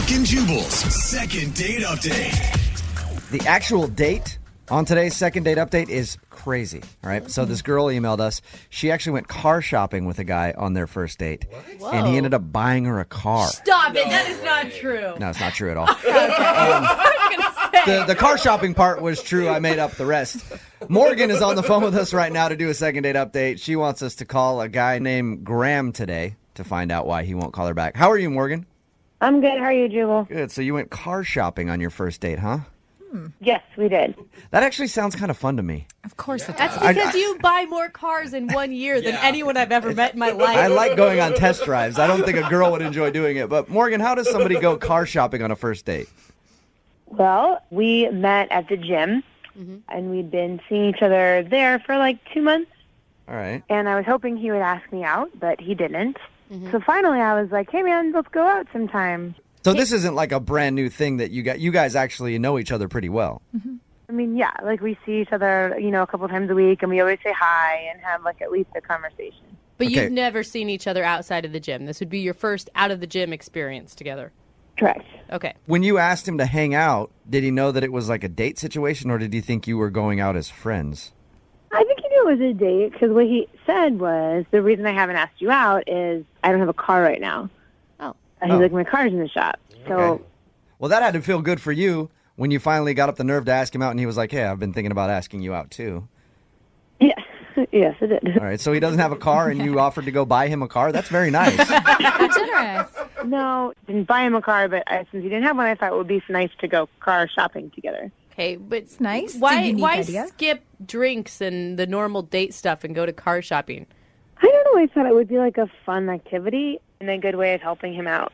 Brooke and Jubal's second date update. The actual date on today's second date update is crazy. All right. So this girl emailed us. She actually went car shopping with a guy on their first date. And he ended up buying her a car. Stop it. That is not true. No, it's not true at all. I was going to say. The car shopping part was true. I made up the rest. Morgan is on the phone with us right now to do a second date update. She wants us to call a guy named Graham today to find out why he won't call her back. How are you, Morgan? I'm good. How are you, Jubal? Good. So you went car shopping on your first date, huh? Yes, we did. That actually sounds kind of fun to me. Of course it That's does. because you buy more cars in 1 year than anyone I've ever met in my life. I like going on test drives. I don't think a girl would enjoy doing it. But Morgan, how does somebody go car shopping on a first date? Well, we met at the gym, and we'd been seeing each other there for like 2 months. All right. And I was hoping he would ask me out, but he didn't. So finally I was like, hey, man, let's go out sometime. So this isn't like a brand new thing that you got. You guys actually know each other pretty well. I mean, yeah, like we see each other, a couple times a week, and we always say hi and have like at least a conversation. But Okay. you've never seen each other outside of the gym. This would be your first out of the gym experience together. Correct. Okay. When you asked him to hang out, did he know that it was like a date situation, or did he think you were going out as friends? I think he knew it was a date because what he said was, the reason I haven't asked you out is I don't have a car right now. Oh. He's like, my car's in the shop. So Okay. Well, that had to feel good for you when you finally got up the nerve to ask him out, and he was like, hey, I've been thinking about asking you out too. yeah, yes, it did. All right, so he doesn't have a car, and you offered to go buy him a car? That's very nice. How generous. No, didn't buy him a car, but since he didn't have one, I thought it would be nice to go car shopping together. Okay, but It's nice. It's a why unique idea. skip drinks and the normal date stuff and go to car shopping? I don't know. I thought it would be like a fun activity and a good way of helping him out.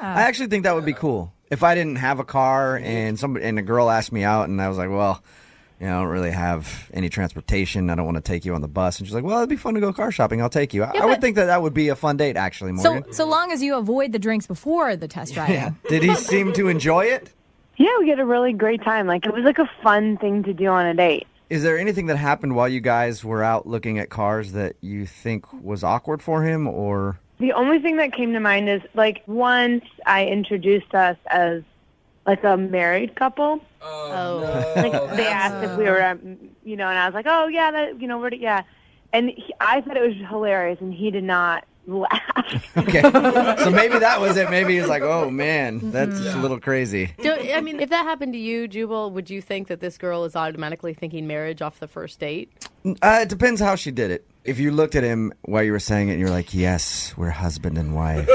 I actually think that would be cool. If I didn't have a car and a girl asked me out, and I was like, well, I don't really have any transportation. I don't want to take you on the bus. And she's like, well, it'd be fun to go car shopping. I'll take you. I would think that would be a fun date, actually, Morgan. So long as you avoid the drinks before the test drive. Yeah. Did he seem to enjoy it? Yeah, we had a really great time. Like, it was like a fun thing to do on a date. Is there anything that happened while you guys were out looking at cars that you think was awkward for him, or? The only thing that came to mind is, like, once I introduced us as, like, a married couple. Oh. Like, they asked if we were, and I was like, oh, yeah, yeah. And I thought it was hilarious, and he did not laugh. Okay. So maybe that was it. Maybe he's like, oh, man, that's a little crazy. If that happened to you, Jubal, would you think that this girl is automatically thinking marriage off the first date? It depends how she did it. If you looked at him while you were saying it and you're like, yes, we're husband and wife,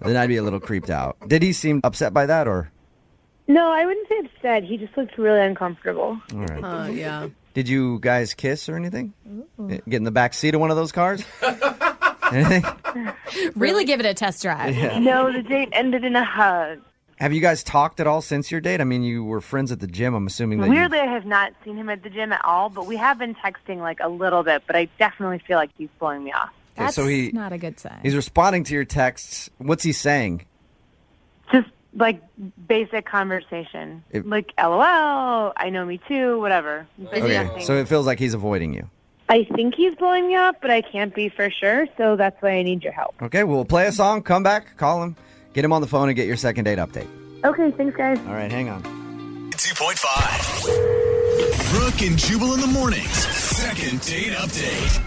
then I'd be a little creeped out. Did he seem upset by that, or? No, I wouldn't say upset. He just looked really uncomfortable. All right. Yeah. Did you guys kiss or anything? Get in the back seat of one of those cars? Anything? Really give it a test drive. Yeah. No, the date ended in a hug. Have you guys talked at all since your date? I mean, you were friends at the gym. I'm assuming that Weirdly, I have not seen him at the gym at all, but we have been texting like a little bit, but I definitely feel like he's blowing me off. That's so not a good sign. he's responding to your texts. What's he saying? Just like basic conversation. Like, LOL, I know, me too, whatever. But Okay, nothing. so it feels like he's avoiding you. I think he's blowing me off, but I can't be for sure, so that's why I need your help. Okay, we'll play a song, come back, call him, get him on the phone, and get your second date update. Okay, thanks, guys. All right, hang on. 2.5. Brooke and Jubal in the mornings. Second date update.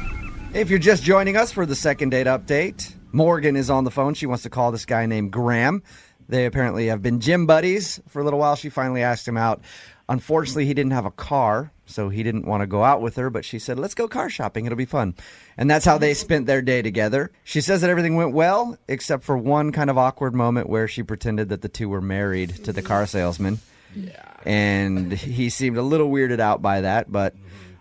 If you're just joining us for the second date update, Morgan is on the phone. She wants to call this guy named Graham. They apparently have been gym buddies for a little while. She finally asked him out. Unfortunately, he didn't have a car, so he didn't want to go out with her, but she said, let's go car shopping. It'll be fun. And that's how they spent their day together. She says that everything went well, except for one kind of awkward moment where she pretended that the two were married to the car salesman. Yeah. And he seemed a little weirded out by that, but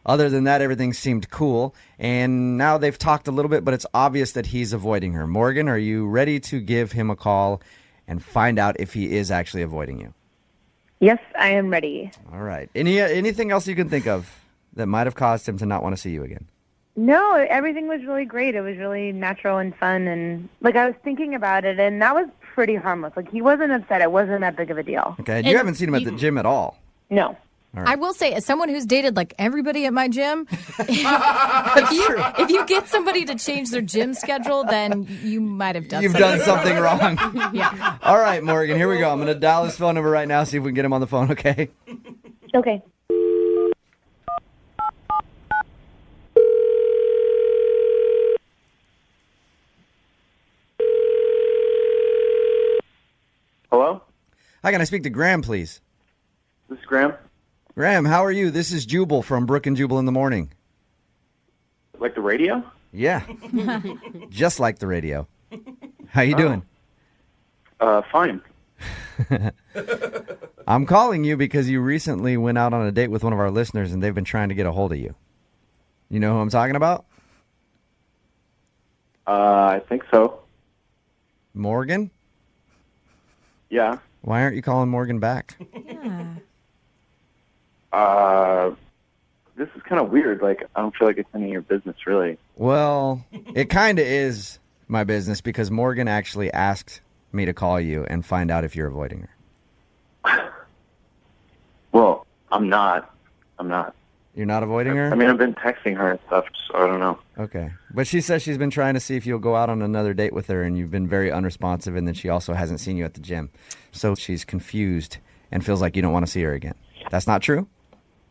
other than that, everything seemed cool. And now they've talked a little bit, but it's obvious that he's avoiding her. Morgan, are you ready to give him a call and find out if he is actually avoiding you? Yes, I am ready. All right. Anything else you can think of that might have caused him to not want to see you again? No, everything was really great. It was really natural and fun, and like I was thinking about it, and that was pretty harmless. Like, he wasn't upset. It wasn't that big of a deal. Okay. And you haven't seen him at the gym at all. No. I will say, as someone who's dated like everybody at my gym, if you get somebody to change their gym schedule, then you might have done You've something. done something wrong. Yeah. All right, Morgan, here we go. I'm going to dial his phone number right now, see if we can get him on the phone, okay? Okay. Hello? Hi, can I speak to Graham, please? This is Graham. Graham, how are you? This is Jubal from Brooke and Jubal in the morning. Like the radio? Yeah. Just like the radio. How you doing? Fine. I'm calling you because you recently went out on a date with one of our listeners and they've been trying to get a hold of you. You know who I'm talking about? I think so. Morgan? Yeah. Why aren't you calling Morgan back? This is kind of weird. Like, I don't feel like it's any of your business, really. Well, it kind of is my business because Morgan actually asked me to call you and find out if you're avoiding her. Well, I'm not. You're not avoiding her? I mean, I've been texting her and stuff, so I don't know. Okay. But she says she's been trying to see if you'll go out on another date with her, and you've been very unresponsive, and then she also hasn't seen you at the gym. So she's confused and feels like you don't want to see her again. That's not true?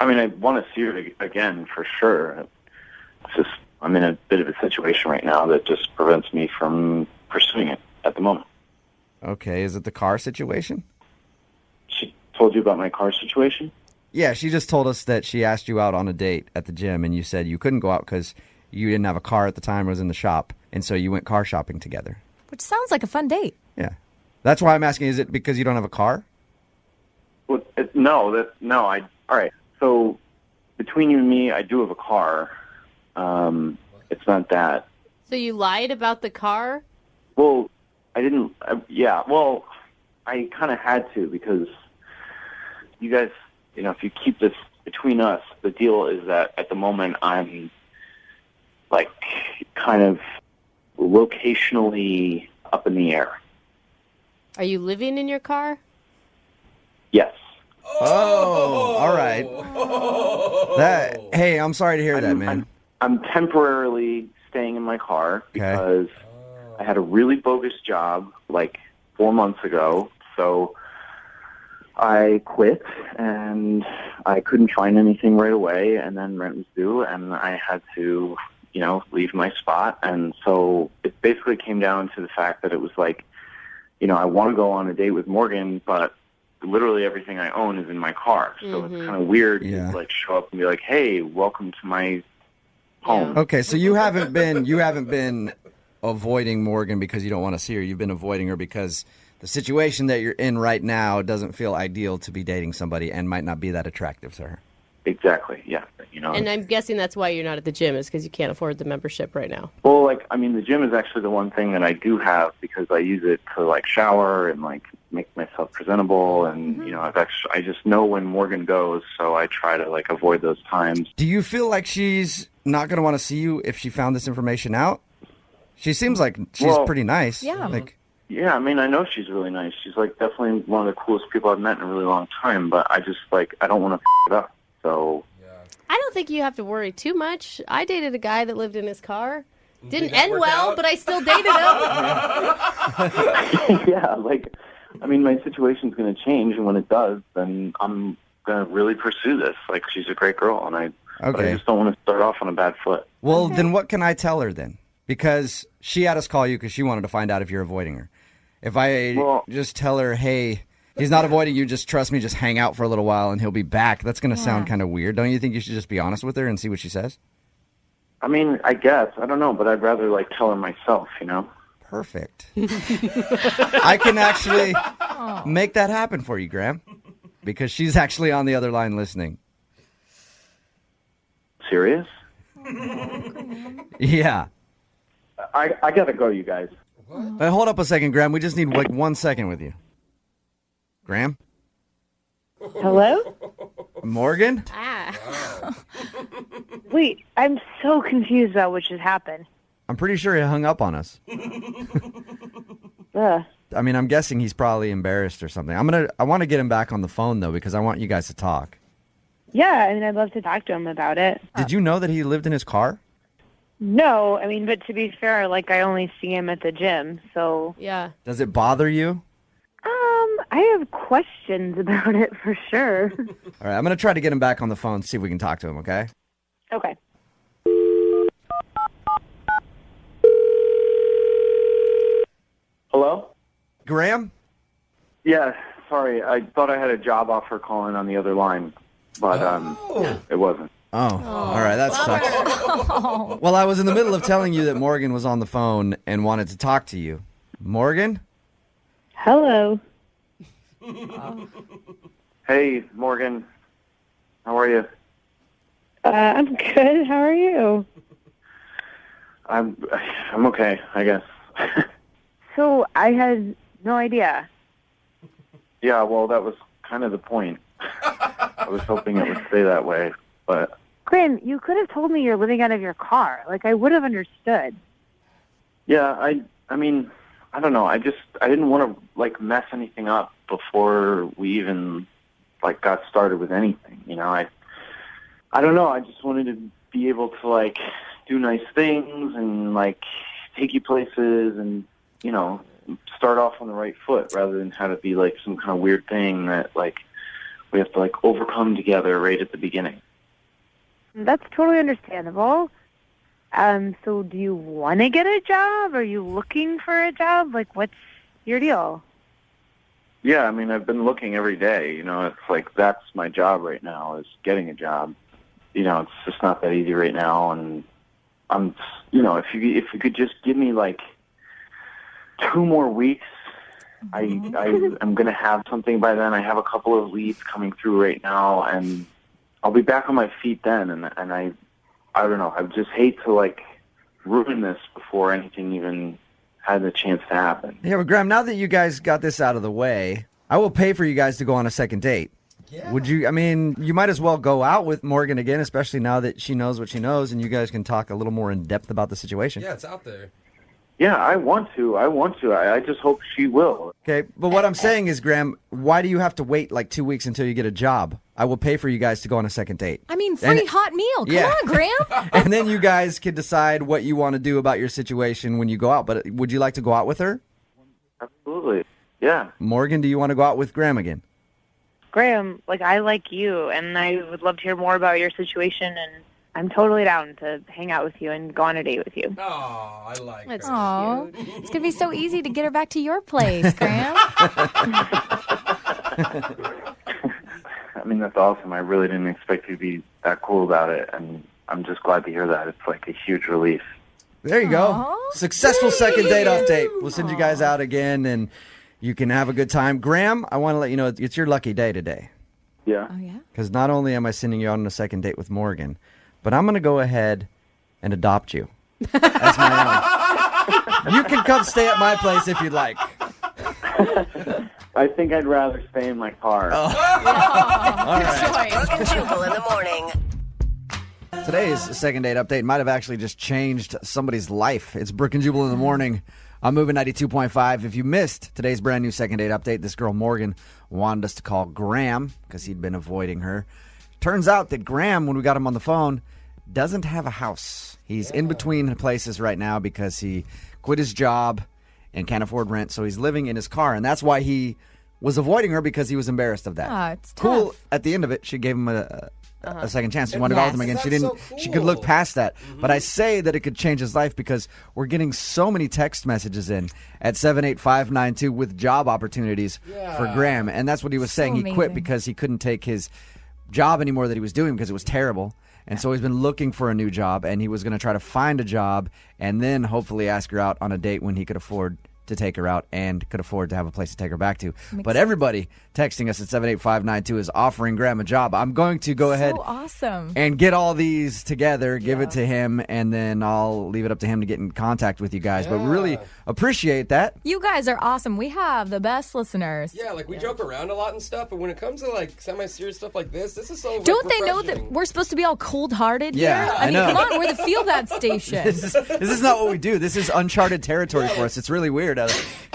I mean, I want to see her again for sure. It's just, I'm in a bit of a situation right now that just prevents me from pursuing it at the moment. Okay. Is it the car situation? She told you about my car situation? Yeah, she just told us that she asked you out on a date at the gym, and you said you couldn't go out because you didn't have a car at the time, it was in the shop, and so you went car shopping together. Which sounds like a fun date. Yeah. That's why I'm asking, is it because you don't have a car? Well, all right. So between you and me, I do have a car. It's not that. So you lied about the car? Well, I didn't. Well, I kind of had to because you guys, if you keep this between us, the deal is that at the moment I'm like kind of locationally up in the air. Are you living in your car? Yes. Oh, all right. Hey, I'm sorry to hear that, man. I'm temporarily staying in my car because I had a really bogus job like 4 months ago. So I quit and I couldn't find anything right away, and then rent was due and I had to, leave my spot. And so it basically came down to the fact that it was like, I want to go on a date with Morgan, but literally everything I own is in my car. So it's kind of weird to show up and be like, "Hey, welcome to my home." Okay, so you haven't been avoiding Morgan because you don't want to see her. You've been avoiding her because the situation that you're in right now doesn't feel ideal to be dating somebody and might not be that attractive to her. Exactly. Yeah. And I'm guessing that's why you're not at the gym, is because you can't afford the membership right now. Well, the gym is actually the one thing that I do have because I use it to shower and make myself presentable, and I just know when Morgan goes, so I try to avoid those times. Do you feel like she's not going to want to see you if she found this information out? She seems like she's pretty nice. Yeah. Yeah, I know she's really nice. She's definitely one of the coolest people I've met in a really long time, but I just I don't want to it up. So I don't think you have to worry too much. I dated a guy that lived in his car. Didn't end well, but I still dated him. yeah, my situation's going to change, and when it does, then I'm going to really pursue this. She's a great girl, and but I just don't want to start off on a bad foot. Well, then what can I tell her then? Because she had us call you because she wanted to find out if you're avoiding her. If I just tell her, hey, he's not avoiding you, just trust me, just hang out for a little while and he'll be back, that's going to sound kind of weird. Don't you think you should just be honest with her and see what she says? I guess. I don't know, but I'd rather tell her myself, Perfect. I can actually make that happen for you, Graham, because she's actually on the other line listening. Serious? Yeah. I got to go, you guys. Hey, hold up a second, Graham. We just need 1 second with you. Graham? Hello? Morgan? Wait, I'm so confused about what just happened. I'm pretty sure he hung up on us. Ugh. I'm guessing he's probably embarrassed or something. I want to get him back on the phone though because I want you guys to talk. Yeah, I mean, I'd love to talk to him about it. Did you know that he lived in his car? No, I mean, but to be fair, like, I only see him at the gym, so... Yeah. Does it bother you? I have questions about it for sure. All right, I'm going to try to get him back on the phone, see if we can talk to him, okay? Okay. Hello? Graham? Yeah, sorry. I thought I had a job offer calling on the other line, but it wasn't. Oh, all right, that sucks. Well, I was in the middle of telling you that Morgan was on the phone and wanted to talk to you. Morgan? Hello. Hey, Morgan. How are you? I'm good. How are you? I'm okay, I guess. So, I had no idea. Yeah, well, that was kind of the point. I was hoping it would stay that way, but... Graham, you could have told me you're living out of your car. Like, I would have understood. Yeah, I mean, I don't know. I didn't want to, like, mess anything up before we even, like, got started with anything, you know? I don't know. I just wanted to be able to, like, do nice things and, like, take you places and, you know, start off on the right foot rather than have it be, like, some kind of weird thing that, like, we have to, like, overcome together right at the beginning. That's totally understandable. So do you want to get a job? Are you looking for a job? Like, what's your deal? Yeah, I mean, I've been looking every day. You know, it's like that's my job right now is getting a job. You know, it's just not that easy right now. And I'm, you know, if you could just give me like 2 more weeks, I'm gonna have something by then. I have a couple of leads coming through right now, and I'll be back on my feet then. And I don't know. I just hate to like ruin this before anything even had the chance to happen. Yeah, but Graham, now that you guys got this out of the way, I will pay for you guys to go on a second date. Yeah. Would you, I mean, you might as well go out with Morgan again, especially now that she knows what she knows and you guys can talk a little more in depth about the situation. Yeah, it's out there. Yeah, I want to. I just hope she will. Okay, but what I'm saying is, Graham, why do you have to wait like 2 weeks until you get a job? I will pay for you guys to go on a second date. I mean, free hot meal. Come on, Graham. And then you guys can decide what you want to do about your situation when you go out. But would you like to go out with her? Absolutely. Yeah. Morgan, do you want to go out with Graham again? Graham, like, I like you, and I would love to hear more about your situation, and I'm totally down to hang out with you and go on a date with you. Oh, I like her. Oh, it's going to be so easy to get her back to your place, Graham. I mean, that's awesome. I really didn't expect you to be that cool about it, and I'm just glad to hear that. It's like a huge relief. There you go. Successful second date update. We'll send you guys out again, and you can have a good time. Graham, I want to let you know it's your lucky day today. Yeah. Oh, yeah? Because not only am I sending you out on a second date with Morgan, but I'm going to go ahead and adopt you as my own. You can come stay at my place if you'd like. I think I'd rather stay in my car. All right. Brooke and Jubal in the morning. Today's second date update might have actually just changed somebody's life. It's Brooke and Jubal in the morning. I'm moving 92.5. If you missed today's brand new second date update, this girl Morgan wanted us to call Graham because he'd been avoiding her. Turns out that Graham, when we got him on the phone, doesn't have a house. He's in between places right now because he quit his job and can't afford rent, so he's living in his car. And that's why he was avoiding her, because he was embarrassed of that. Oh, it's cool. tough. At the end of it, she gave him a second chance. She wanted to go with him again. That's She didn't. so cool. She could look past that. But I say that it could change his life because we're getting so many text messages in at 78592 with job opportunities for Graham, and that's what he was saying. He quit amazing. because he couldn't take his job anymore that he was doing because it was terrible. And so he's been looking for a new job, and he was going to try to find a job and then hopefully ask her out on a date when he could afford to take her out and could afford to have a place to take her back to. But everybody texting us at 78592 is offering Graham a job. I'm going to go ahead awesome. and get all these together, give it to him, and then I'll leave it up to him to get in contact with you guys. But we really appreciate that. You guys are awesome. We have the best listeners. Yeah, like we joke around a lot and stuff, but when it comes to like semi-serious stuff like this is so Don't they know refreshing. that we're supposed to be all cold-hearted Yeah, here? I mean, know. come on, we're the Feel Bad station. This is not what we do. This is uncharted territory for us. It's really weird.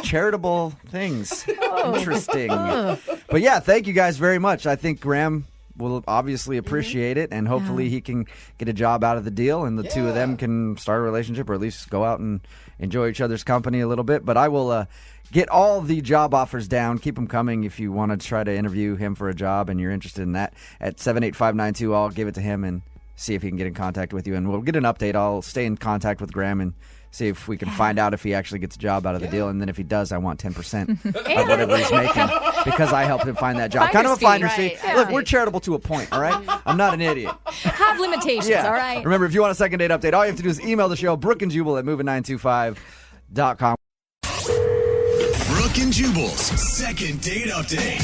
Charitable things. Interesting. But yeah, thank you guys very much. I think Graham will obviously appreciate it, and hopefully he can get a job out of the deal, and the two of them can start a relationship or at least go out and enjoy each other's company a little bit. But I will get all the job offers down. Keep them coming if you want to try to interview him for a job and you're interested in that. At 78592, I'll give it to him and see if he can get in contact with you, and we'll get an update. I'll stay in contact with Graham and see if we can find out if he actually gets a job out of the deal, and then if he does, I want 10% of whatever he's making because I helped him find that job. Kind of a finder's fee. Right. Look, we're charitable to a point, all right? I'm not an idiot. Have limitations, all right? Remember, if you want a second date update, all you have to do is email the show, Brooke and Jubal at moving925.com. Brooke and Jubal's second date update.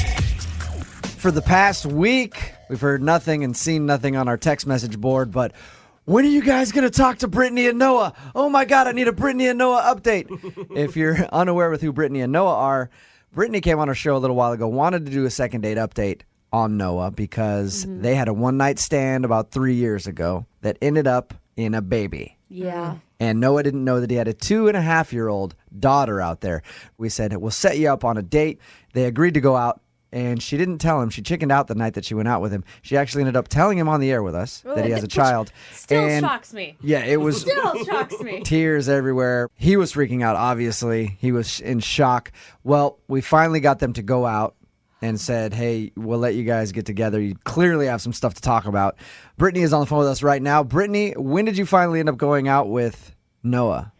For the past week, we've heard nothing and seen nothing on our text message board, but when are you guys going to talk to Brittany and Noah? Oh my God, I need a Brittany and Noah update. If you're unaware with who Brittany and Noah are, Brittany came on our show a little while ago, wanted to do a second date update on Noah because they had a one-night stand about 3 years ago that ended up in a baby. Yeah. And Noah didn't know that he had a 2.5-year-old daughter out there. We said, we'll set you up on a date. They agreed to go out. And she didn't tell him. She chickened out the night that she went out with him. She actually ended up telling him on the air with us that he has a child. Still shocks me. Yeah, it was Still shocks me. tears everywhere. He was freaking out, obviously. He was in shock. Well, we finally got them to go out and said, hey, we'll let you guys get together. You clearly have some stuff to talk about. Brittany is on the phone with us right now. Brittany, when did you finally end up going out with Noah?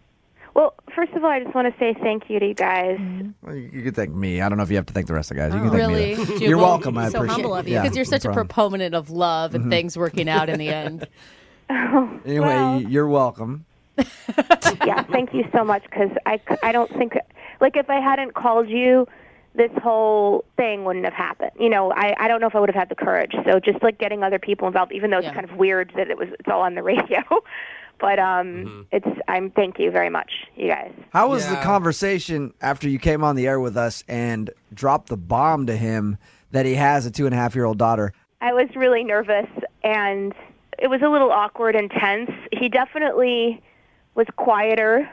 Well, first of all, I just want to say thank you to you guys. Well, you can thank me. I don't know if you have to thank the rest of the guys. You can thank Really? me. Jubal? You're welcome. I So appreciate humble it. of you. Yeah, Because you're such no a problem. proponent of love and things working out in the end. Anyway, Well- you're welcome. Yeah, thank you so much, because I don't think, like, if I hadn't called you, this whole thing wouldn't have happened. You know, I don't know if I would have had the courage. So just, like, getting other people involved, even though it's kind of weird that it's all on the radio. But thank you very much, you guys. How was the conversation after you came on the air with us and dropped the bomb to him that he has a 2.5-year-old daughter? I was really nervous, and it was a little awkward and tense. He definitely was quieter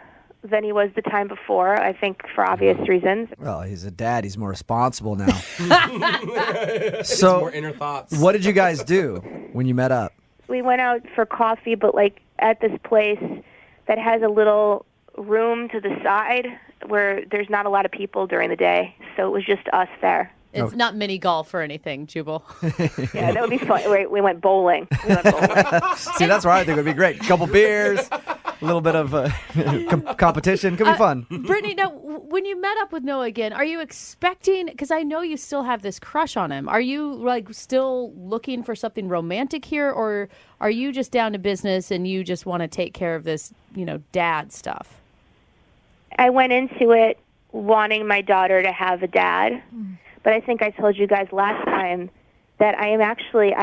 than he was the time before, I think, for obvious reasons. Well, he's a dad. He's more responsible now. So more inner thoughts. What did you guys do when you met up? We went out for coffee, but, like, at this place that has a little room to the side where there's not a lot of people during the day. So it was just us there. It's not mini golf or anything, Jubal. Yeah, that would be fun. We went bowling. See, that's where I think it would be great. A couple beers, a little bit of competition. Could be fun. Brittany, now, when you met up with Noah again, are you expecting, because I know you still have this crush on him, are you, like, still looking for something romantic here, or are you just down to business and you just want to take care of this, dad stuff? I went into it wanting my daughter to have a dad. But I think I told you guys last time that I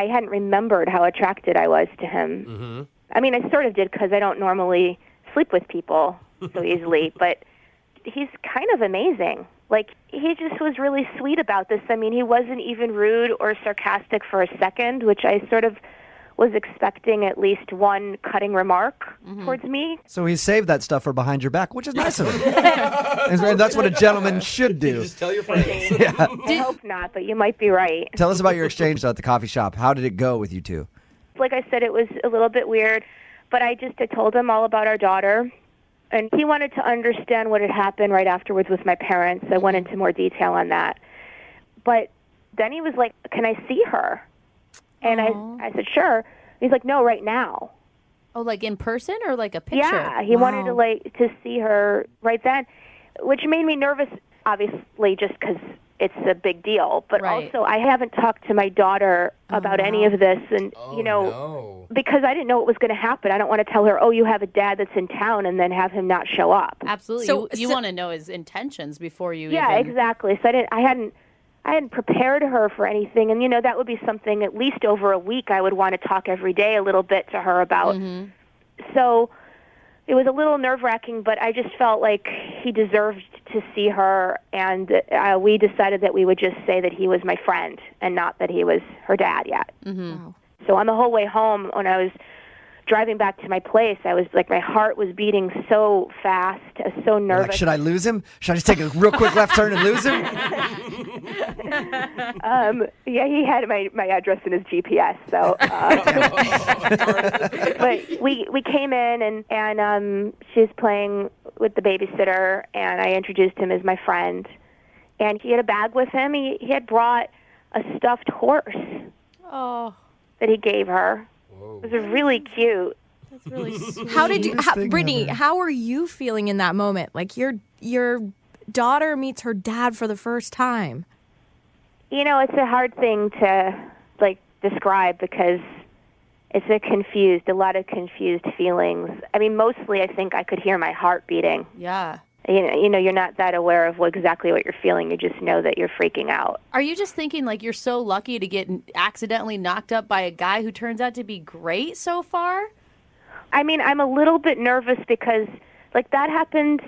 hadn't remembered how attracted I was to him. Mm-hmm. I mean, I sort of did because I don't normally sleep with people so easily, but he's kind of amazing. Like, he just was really sweet about this. I mean, he wasn't even rude or sarcastic for a second, which I sort of was expecting at least one cutting remark towards me. So he saved that stuff for behind your back, which is nice of him. And that's what a gentleman should do. Just tell your friends. I hope not, but you might be right. Tell us about your exchange, though, at the coffee shop. How did it go with you two? Like I said, it was a little bit weird, but I told him all about our daughter, and he wanted to understand what had happened right afterwards with my parents. I went into more detail on that. But then he was like, can I see her? And I said, sure. He's like, no, right now. Oh, like in person or like a picture? Yeah, he wanted to see her right then, which made me nervous, obviously, just because it's a big deal. But also, I haven't talked to my daughter about any of this, and because I didn't know what was going to happen. I don't want to tell her, oh, you have a dad that's in town, and then have him not show up. Absolutely. So you want to know his intentions before you Yeah, exactly. So I hadn't prepared her for anything, and that would be something at least over a week I would want to talk every day a little bit to her about. Mm-hmm. So it was a little nerve-wracking, but I just felt like he deserved to see her, and we decided that we would just say that he was my friend and not that he was her dad yet. Mm-hmm. Wow. So on the whole way home, when I was driving back to my place, I was like, my heart was beating so fast. I was so nervous. Like, should I lose him? Should I just take a real quick left turn and lose him? Yeah, he had my address in his GPS. So, but we came in and she was playing with the babysitter, and I introduced him as my friend. And he had a bag with him. He had brought a stuffed horse. Oh, that he gave her. Whoa. It was really cute. that's really sweet. How did you, Brittany? How are you feeling in that moment? Like your daughter meets her dad for the first time. You know, it's a hard thing to describe because it's a lot of confused feelings. I mean, mostly I think I could hear my heart beating. Yeah. You know, you're not that aware of exactly what you're feeling. You just know that you're freaking out. Are you just thinking like you're so lucky to get accidentally knocked up by a guy who turns out to be great so far? I mean, I'm a little bit nervous because that happened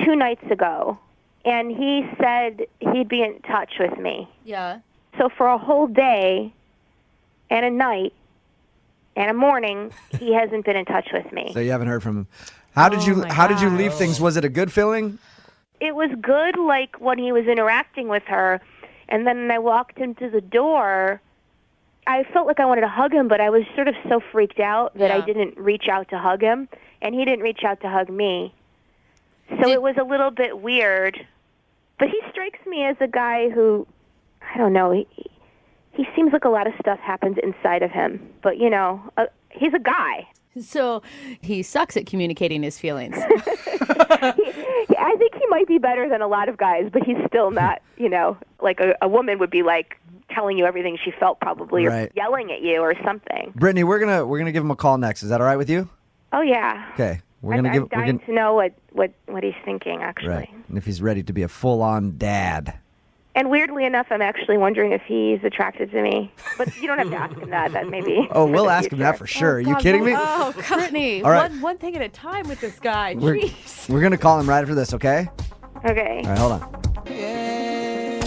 2 nights ago, and he said he'd be in touch with me. Yeah. So for a whole day and a night and a morning, he hasn't been in touch with me. So you haven't heard from him. How did you leave things? Was it a good feeling? It was good, when he was interacting with her, and then I walked into the door. I felt like I wanted to hug him, but I was sort of so freaked out that I didn't reach out to hug him, and he didn't reach out to hug me. So it was a little bit weird. But he strikes me as a guy who, I don't know, he seems like a lot of stuff happens inside of him. But, he's a guy. So he sucks at communicating his feelings. I think he might be better than a lot of guys, but he's still not, like a woman would be telling you everything she felt probably, or yelling at you or something. Brittany, we're gonna give him a call next. Is that all right with you? Oh yeah. Okay. I'm dying to know what he's thinking, actually. Right. And if he's ready to be a full-on dad. And weirdly enough, I'm actually wondering if he's attracted to me. But you don't have to ask him that. That maybe. Oh, we'll ask him that for sure. Are you kidding me? Oh, Brittany, All right. one thing at a time with this guy. We're going to call him right after this, okay? Okay. All right, hold on. Moving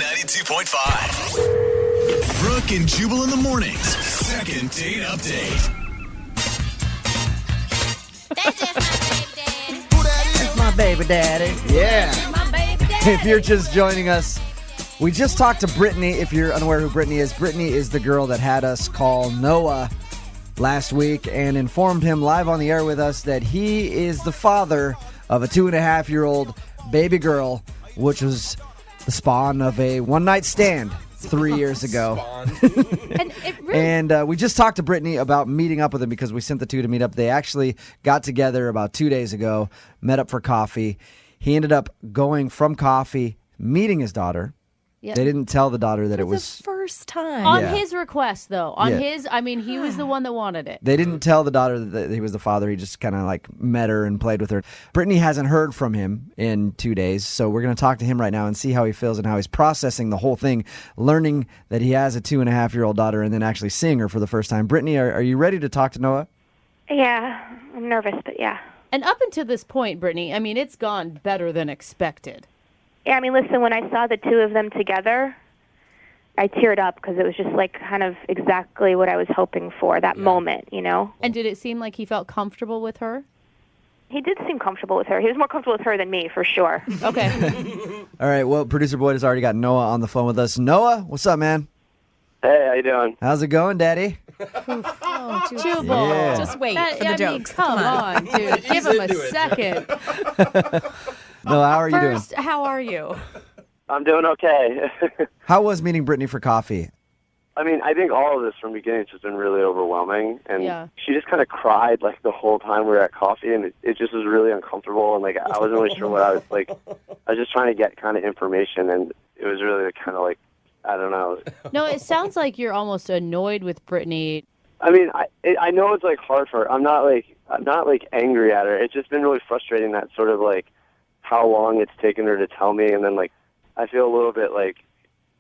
92.5. Brooke and Jubal in the mornings. Second date update. That's my baby daddy. Yeah. If you're just joining us, we just talked to Brittany. If you're unaware who Brittany is the girl that had us call Noah last week and informed him live on the air with us that he is the father of a 2.5-year-old baby girl, which was the spawn of a one-night stand 3 years ago. And we just talked to Brittany about meeting up with him because we sent the two to meet up. They actually got together about 2 days ago, met up for coffee. He ended up going from coffee, meeting his daughter. Yep. They didn't tell the daughter that it was the first time. On his request, though. He was the one that wanted it. They didn't tell the daughter that he was the father. He just kind of met her and played with her. Brittany hasn't heard from him in 2 days, so we're going to talk to him right now and see how he feels and how he's processing the whole thing, learning that he has a 2.5-year-old daughter and then actually seeing her for the first time. Brittany, are you ready to talk to Noah? Yeah, I'm nervous, but yeah. And up until this point, Brittany, it's gone better than expected. Yeah, listen, when I saw the two of them together, I teared up because it was just kind of exactly what I was hoping for, that moment, And did it seem like he felt comfortable with her? He did seem comfortable with her. He was more comfortable with her than me, for sure. Okay. All right, well, Producer Boyd has already got Noah on the phone with us. Noah, what's up, man? Hey, how you doing? How's it going, Daddy? Oh, Jubal. Yeah. Just wait for the jokes. Come on, dude. Give him a second. Noah, how are you doing? First, how are you? I'm doing okay. How was meeting Brittany for coffee? I think all of this from the beginning has just been really overwhelming. And she just kind of cried the whole time we were at coffee, and it just was really uncomfortable. And I wasn't really sure what I was I was just trying to get kind of information, and it was really kind of I don't know. No, it sounds like you're almost annoyed with Brittany. I know it's hard for her. I'm not angry at her. It's just been really frustrating that sort of how long it's taken her to tell me, and then I feel a little bit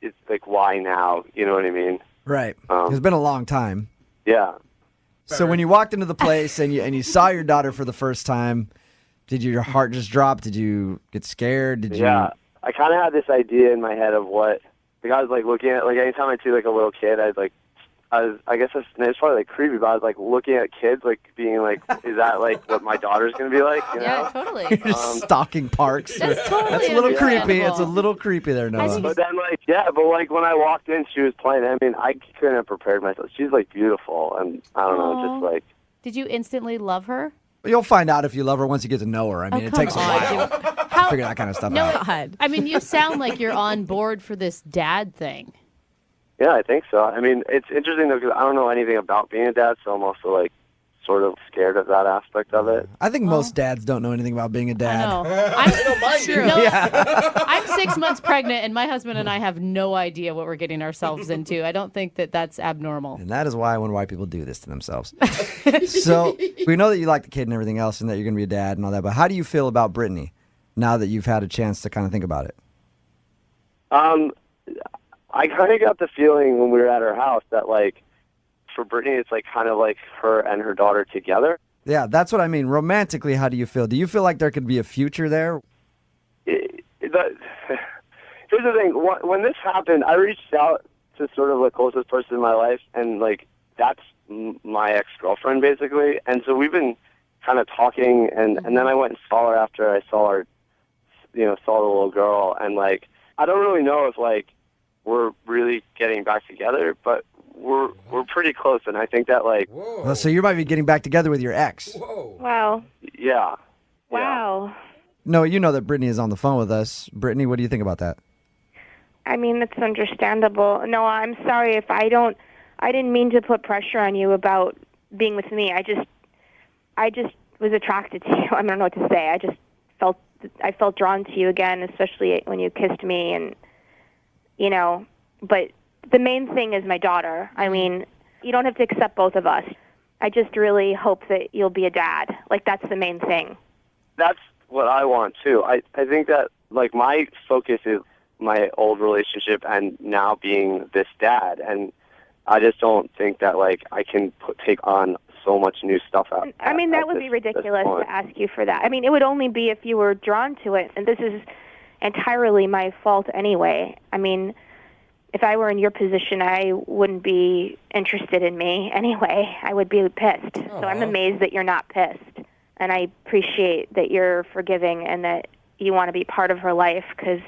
it's why now? You know what I mean? Right. It's been a long time. Yeah. So when you walked into the place and you saw your daughter for the first time, did your heart just drop? Did you get scared? Yeah. I kind of had this idea in my head of what I was looking at. Anytime I see a little kid, I'd I guess it's probably like creepy, but I was like looking at kids, like being like, is that like what my daughter's gonna be like? You know? Totally. Stalking parks. That's totally That's a little creepy. understandable. It's a little creepy there, Noah. But then when I walked in, she was playing. I mean, I couldn't have prepared myself. She's like beautiful, and I don't know, just like. Did you instantly love her? You'll find out if you love her once you get to know her. I mean, it takes a while to figure that kind of stuff out. God. I mean, you sound like you're on board for this dad thing. Yeah, I think so. I mean, it's interesting though because I don't know anything about being a dad, so I'm also like sort of scared of that aspect of it. I think most dads don't know anything about being a dad. No, I'm true. No, Yeah. I'm 6 months pregnant, and my husband and I have no idea what we're getting ourselves into. I don't think that that's abnormal. And that is why I wonder why people do this to themselves. So we know that you like the kid and everything else and that you're going to be a dad and all that, but how do you feel about Brittany now that you've had a chance to kind of think about it? I kind of got the feeling when we were at her house that, like, for Brittany, it's like kind of like her and her daughter together. Yeah, that's what I mean. Romantically, how do you feel? Do you feel like there could be a future there? Here's the thing. When this happened, I reached out to sort of the closest person in my life, and, like, that's my ex-girlfriend, basically. And so we've been kind of talking, and then I went and saw her after I saw her, saw the little girl. And, like, I don't really know if, like, we're really getting back together, but we're pretty close, and I think that, like... Well, so you might be getting back together with your ex. Whoa. Wow. Yeah. Wow. No, you know that Brittany is on the phone with us. Brittany, what do you think about that? I mean, it's understandable. No, I'm sorry if I didn't mean to put pressure on you about being with me. I just was attracted to you. I don't know what to say. I felt drawn to you again, especially when you kissed me, and but the main thing is my daughter. I mean, you don't have to accept both of us. I just really hope that you'll be a dad. Like, that's the main thing. That's what I want, too. I think that, like, my focus is my old relationship and now being this dad. And I just don't think that, like, I can take on so much new stuff out. I mean, that would be ridiculous to ask you for that. I mean, it would only be if you were drawn to it. And this is entirely my fault anyway. I mean, if I were in your position, I wouldn't be interested in me anyway. I would be pissed. So I'm amazed that you're not pissed. And I appreciate that you're forgiving and that you want to be part of her life because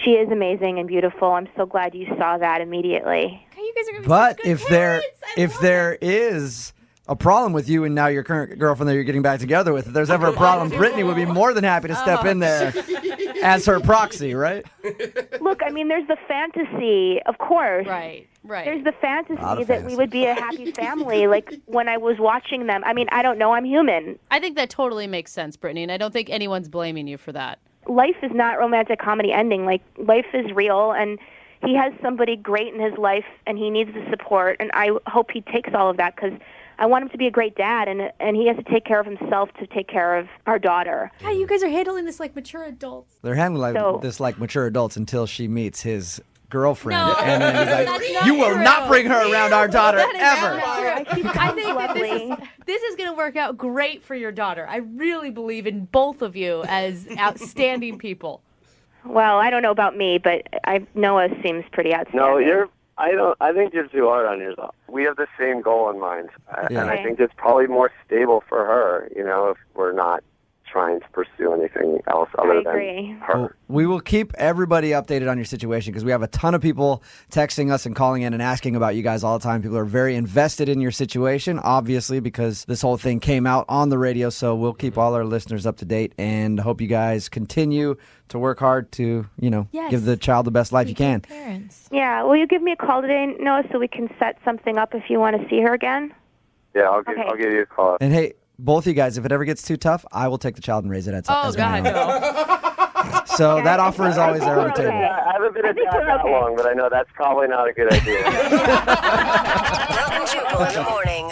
she is amazing and beautiful. I'm so glad you saw that immediately. Okay, you guys are gonna be But such good if there is a problem with you and now your current girlfriend that you're getting back together with, if there's ever a problem, Brittany would be more than happy to step in there as her proxy, right? Look, I mean, there's the fantasy, of course. Right. There's the fantasy that we fantasy. would be a happy family. Like, when I was watching them, I mean, I don't know, I'm human. I think that totally makes sense, Brittany, and I don't think anyone's blaming you for that. Life is not romantic comedy ending. Like, life is real, and he has somebody great in his life, and he needs the support, and I hope he takes all of that, because I want him to be a great dad, and he has to take care of himself to take care of our daughter. Yeah, you guys are handling this like mature adults. They're handling this like mature adults until she meets his girlfriend. No, and then he's like, that's not you will true. not bring her around our daughter That is ever. not true. I think that Lovely. this is going to work out great for your daughter. I really believe in both of you as outstanding people. Well, I don't know about me, but Noah seems pretty outstanding. No, I think you're too hard on yourself. We have the same goal in mind. Yeah. And I think it's probably more stable for her, if we're not trying to pursue anything else other than her. Well, we will keep everybody updated on your situation because we have a ton of people texting us and calling in and asking about you guys all the time. People are very invested in your situation, obviously, because this whole thing came out on the radio. So we'll keep all our listeners up to date and hope you guys continue to work hard to, Yes. give the child the best life you can. Parents. Yeah, will you give me a call today, Noah, so we can set something up if you want to see her again? Yeah, I'll give you a call. And hey, both of you guys, if it ever gets too tough, I will take the child and raise it as Oh, as my God, own. no. So that offer is always there on the table. Okay. I haven't been a dad that long, but I know that's probably not a good idea. Brooke and Jubal in the morning.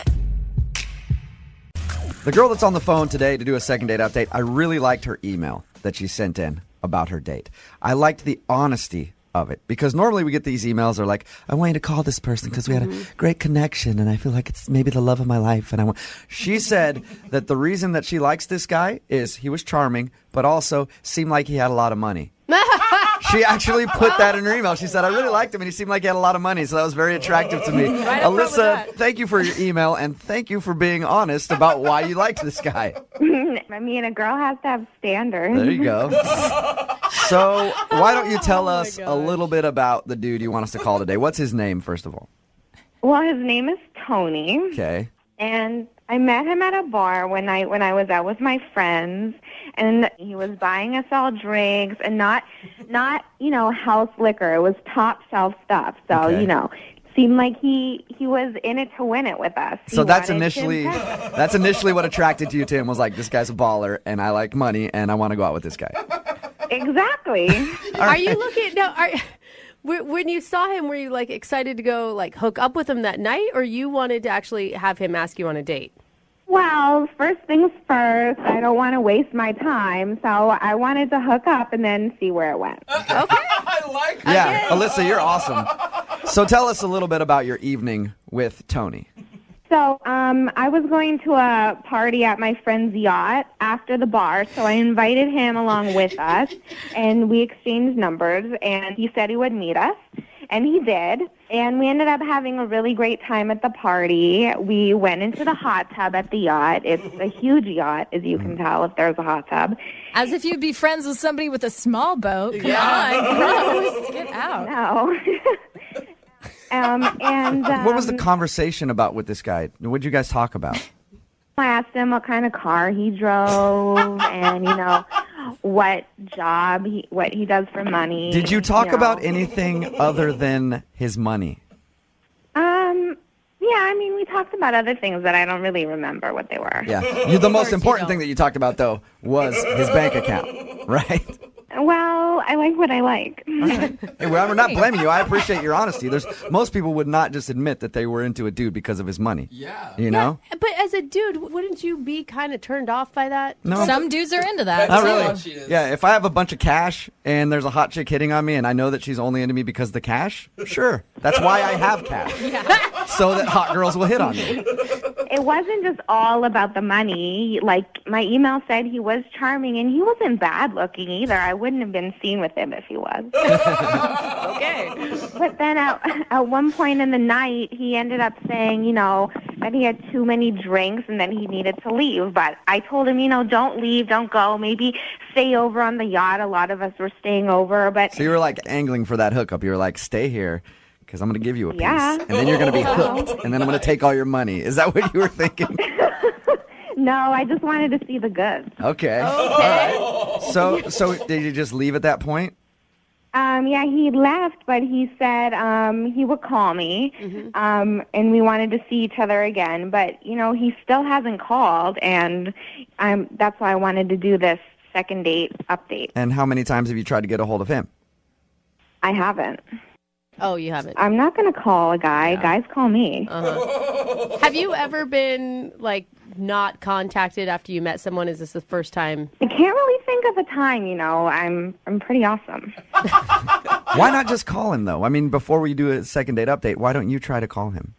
The girl that's on the phone today to do a second date update, I really liked her email that she sent in about her date. I liked the honesty of it because normally we get these emails that are like, I want you to call this person because we had a great connection and I feel like it's maybe the love of my life. And she said that the reason that she likes this guy is he was charming, but also seemed like he had a lot of money. She actually put that in her email. She said, I really liked him, and he seemed like he had a lot of money, so that was very attractive to me. Alyssa, thank you for your email, and thank you for being honest about why you liked this guy. I mean, a girl has to have standards. There you go. So why don't you tell us a little bit about the dude you want us to call today? What's his name, first of all? Well, his name is Tony. Okay. And I met him at a bar when I was out with my friends, and he was buying us all drinks, and not house liquor. It was top shelf stuff. So seemed like he was in it to win it with us. So that's initially what attracted you to him, was like, this guy's a baller, and I like money, and I want to go out with this guy. Exactly. Are you looking? No. When you saw him, were you like excited to go like hook up with him that night, or you wanted to actually have him ask you on a date? Well, first things first, I don't want to waste my time, so I wanted to hook up and then see where it went. Okay. I like that. Yeah, Alyssa, you're awesome. So tell us a little bit about your evening with Tony. So I was going to a party at my friend's yacht after the bar, so I invited him along with us, and we exchanged numbers, and he said he would meet us, and he did, and we ended up having a really great time at the party. We went into the hot tub at the yacht. It's a huge yacht, as you can tell, if there's a hot tub. As if you'd be friends with somebody with a small boat. Come on, gross. Get out. No. What was the conversation about with this guy? What did you guys talk about? I asked him what kind of car he drove and, what job, what he does for money. Did you talk about anything other than his money? Yeah, I mean, we talked about other things that I don't really remember what they were. Yeah. The most important thing that you talked about, though, was his bank account, right? Well, I like what I like. Hey, well, we're not blaming you. I appreciate your honesty. Most people would not just admit that they were into a dude because of his money. Yeah. You know? But as a dude, wouldn't you be kind of turned off by that? No. Some dudes are into that. Not too. really. Yeah, if I have a bunch of cash and there's a hot chick hitting on me and I know that she's only into me because of the cash, sure. That's why I have cash. So that hot girls will hit on me. It wasn't just all about the money. Like, my email said he was charming, and he wasn't bad looking either. I wouldn't have been seen with him if he was. Okay. But then at one point in the night, he ended up saying, that he had too many drinks and that he needed to leave. But I told him, don't leave, don't go. Maybe stay over on the yacht. A lot of us were staying over. But so you were like angling for that hookup. You were like, stay here, because I'm going to give you a piece. Yeah. And then you're going to be hooked. And then I'm going to take all your money. Is that what you were thinking? No, I just wanted to see the goods. Okay. All right. So did you just leave at that point? Yeah, he left, but he said he would call me, and we wanted to see each other again. But, he still hasn't called, and that's why I wanted to do this second date update. And how many times have you tried to get a hold of him? I haven't. Oh, you haven't? I'm not going to call a guy. Yeah. Guys call me. Have you ever been, not contacted after you met someone? Is this the first time? I can't really think of a time, I'm pretty awesome. Why not just call him, though? I mean, before we do a second date update, why don't you try to call him?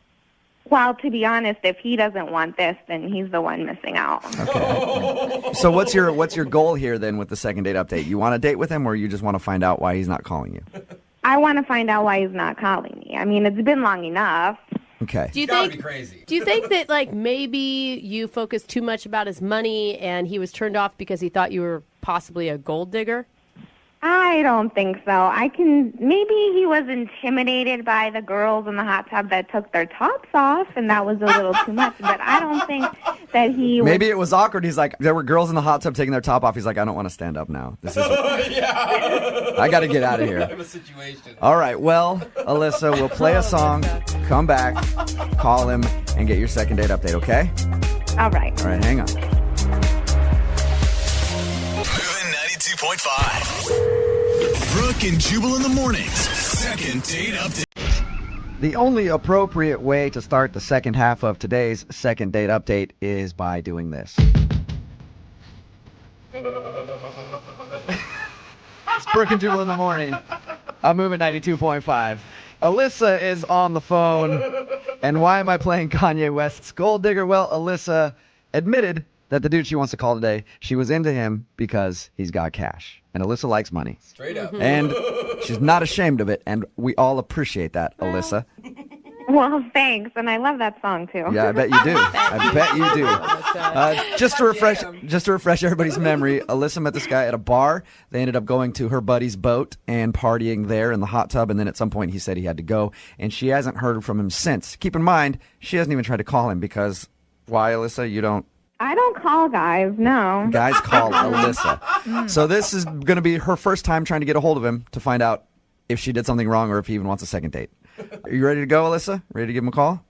Well, to be honest, if he doesn't want this, then he's the one missing out. Okay. So what's your goal here, then, with the second date update? You want to date with him, or you just want to find out why he's not calling you? I want to find out why he's not calling me. I mean, it's been long enough. Okay. Do you be crazy. Do you think that maybe you focused too much about his money and he was turned off because he thought you were possibly a gold digger? I don't think so. Maybe he was intimidated by the girls in the hot tub that took their tops off, and that was a little too much. But I don't think that he Maybe it was awkward. He's like, there were girls in the hot tub taking their top off. He's like, I don't want to stand up now. This is I got to get out of here. I have a situation. All right. Well, Alyssa, we'll play a song, come back, call him, and get your second date update, okay? All right. All right, hang on. Moving 92.5. Brooke and Jubal in the mornings. Second date update. The only appropriate way to start the second half of today's second date update is by doing this. It's Brooke and Jubal in the morning. I'm moving 92.5. Alyssa is on the phone. And why am I playing Kanye West's Gold Digger? Well, Alyssa admitted that the dude she wants to call today, she was into him because he's got cash. And Alyssa likes money. Straight up. And She's not ashamed of it, and we all appreciate that, Alyssa. Well, thanks, and I love that song too. Yeah, I bet you do. I bet you do. Just to refresh everybody's memory, Alyssa met this guy at a bar. They ended up going to her buddy's boat and partying there in the hot tub, and then at some point he said he had to go, and she hasn't heard from him since. Keep in mind, she hasn't even tried to call him because, why, Alyssa? You don't? I don't call guys, no. Guys call Alyssa. So this is going to be her first time trying to get a hold of him to find out if she did something wrong or if he even wants a second date. Are you ready to go, Alyssa? Ready to give him a call?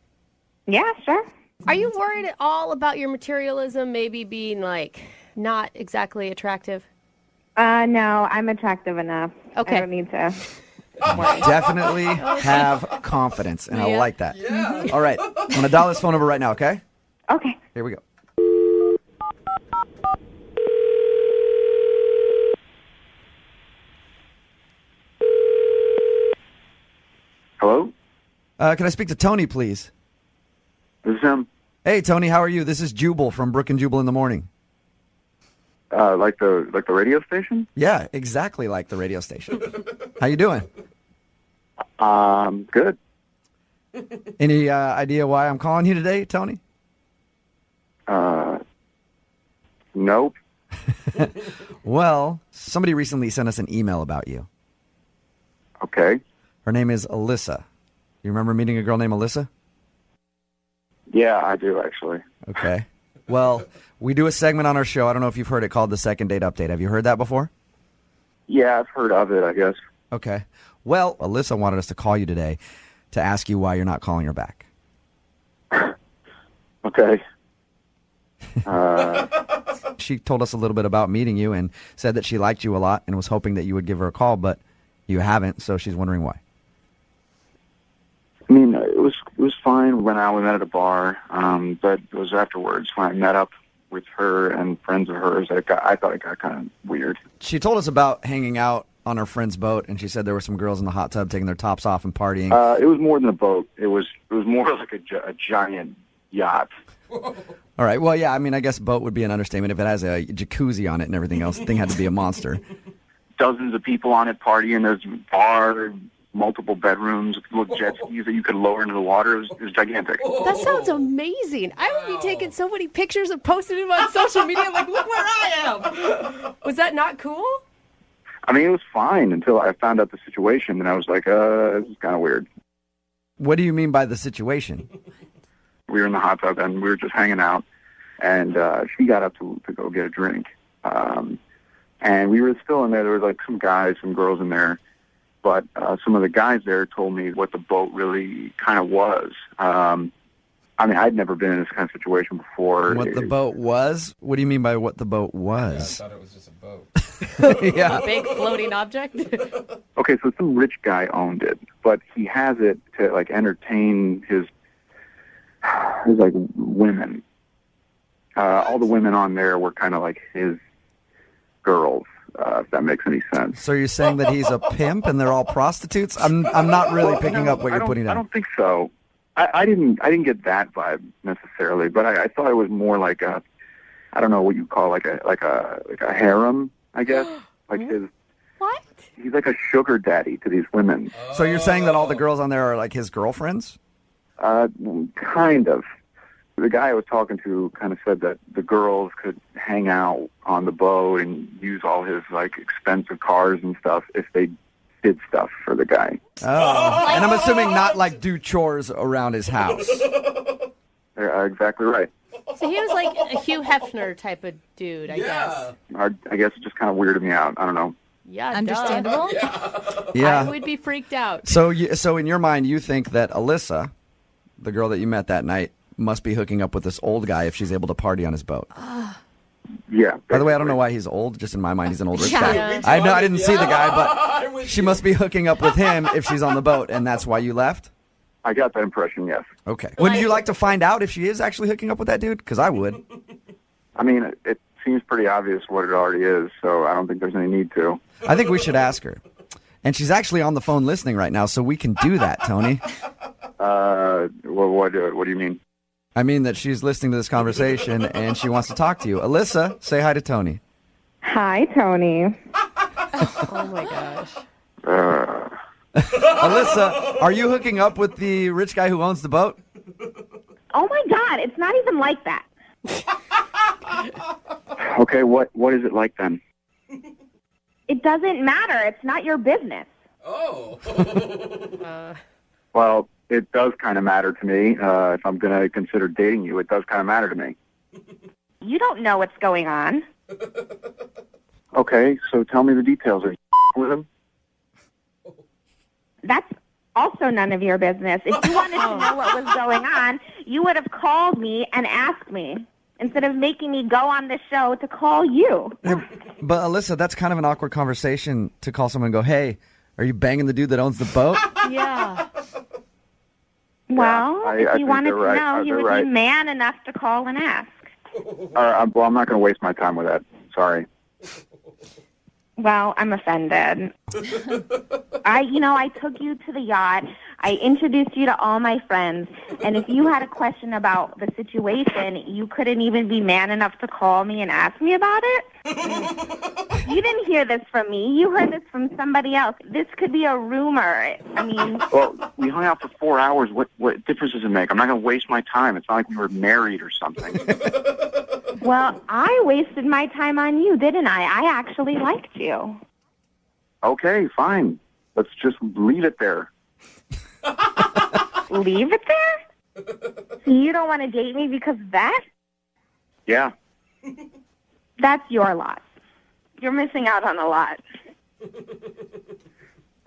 Yeah, sure. Are you worried at all about your materialism maybe being, like, not exactly attractive? No, I'm attractive enough. Okay. I don't need to. Definitely have confidence, and I like that. Yeah. All right. I'm going to dial this phone number right now, okay? Okay. Here we go. Hello? Can I speak to Tony, please? This is him. Hey, Tony, how are you? This is Jubal from Brooke and Jubal in the morning. Like the radio station? Yeah, exactly like the radio station. How you doing? Good. Any idea why I'm calling you today, Tony? Nope. Well, somebody recently sent us an email about you. Okay. Her name is Alyssa. You remember meeting a girl named Alyssa? Yeah, I do, actually. Okay. Well, we do a segment on our show. I don't know if you've heard it called the Second Date Update. Have you heard that before? Yeah, I've heard of it, I guess. Okay. Well, Alyssa wanted us to call you today to ask you why you're not calling her back. Okay. She told us a little bit about meeting you and said that she liked you a lot and was hoping that you would give her a call, but you haven't, so she's wondering why. I mean, it was fine. We went out, we met at a bar, but it was afterwards when I met up with her and friends of hers. I thought it got kind of weird. She told us about hanging out on her friend's boat, and she said there were some girls in the hot tub taking their tops off and partying. It was more than a boat. It was more like a giant yacht. All right. Well, yeah, I mean, I guess boat would be an understatement. If it has a jacuzzi on it and everything else, the thing had to be a monster. Dozens of people on it partying. There's a bar, multiple bedrooms, little jet skis that you could lower into the water. It was gigantic. That sounds amazing. I would be taking so many pictures and posting them on social media like, look where I am. Was that not cool? I mean, it was fine until I found out the situation, and I was like, this is kind of weird. What do you mean by the situation? We were in the hot tub, and we were just hanging out, and she got up to go get a drink. And we were still in there. There was like some guys, some girls in there. But some of the guys there told me what the boat really kind of was. I mean, I'd never been in this kind of situation before. What the boat was? What do you mean by what the boat was? Yeah, I thought it was just a boat. Yeah. A big floating object? Okay, so some rich guy owned it, but he has it to like entertain his like women. All the women on there were kind of like his girls. If that makes any sense. So you're saying that he's a pimp and they're all prostitutes? I'm not really picking up what you're putting down. I don't think so. I didn't get that vibe necessarily, but I thought it was more like a, I don't know what you call like a harem, I guess. Like his. What? He's like a sugar daddy to these women. So you're saying that all the girls on there are like his girlfriends? Kind of. The guy I was talking to kind of said that the girls could hang out on the boat and use all his like expensive cars and stuff if they did stuff for the guy. Oh, and I'm assuming not like do chores around his house. Exactly right. So he was like a Hugh Hefner type of dude, I guess. I guess it just kind of weirded me out. I don't know. Yeah, Understandable. Yeah. I would be freaked out. So in your mind, you think that Alyssa, the girl that you met that night, must be hooking up with this old guy if she's able to party on his boat. Yeah. By the way, I don't know why he's old. Just in my mind, he's an old rich Yeah. guy. I know I didn't see the guy, but she must be hooking up with him if she's on the boat, and that's why you left? I got that impression, yes. Okay. Would you like to find out if she is actually hooking up with that dude? Because I would. I mean, it seems pretty obvious what it already is, so I don't think there's any need to. I think we should ask her. And she's actually on the phone listening right now, so we can do that, Tony. What do you mean? I mean that she's listening to this conversation and she wants to talk to you. Alyssa, say hi to Tony. Hi, Tony. Oh my gosh. Alyssa, are you hooking up with the rich guy who owns the boat? Oh my God, it's not even like that. Okay, what is it like then? It doesn't matter. It's not your business. Oh. Well, it does kind of matter to me. If I'm going to consider dating you, it does kind of matter to me. You don't know what's going on. Okay, so tell me the details. Are you with him? That's also none of your business. If you wanted to know what was going on, you would have called me and asked me instead of making me go on the show to call you. But Alyssa, that's kind of an awkward conversation to call someone and go, hey, are you banging the dude that owns the boat? Yeah. Well, I if think you wanted they're to right. know, you They're would right. be man enough to call and ask. Well, I'm not going to waste my time with that. Sorry. Well, I'm offended. I took you to the yacht. I introduced you to all my friends. And if you had a question about the situation, you couldn't even be man enough to call me and ask me about it? You didn't hear this from me. You heard this from somebody else. This could be a rumor. I mean... Well, we hung out for 4 hours. What difference does it make? I'm not going to waste my time. It's not like we were married or something. Well, I wasted my time on you, didn't I? I actually liked you. Okay, fine. Let's just leave it there. Leave it there? So you don't want to date me because of that? Yeah. That's your loss. You're missing out on a lot.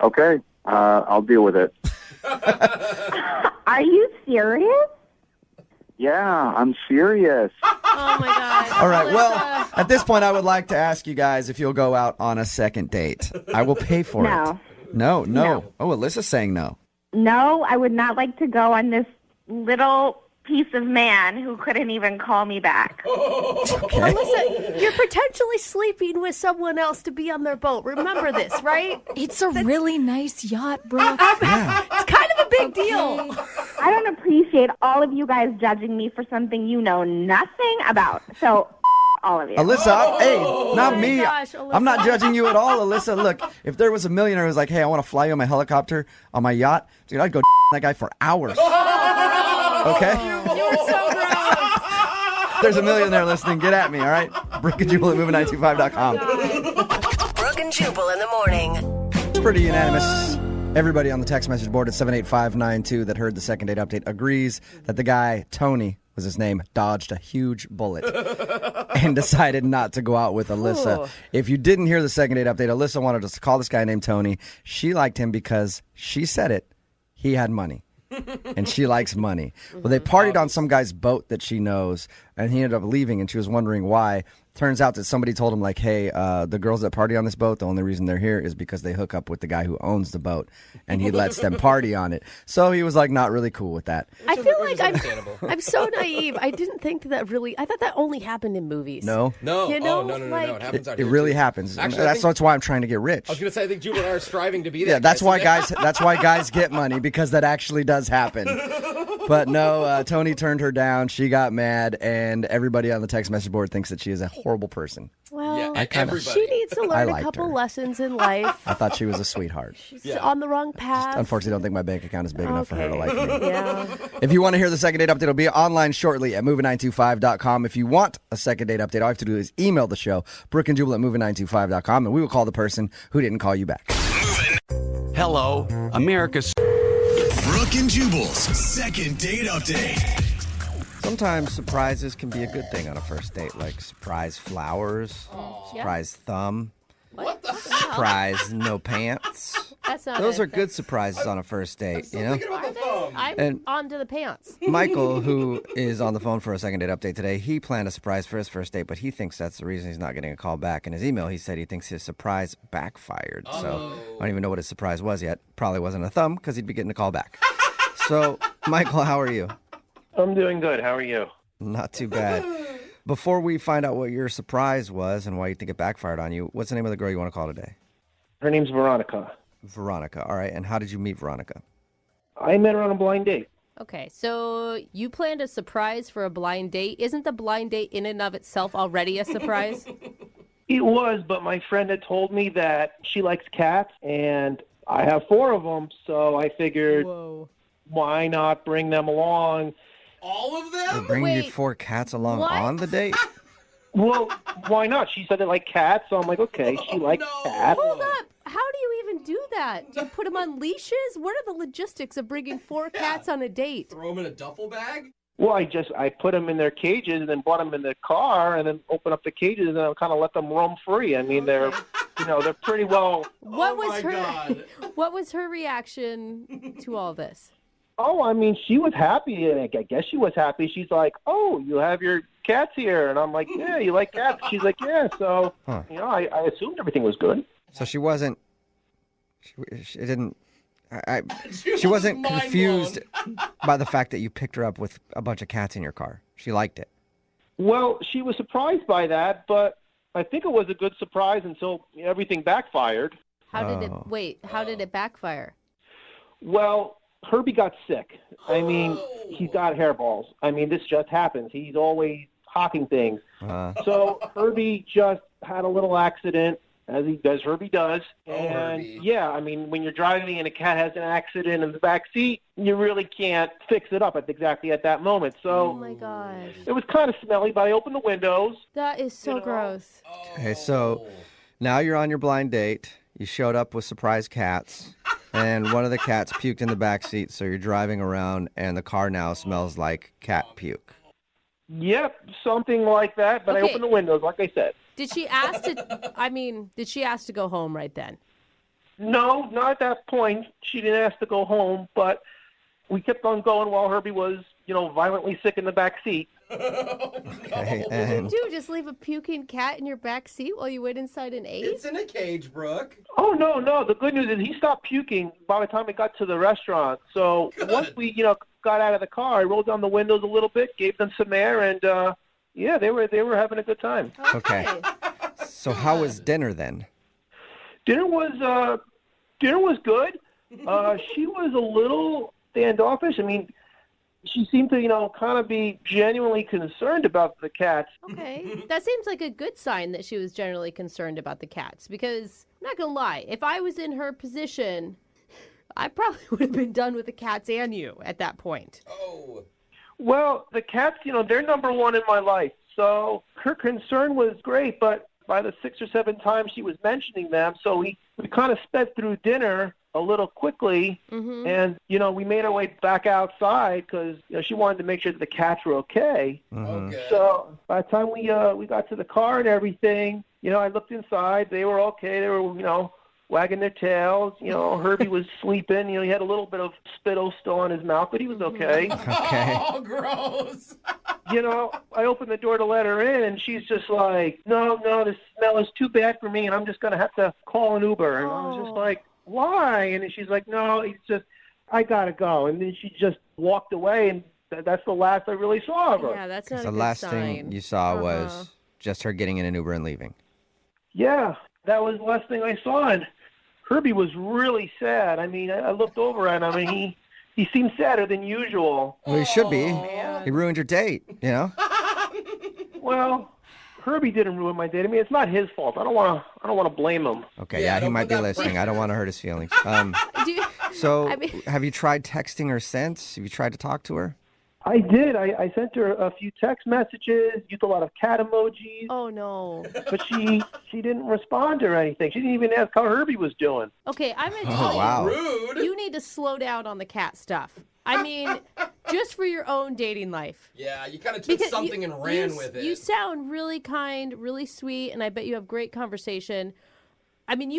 Okay, I'll deal with it. Are you serious? Yeah, I'm serious. Oh my God. All right, well, at this point, I would like to ask you guys if you'll go out on a second date. I will pay for No. it. No. Oh, Alyssa's saying no. No, I would not like to go on this little piece of man who couldn't even call me back. Okay. Alyssa, you're potentially sleeping with someone else to be on their boat. Remember this, right? It's a really nice yacht, Brooke. It's kind of a big deal. I don't appreciate all of you guys judging me for something you know nothing about. So, all of you. Alyssa, hey, not my me. gosh, Alyssa. I'm not judging you at all, Alyssa. Look, if there was a millionaire who's like, hey, I want to fly you on my helicopter on my yacht, dude, I'd go that guy for hours. Okay? You're so gross. There's a millionaire listening. Get at me, all right? Brooke and Jubal at moving925.com. Brooke and Jubal in the morning. It's pretty unanimous. Everybody on the text message board at 78592 that heard the second date update agrees that the guy, Tony was his name, dodged a huge bullet and decided not to go out with Alyssa. Ooh. If you didn't hear the second date update, Alyssa wanted us to call this guy named Tony. She liked him because she said it. He had money. And she likes money. Well, they partied on some guy's boat that she knows, and he ended up leaving, and she was wondering why. Turns out that somebody told him, like, hey, the girls that party on this boat, the only reason they're here is because they hook up with the guy who owns the boat, and he lets them party on it. So he was, like, not really cool with that. I feel like I'm so naive. I didn't think that really. I thought that only happened in movies. No. No. You know, no. like- It happens out It here, really too. happens. Actually, That's why I'm trying to get rich. I was going to say, I think Jubal and I are striving to be that. Yeah, that's why guy. that's why guys get money, because that actually does happen. But no, Tony turned her down. She got mad, and everybody on the text message board thinks that she is a horrible person. Well, Yeah, everybody. she needs to I learn a liked couple her. lessons in life. I thought she was a sweetheart. She's on the wrong path. Unfortunately, I don't think my bank account is big enough for her to like me. Yeah. If you want to hear the second date update, it'll be online shortly at moving925.com. If you want a second date update, all you have to do is email the show, Brooke and Jubal at moving925.com, and we will call the person who didn't call you back. Hello, America's. Brooke and Jubal's second date update. Sometimes surprises can be a good thing on a first date, like surprise flowers, surprise thumb, What the surprise no pants. That's not Those it. are good surprises on a first date, you know? I'm And- on to the pants. Michael, who is on the phone for a second date update today, he planned a surprise for his first date, but he thinks that's the reason he's not getting a call back. In his email, he said he thinks his surprise backfired. So I don't even know what his surprise was yet. Probably wasn't a thumb, because he'd be getting a call back. So, Michael, how are you? I'm doing good. How are you? Not too bad. Before we find out what your surprise was and why you think it backfired on you, what's the name of the girl you want to call today? Her name's Veronica. Veronica. All right. And how did you meet Veronica? I met her on a blind date. Okay, so you planned a surprise for a blind date. Isn't the blind date in and of itself already a surprise? It was, but my friend had told me that she likes cats, and I have 4 of them, so I figured, why not bring them along? All of They're them? bringing you 4 cats along on the date? Well, why not? She said they like cats, so I'm like, okay, she likes cats. Hold up. How do you even do that? Do you put them on leashes? What are the logistics of bringing 4 cats on a date? Throw them in a duffel bag? Well, I put them in their cages and then brought them in the car and then open up the cages and I kind of let them roam free. I mean, they're pretty well. What was her reaction to all this? Oh, I mean, she was happy. I guess she was happy. She's like, "Oh, you have your cats here," and I'm like, "Yeah, you like cats?" She's like, "Yeah." So, I assumed everything was good. So she wasn't. She didn't. She wasn't confused by the fact that you picked her up with a bunch of cats in your car. She liked it. Well, she was surprised by that, but I think it was a good surprise until everything backfired. How did it backfire? Well, Herbie got sick. I mean, he's got hairballs. I mean, this just happens. He's always hawking things. So Herbie just had a little accident, as Herbie does. And yeah, I mean, when you're driving and a cat has an accident in the back seat, you really can't fix it up exactly at that moment. So oh my gosh, it was kind of smelly, but I opened the windows. That is so gross. Okay, so now you're on your blind date. You showed up with surprise cats, and one of the cats puked in the back seat, so you're driving around, and the car now smells like cat puke. Yep, something like that, but I opened the windows, like I said. Did she ask to go home right then? No, not at that point. She didn't ask to go home, but we kept on going while Herbie was, violently sick in the back seat. Okay, What did you do? Just leave a puking cat in your back seat while you wait inside and ate? It's in a cage, Brooke. Oh, no. The good news is he stopped puking by the time we got to the restaurant. So once we, got out of the car, I rolled down the windows a little bit, gave them some air, and they were having a good time. Okay. So how was dinner then? Dinner was good. She was a little standoffish. I mean, she seemed to, kind of be genuinely concerned about the cats. Okay. That seems like a good sign that she was generally concerned about the cats, because I'm not going to lie, if I was in her position, I probably would have been done with the cats and you at that point. Oh. Well, the cats, they're number one in my life. So her concern was great, but by the 6 or 7 times she was mentioning them, so we kind of sped through dinner a little quickly, and we made our way back outside because she wanted to make sure that the cats were okay. Okay. So by the time we got to the car and everything, I looked inside. They were okay. They were wagging their tails. Herbie was sleeping. He had a little bit of spittle still on his mouth, but he was okay. Okay. Oh, gross. I opened the door to let her in, and she's just like, no, the smell is too bad for me, and I'm just going to have to call an Uber. And I was just like, why? And she's like, no, it's just, I got to go. And then she just walked away, and that's the last I really saw of her. Yeah, that's not a The good last sign. thing you saw was just her getting in an Uber and leaving. Yeah, that was the last thing I saw. And Herbie was really sad. I mean, I looked over at him, and he seemed sadder than usual. Well, he should be. He ruined your date, Well, Herbie didn't ruin my date. I mean, it's not his fault. I don't want to blame him. Okay, yeah, he might be listening. I don't want to hurt his feelings. Have you tried texting her since? Have you tried to talk to her? I did. I sent her a few text messages, used a lot of cat emojis. Oh, no. But she didn't respond or anything. She didn't even ask how Herbie was doing. Okay, I'm going to tell you. Wow. Rude. You need to slow down on the cat stuff. I mean, just for your own dating life. Yeah, you kind of took something and ran with it. You sound really kind, really sweet, and I bet you have great conversation. I mean,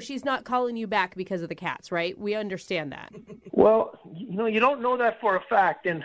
she's not calling you back because of the cats, right? We understand that. Well, you don't know that for a fact, and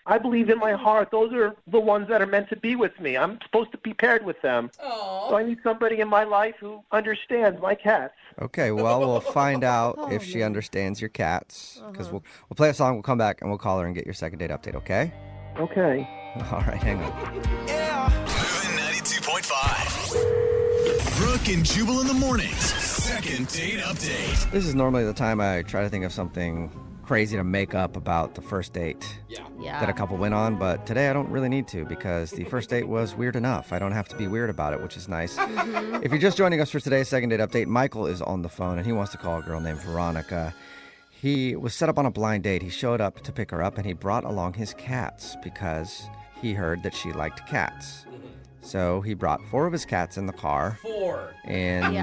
I believe in my heart those are the ones that are meant to be with me. I'm supposed to be paired with them. Aww. So I need somebody in my life who understands my cats. Okay, well, we'll find out if she understands your cats. Because we'll play a song, we'll come back, and we'll call her and get your second date update, okay? Okay. All right, hang on. Moving 92.5. Brooke and Jubal in the mornings. Second date update. This is normally the time I try to think of something crazy to make up about the first date Yeah. that a couple went on, but today I don't really need to because the first date was weird enough. I don't have to be weird about it, which is nice. If you're just joining us for today's second date update, Michael is on the phone and he wants to call a girl named Veronica. He was set up on a blind date. He showed up to pick her up and he brought along his cats because he heard that she liked cats. So he brought 4 of his cats in the car. 4. And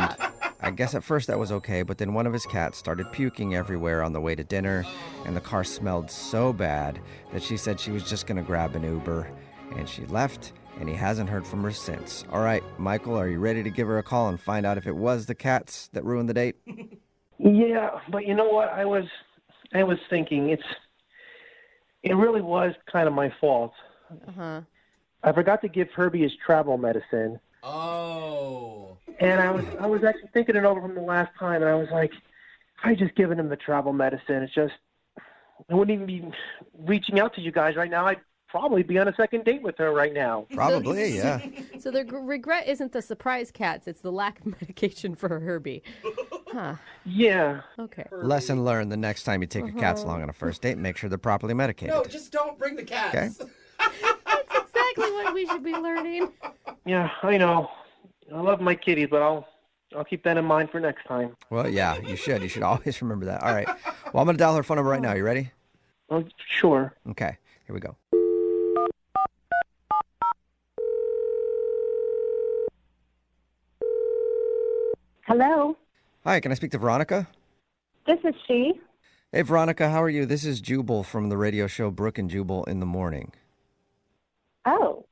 I guess at first that was okay, but then one of his cats started puking everywhere on the way to dinner, and the car smelled so bad that she said she was just going to grab an Uber, and she left, and he hasn't heard from her since. All right, Michael, are you ready to give her a call and find out if it was the cats that ruined the date? Yeah, but you know what? I was thinking it really was kind of my fault. Uh-huh. I forgot to give Herbie his travel medicine. Oh. And I was actually thinking it over from the last time, and I was like, if I just given him the travel medicine, it's just, I wouldn't even be reaching out to you guys right now. I'd probably be on a second date with her right now. Probably, yeah. So the regret isn't the surprise cats, it's the lack of medication for Herbie. Huh. Yeah. Okay. Lesson learned: the next time you take your cats along on a first date, make sure they're properly medicated. No, just don't bring the cats. Okay. That's exactly what we should be learning. Yeah, I know. I love my kitties, but I'll keep that in mind for next time. Well, yeah, you should. You should always remember that. All right. Well, I'm going to dial her phone number right now. You ready? Oh, sure. Okay. Here we go. Hello, Hi, can I speak to Veronica? this is she. Hey, Veronica, how are you? This is Jubal from the radio show Brooke and Jubal in the Morning. Oh,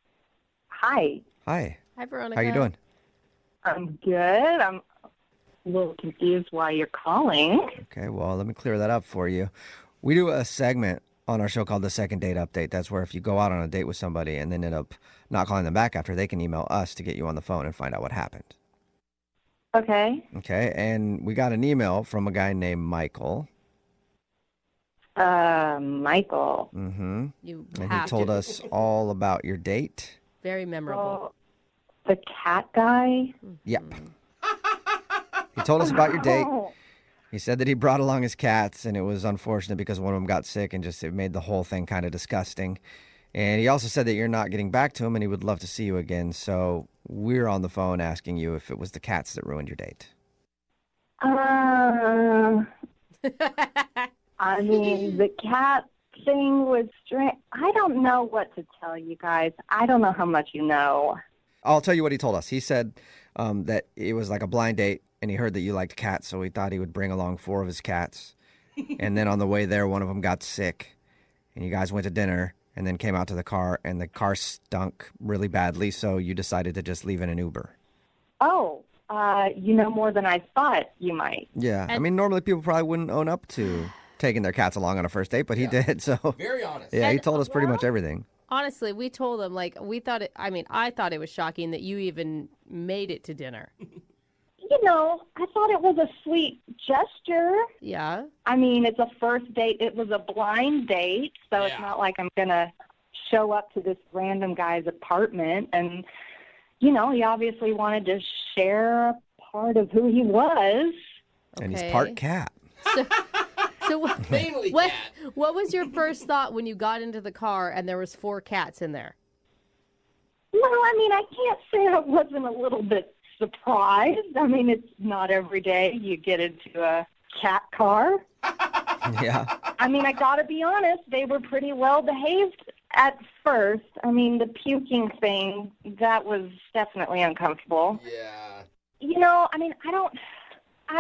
hi. Hi. Hi, Veronica. How you doing? I'm good. I'm a little confused why you're calling. Okay, well, let me clear that up for you. We do a segment on our show called The Second Date Update. That's where if you go out on a date with somebody and then end up not calling them back after, they can email us to get you on the phone and find out what happened. Okay. Okay, and we got an email from a guy named Michael. Michael. Mm-hmm. You And he have told to. us all about your date. Very memorable. The cat guy? Yep. He told us about your date. He said that he brought along his cats, and it was unfortunate because one of them got sick and just it made the whole thing kind of disgusting. And he also said that you're not getting back to him, and he would love to see you again. So we're on the phone asking you if it was the cats that ruined your date. I mean, the cat thing was strange. I don't know what to tell you guys. I don't know how much you know. I'll tell you what he told us. He said that it was like a blind date, and he heard that you liked cats, so he thought he would bring along 4 of his cats. And then on the way there, one of them got sick, and you guys went to dinner and then came out to the car, and the car stunk really badly, so you decided to just leave in an Uber. Oh, you know more than I thought you might. Yeah, I mean, normally people probably wouldn't own up to taking their cats along on a first date, but he did, so. Very honest. Yeah, he told us pretty much everything. Honestly, we told him, like, I thought it was shocking that you even made it to dinner. You know, I thought it was a sweet gesture. Yeah. I mean, it's a first date. It was a blind date, so it's not like I'm going to show up to this random guy's apartment. And, you know, he obviously wanted to share a part of who he was. And he's part cat. So what was your first thought when you got into the car and there was 4 cats in there? Well, I mean, I can't say I wasn't a little bit surprised. I mean, it's not every day you get into a cat car. Yeah. I mean, I got to be honest, they were pretty well behaved at first. I mean, the puking thing, that was definitely uncomfortable. Yeah. You know, I mean, I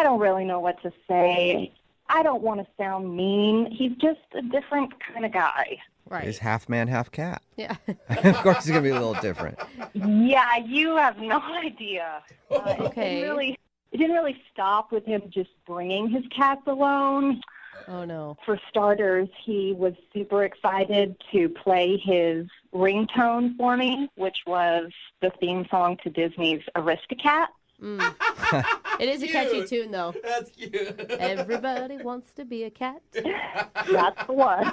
don't really know what to say. I don't want to sound mean. He's just a different kind of guy. Right. He's half man, half cat. Yeah. Of course, it's going to be a little different. Yeah, you have no idea. Okay. It didn't really stop with him just bringing his cats alone. Oh, no. For starters, he was super excited to play his ringtone for me, which was the theme song to Disney's Aristocat. It is a catchy tune, though. That's cute. Everybody wants to be a cat. That's the one.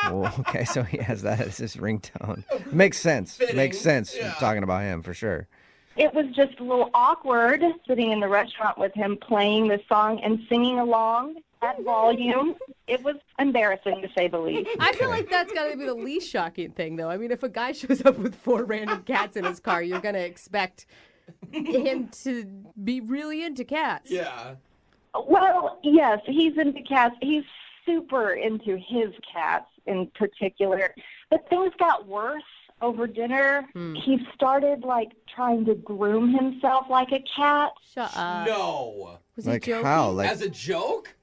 Well, okay, so he has that as his ringtone. Makes sense. Fitting. Makes sense talking about him, for sure. It was just a little awkward sitting in the restaurant with him playing this song and singing along at volume. It was embarrassing, to say the least. I feel like that's got to be the least shocking thing, though. I mean, if a guy shows up with 4 random cats in his car, you're going to expect him to be really into cats. Yeah. Well, yes, he's into cats. He's super into his cats in particular. But things got worse over dinner. He started, like, trying to groom himself like a cat. Shut up. No. Was he Like joking? how? Like As a joke?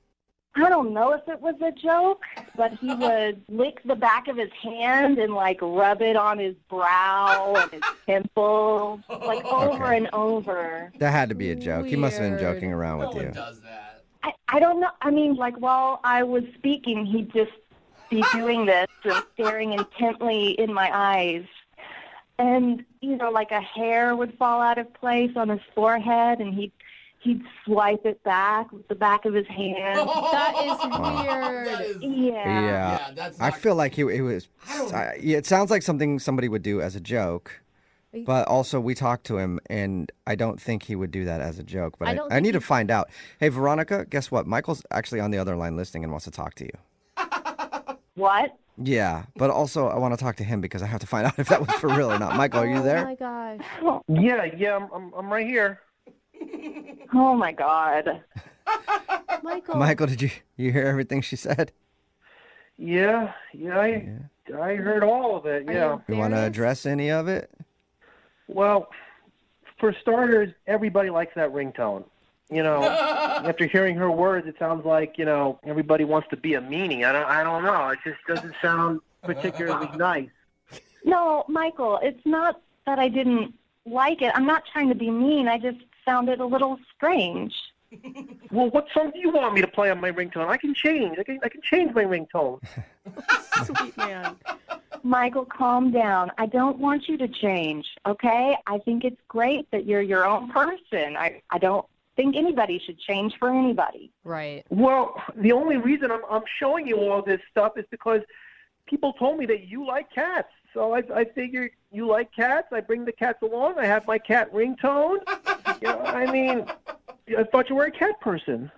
I don't know if it was a joke, but he would lick the back of his hand and, like, rub it on his brow and his temples, like, over and over. that had to be a joke. He must have been Weird. joking around No with one you. does that. I don't know. I mean, like, while I was speaking, he'd just be doing this and staring intently in my eyes. And, you know, like a hair would fall out of place on his forehead, and he'd swipe it back with the back of his hand. That is weird. That is, Yeah. yeah, that's I not feel like it was. It sounds like something somebody would do as a joke, but also we talked to him, and I don't think he would do that as a joke. But I need to find out. Hey, Veronica, guess what? Michael's actually on the other line listening and wants to talk to you. What? Yeah, but also I want to talk to him because I have to find out if that was for real or not. Michael, are you Oh there? my gosh. Yeah, I'm right here. Oh, my God. Michael. Did you hear everything she said? Yeah, I heard all of it. Yeah. You want to address any of it? Well, for starters, everybody likes that ringtone. You know, after hearing her words, it sounds like, you know, everybody wants to be a meanie. I don't know. It just doesn't sound particularly nice. No, Michael, it's not that I didn't like it. I'm not trying to be mean. I just found it a little strange. Well, what song do you want me to play on my ringtone? I can change. I can change my ringtone. Sweet man. Michael, calm down. I don't want you to change, okay? I think it's great that you're your own person. I don't think anybody should change for anybody. Right. Well, the only reason I'm showing you all this stuff is because people told me that you like cats. So I figured you like cats. I bring the cats along. I have my cat ringtone. You know, I mean, I thought you were a cat person.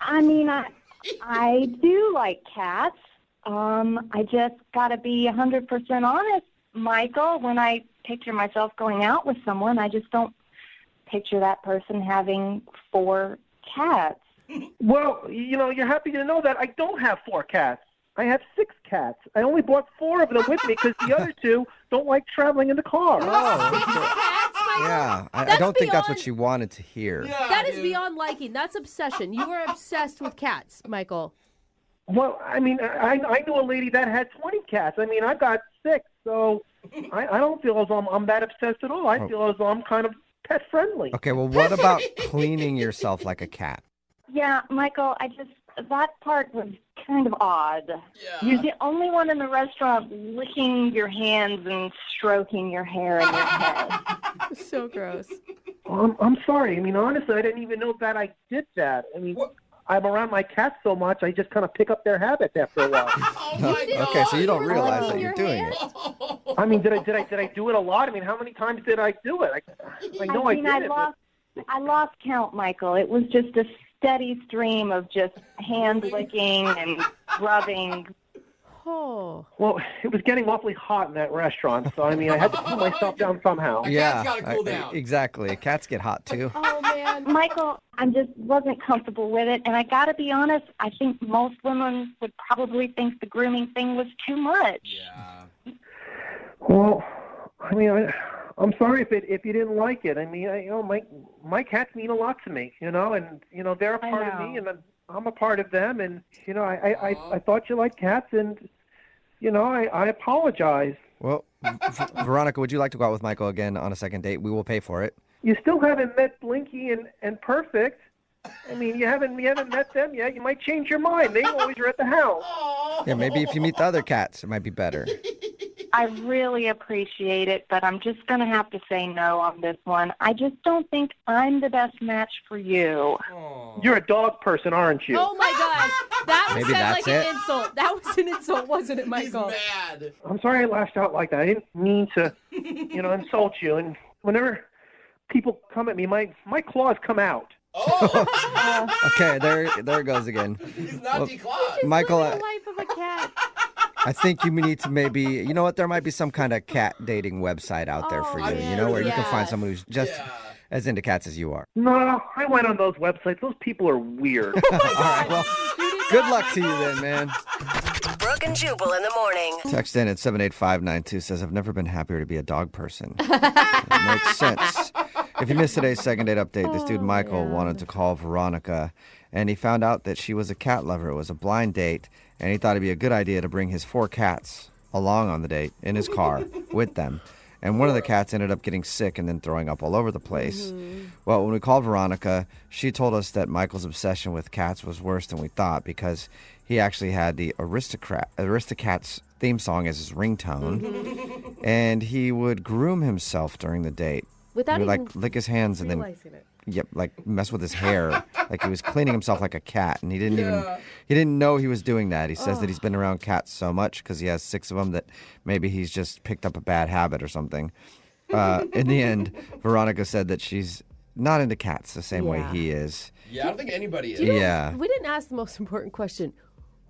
I mean, I do like cats. I just got to be 100% honest, Michael. When I picture myself going out with someone, I just don't picture that person having 4 cats. Well, you know, you're happy to know that I don't have 4 cats. I have 6 cats. I only brought 4 of them with me because the other 2 don't like traveling in the car. Yeah, I don't think that's what she wanted to hear. Yeah, That is dude. beyond liking. That's obsession. You are obsessed with cats, Michael. Well, I mean, I knew a lady that had 20 cats. I mean, I've got 6, so I don't feel as though I'm that obsessed at all. I feel as though I'm kind of pet friendly. Okay, well, what about cleaning yourself like a cat? Yeah, Michael, that part was kind of odd. Yeah. You're the only one in the restaurant licking your hands and stroking your hair and your head. So gross. I'm sorry. I mean, honestly, I didn't even know that I did that. I mean, I'm around my cats so much, I just kind of pick up their habits after a while. Oh my God. Okay, so you don't were realize licking that you're your doing hand? it. I mean, did I do it a lot? I mean, how many times did I do it? I know I, mean, did it. I lost count, Michael. It was just a steady stream of just hand licking and rubbing. Oh. Well, it was getting awfully hot in that restaurant, so I mean, I had to cool myself down somehow. Yeah, gotta cool down. exactly. Cats get hot too. Oh, man. Michael, I just wasn't comfortable with it, and I got to be honest, I think most women would probably think the grooming thing was too much. Yeah. Well, I mean, I'm sorry if you didn't like it. I mean, you know, my cats mean a lot to me, you know, and you know they're a part of me, and I'm a part of them, and you know, I thought you liked cats, and you know, I apologize. Well, Veronica, would you like to go out with Michael again on a second date? We will pay for it. You still haven't met Blinky and Perfect. I mean, you haven't met them yet. You might change your mind. They always are at the house. Yeah, maybe if you meet the other cats, it might be better. I really appreciate it, but I'm just going to have to say no on this one. I just don't think I'm the best match for you. You're a dog person, aren't you? Oh, my gosh. That was Maybe sound like that's an insult. That was an insult, wasn't it, Michael? He's mad. I'm sorry I lashed out like that. I didn't mean to, you know, insult you. And whenever people come at me, my claws come out. Okay, there it goes again. He's not declawed. Michael, The life of a cat. I think you need to maybe, you know what, there might be some kind of cat dating website out there for you, you know, where you can find someone who's just as into cats as you are. No, I went on those websites. Those people are weird. All right, well, good luck to you then, man. Brooke and Jubal in the morning. Text in at 78592 says, I've never been happier to be a dog person. It makes sense. If you missed today's second date update, this dude Michael wanted to call Veronica, and he found out that she was a cat lover. It was a blind date, and he thought it'd be a good idea to bring his 4 cats along on the date in his car with them. And one of the cats ended up getting sick and then throwing up all over the place. Well, when we called Veronica, she told us that Michael's obsession with cats was worse than we thought because he actually had the Aristocats theme song as his ringtone, and he would groom himself during the date. Without he would, even lick his hands and then mess with his hair, like he was cleaning himself like a cat, and he didn't know he was doing that. He says that he's been around cats so much because he has 6 of them that maybe he's just picked up a bad habit or something. In the end, Veronica said that she's not into cats the same way he is. Yeah, I don't think anybody is. We didn't ask the most important question.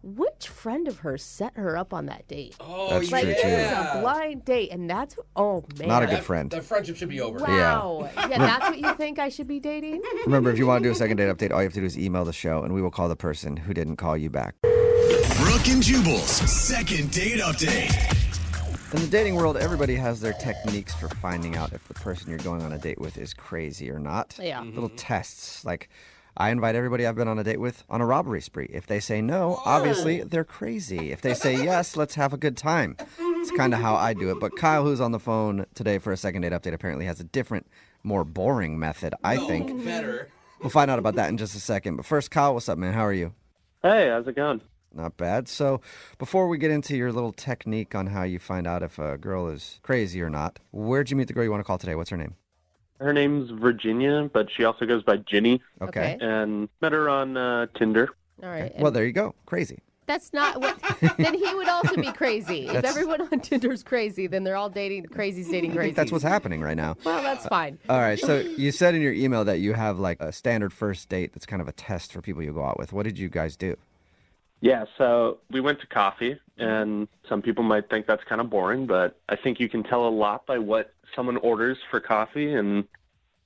Which friend of hers set her up on that date? Oh, that's like, true, it too. was a blind date, and that's... Oh, man. Not a good friend. The friendship should be over. Wow. Yeah, that's what you think I should be dating? Remember, if you want to do a second date update, all you have to do is email the show, and we will call the person who didn't call you back. Brooke and Jubal's second date update. In the dating world, everybody has their techniques for finding out if the person you're going on a date with is crazy or not. Yeah. Little tests, like... I invite everybody I've been on a date with on a robbery spree. If they say no, obviously they're crazy. If they say yes, let's have a good time. It's kind of how I do it. But Kyle, who's on the phone today for a second date update, apparently has a different, more boring method, I think. Better. We'll find out about that in just a second. But first, Kyle, what's up, man? How are you? Hey, how's it going? Not bad. So before we get into your little technique on how you find out if a girl is crazy or not, where'd you meet the girl you want to call today? What's her name? Her name's Virginia, but she also goes by Ginny. Okay. And met her on Tinder. All right. Well, there you go. Crazy. That's not what... Then he would also be crazy. If everyone on Tinder's crazy, then they're all dating crazies dating crazies. I think that's what's happening right now. Well, that's fine. All right. So you said in your email that you have like a standard first date that's kind of a test for people you go out with. What did you guys do? Yeah, so we went to coffee, and some people might think that's kind of boring, but I think you can tell a lot by what someone orders for coffee. And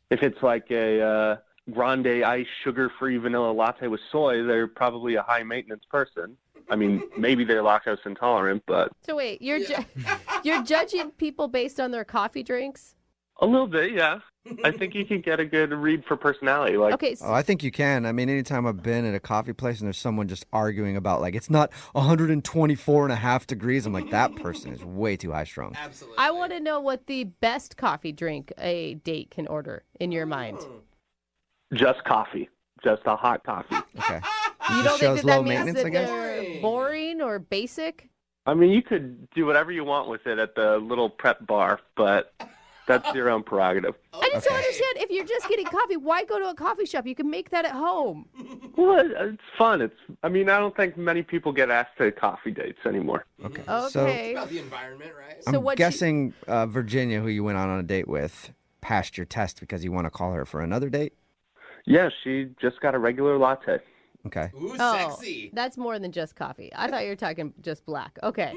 if it's like a grande iced sugar-free vanilla latte with soy, they're probably a high-maintenance person. I mean, maybe they're lactose intolerant, but... So wait, you're judging people based on their coffee drinks? A little bit, yeah. I think you can get a good read for personality. Like, okay. Oh, I think you can. I mean, anytime I've been at a coffee place and there's someone just arguing about, like, it's not 124.5 degrees, I'm like, that person is way too high strung. Absolutely. I want to know what the best coffee drink a date can order in your mind. just coffee. Just a hot coffee. Okay. You don't think that means maintenance, that I guess? they're boring or basic? I mean, you could do whatever you want with it at the little prep bar, but that's your own prerogative. I just don't understand. If you're just getting coffee, why go to a coffee shop? You can make that at home. Well, it's fun. I mean, I don't think many people get asked to coffee dates anymore. Okay. So, it's about the environment, right? I'm guessing Virginia, who you went on a date with, passed your test because you want to call her for another date? Yeah, she just got a regular latte. Okay. Ooh, sexy. That's more than just coffee. I thought you were talking just black. Okay.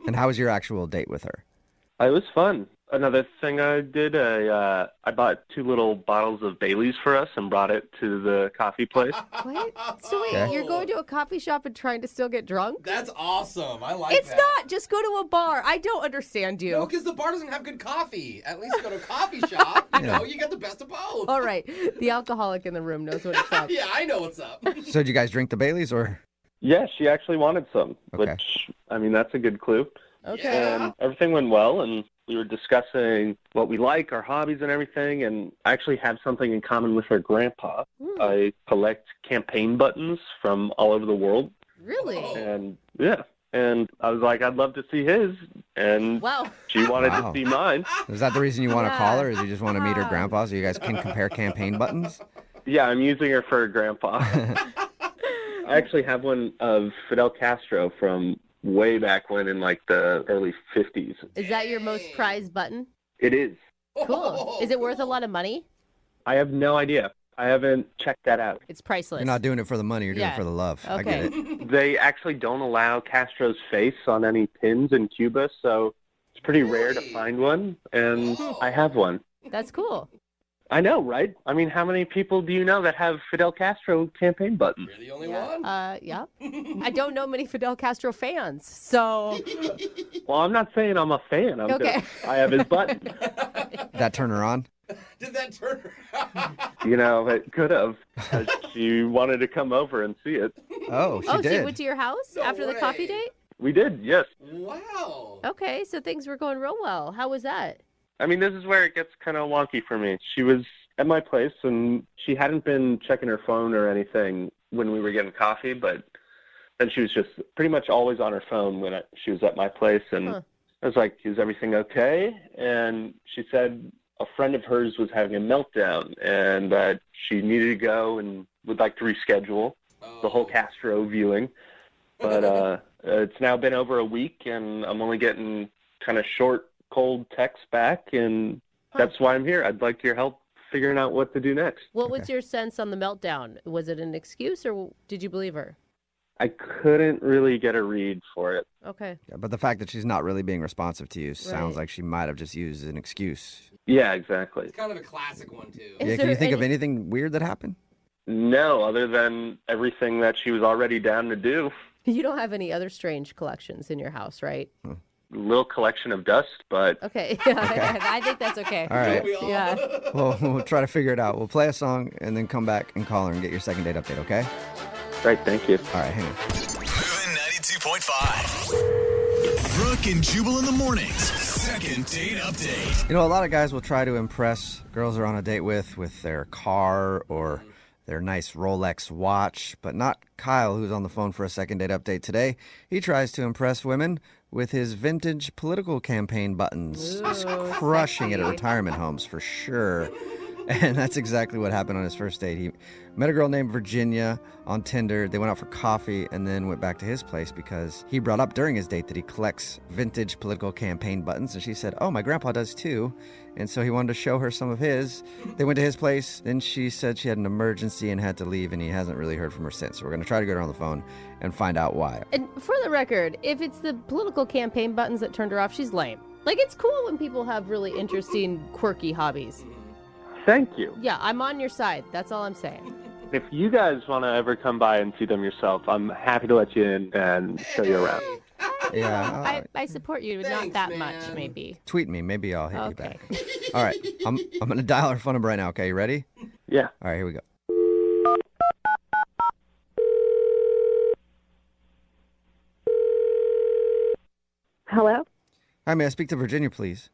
And how was your actual date with her? It was fun. Another thing I did, I bought 2 little bottles of Bailey's for us and brought it to the coffee place. What? So wait, you're going to a coffee shop and trying to still get drunk? That's awesome. I like It's that. not. Just go to a bar. I don't understand you. No, because the bar doesn't have good coffee. At least go to a coffee shop. You know, you get the best of both. All right. The alcoholic in the room knows what it's up. Yeah, I know what's up. So did you guys drink the Baileys or? Yeah, she actually wanted some, Okay. which, I mean, that's a good clue. Okay. And everything went well, and we were discussing what we like, our hobbies and everything, and I actually have something in common with her grandpa. I collect campaign buttons from all over the world. Really? And, yeah. And I was like, I'd love to see his, and she wanted to see mine. Is that the reason you want to call her? Is you just want to meet her grandpa so you guys can compare campaign buttons? Yeah, I'm using her for a grandpa. I actually have one of Fidel Castro from way back when in like the early 50s. Is that your most prized button? It is. Cool. Is it worth a lot of money? I have no idea. I haven't checked that out. It's priceless. You're not doing it for the money. You're doing it for the love. I get it. They actually don't allow Castro's face on any pins in Cuba, so it's pretty rare to find one, and I have one. That's cool. I know, right? I mean, how many people do you know that have Fidel Castro campaign buttons? You're the only one. Yeah. I don't know many Fidel Castro fans, so. Well, I'm not saying I'm a fan. I have his button. Did that turn her on? Did that turn her? You know, it could have. She wanted to come over and see it. Oh, she did. She went to your house after the coffee date? We did, yes. Wow. Okay, so things were going real well. How was that? I mean, this is where it gets kind of wonky for me. She was at my place, and she hadn't been checking her phone or anything when we were getting coffee, but then she was just pretty much always on her phone when she was at my place, and I was like, is everything okay? And she said a friend of hers was having a meltdown, and that she needed to go and would like to reschedule the whole Castro viewing. But it's now been over a week, and I'm only getting kind of short, cold texts back, and that's why I'm here. I'd like your help figuring out what to do next. What was your sense on the meltdown? Was it an excuse, or did you believe her? I couldn't really get a read for it. Okay. Yeah, but the fact that she's not really being responsive to you sounds like she might have just used an excuse. Yeah, exactly. It's kind of a classic one, too. Yeah, can you think of anything weird that happened? No, other than everything that she was already down to do. You don't have any other strange collections in your house, right? Little collection of dust, but... Okay, I think that's okay. All right. Yeah. Well, we'll try to figure it out. We'll play a song and then come back and call her and get your second date update, okay? Right, thank you. All right, hang on. Moving 92.5. Brooke and Jubal in the mornings. Second date update. You know, a lot of guys will try to impress girls they're on a date with their car or their nice Rolex watch, but not Kyle, who's on the phone for a second date update today. He tries to impress women with his vintage political campaign buttons. He's crushing it at retirement homes for sure. And that's exactly what happened on his first date. He met a girl named Virginia on Tinder. They went out for coffee and then went back to his place because he brought up during his date that he collects vintage political campaign buttons. And she said, oh, my grandpa does too. And so he wanted to show her some of his. They went to his place. Then she said she had an emergency and had to leave, and he hasn't really heard from her since. So we're going to try to get her on the phone and find out why. And for the record, if it's the political campaign buttons that turned her off, she's lame. Like, it's cool when people have really interesting, quirky hobbies. Thank you. Yeah, I'm on your side. That's all I'm saying. If you guys want to ever come by and see them yourself, I'm happy to let you in and show you around. Yeah. I support you, not that much, maybe. Tweet me. Maybe I'll hit you back. All right. I'm going to dial her phone number right now. Okay, you ready? Yeah. All right, here we go. Hello? Hi, may I speak to Virginia, please?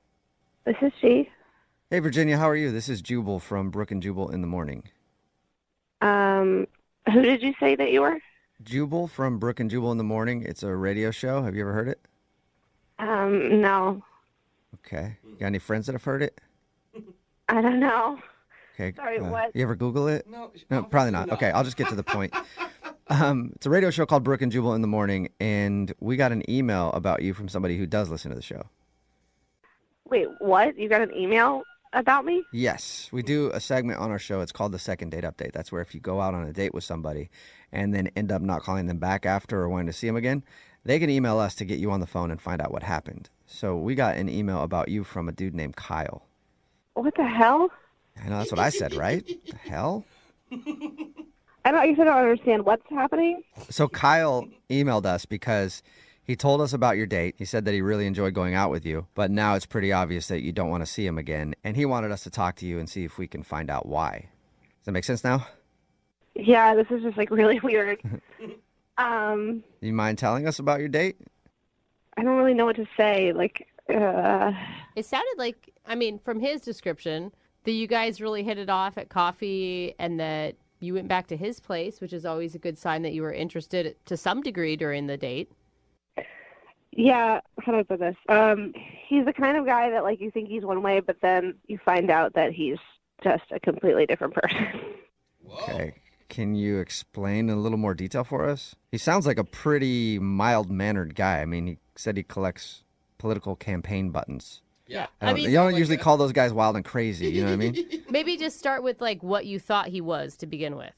This is she. Hey, Virginia, how are you? This is Jubal from Brooke and Jubal in the morning. Who did you say that you were? Jubal from Brooke and Jubal in the morning. It's a radio show. Have you ever heard it? No. Okay. Got any friends that have heard it? I don't know. Okay. Sorry, what? You ever Google it? No, probably not. Okay, I'll just get to the point. It's a radio show called Brooke and Jubal in the morning, and we got an email about you from somebody who does listen to the show. Wait, what? You got an email about me? Yes. We do a segment on our show. It's called the Second Date Update. That's where if you go out on a date with somebody and then end up not calling them back after or wanting to see them again, they can email us to get you on the phone and find out what happened. So we got an email about you from a dude named Kyle. What the hell? I know, that's what I said, right? The hell? I guess I don't understand what's happening. So Kyle emailed us because he told us about your date. He said that he really enjoyed going out with you, but now it's pretty obvious that you don't want to see him again. And he wanted us to talk to you and see if we can find out why. Does that make sense now? Yeah, this is just like really weird. You mind telling us about your date? I don't really know what to say. It sounded like, I mean, from his description, that you guys really hit it off at coffee and that you went back to his place, which is always a good sign that you were interested to some degree during the date. Yeah, how do I put this? He's the kind of guy that, like, you think he's one way, but then you find out that he's just a completely different person. Okay. Can you explain in a little more detail for us? He sounds like a pretty mild-mannered guy. I mean, he said he collects political campaign buttons. Yeah. You don't usually call those guys wild and crazy. You know what I mean? Maybe just start with like what you thought he was to begin with.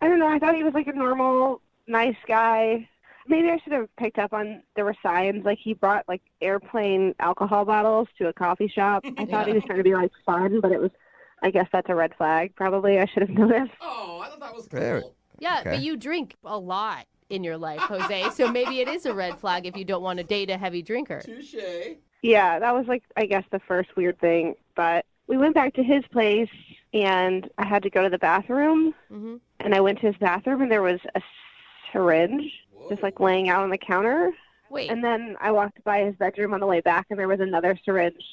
I don't know. I thought he was like a normal, nice guy. Maybe I should have picked up on there were signs. Like he brought like airplane alcohol bottles to a coffee shop. I thought he was trying to be like fun, but it was, I guess that's a red flag. Probably I should have noticed. Oh, I thought that was cool. Yeah, Okay. but you drink a lot in your life, Jose. So maybe it is a red flag if you don't want to date a heavy drinker. Touche. Yeah, that was like, I guess, the first weird thing. But we went back to his place, and I had to go to the bathroom. Mm-hmm. And I went to his bathroom, and there was a syringe just like laying out on the counter. Wait. And then I walked by his bedroom on the way back, and there was another syringe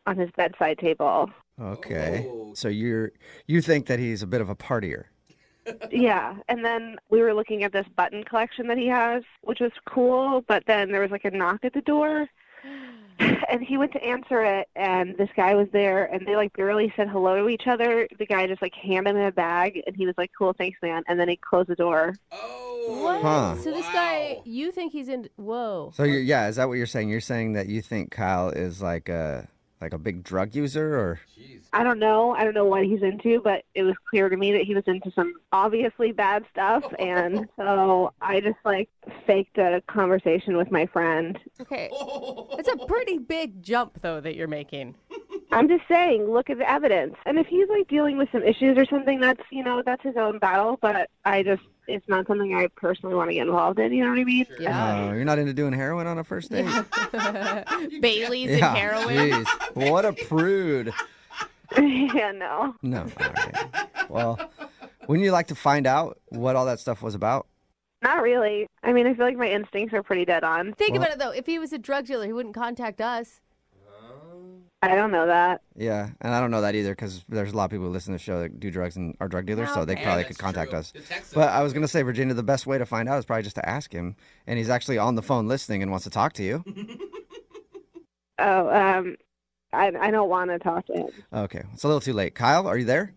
on his bedside table. Okay. So you think that he's a bit of a partier? Yeah, and then we were looking at this button collection that he has, which was cool, but then there was like a knock at the door, and he went to answer it, and this guy was there, and they like barely said hello to each other. The guy just like handed him a bag, and he was like, "Cool, thanks, man," and then he closed the door. What? Huh. So this guy, you think he's in? Whoa. So is that what you're saying? You're saying that you think Kyle is like a big drug user, or? I don't know what he's into, but it was clear to me that he was into some obviously bad stuff, and so I just like faked a conversation with my friend. Okay. It's a pretty big jump, though, that you're making. I'm just saying, look at the evidence. And if he's like dealing with some issues or something, that's his own battle, but it's not something I personally want to get involved in, you know what I mean? Oh, you're not into doing heroin on a first date? Bailey's and heroin. Jeez. What a prude. Yeah, no. No. All right. Well, wouldn't you like to find out what all that stuff was about? Not really. I mean, I feel like my instincts are pretty dead on. Think about it, though. If he was a drug dealer, he wouldn't contact us. I don't know that. Yeah, and I don't know that either because there's a lot of people who listen to the show that do drugs and are drug dealers, so they probably could contact us. But I was going to say, Virginia, the best way to find out is probably just to ask him, and he's actually on the phone listening and wants to talk to you. I don't want to talk to him. Okay, it's a little too late. Kyle, are you there?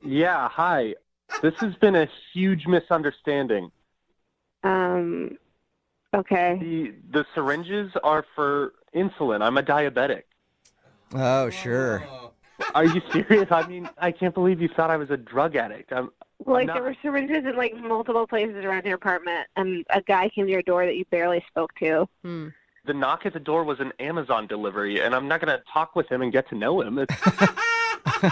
Yeah, hi. This has been a huge misunderstanding. Okay. The syringes are for insulin. I'm a diabetic. Oh, sure. Are you serious? I mean, I can't believe you thought I was a drug addict. I'm Like, not... there were syringes in, like, multiple places around your apartment, and a guy came to your door that you barely spoke to. The knock at the door was an Amazon delivery, and I'm not going to talk with him and get to know him. I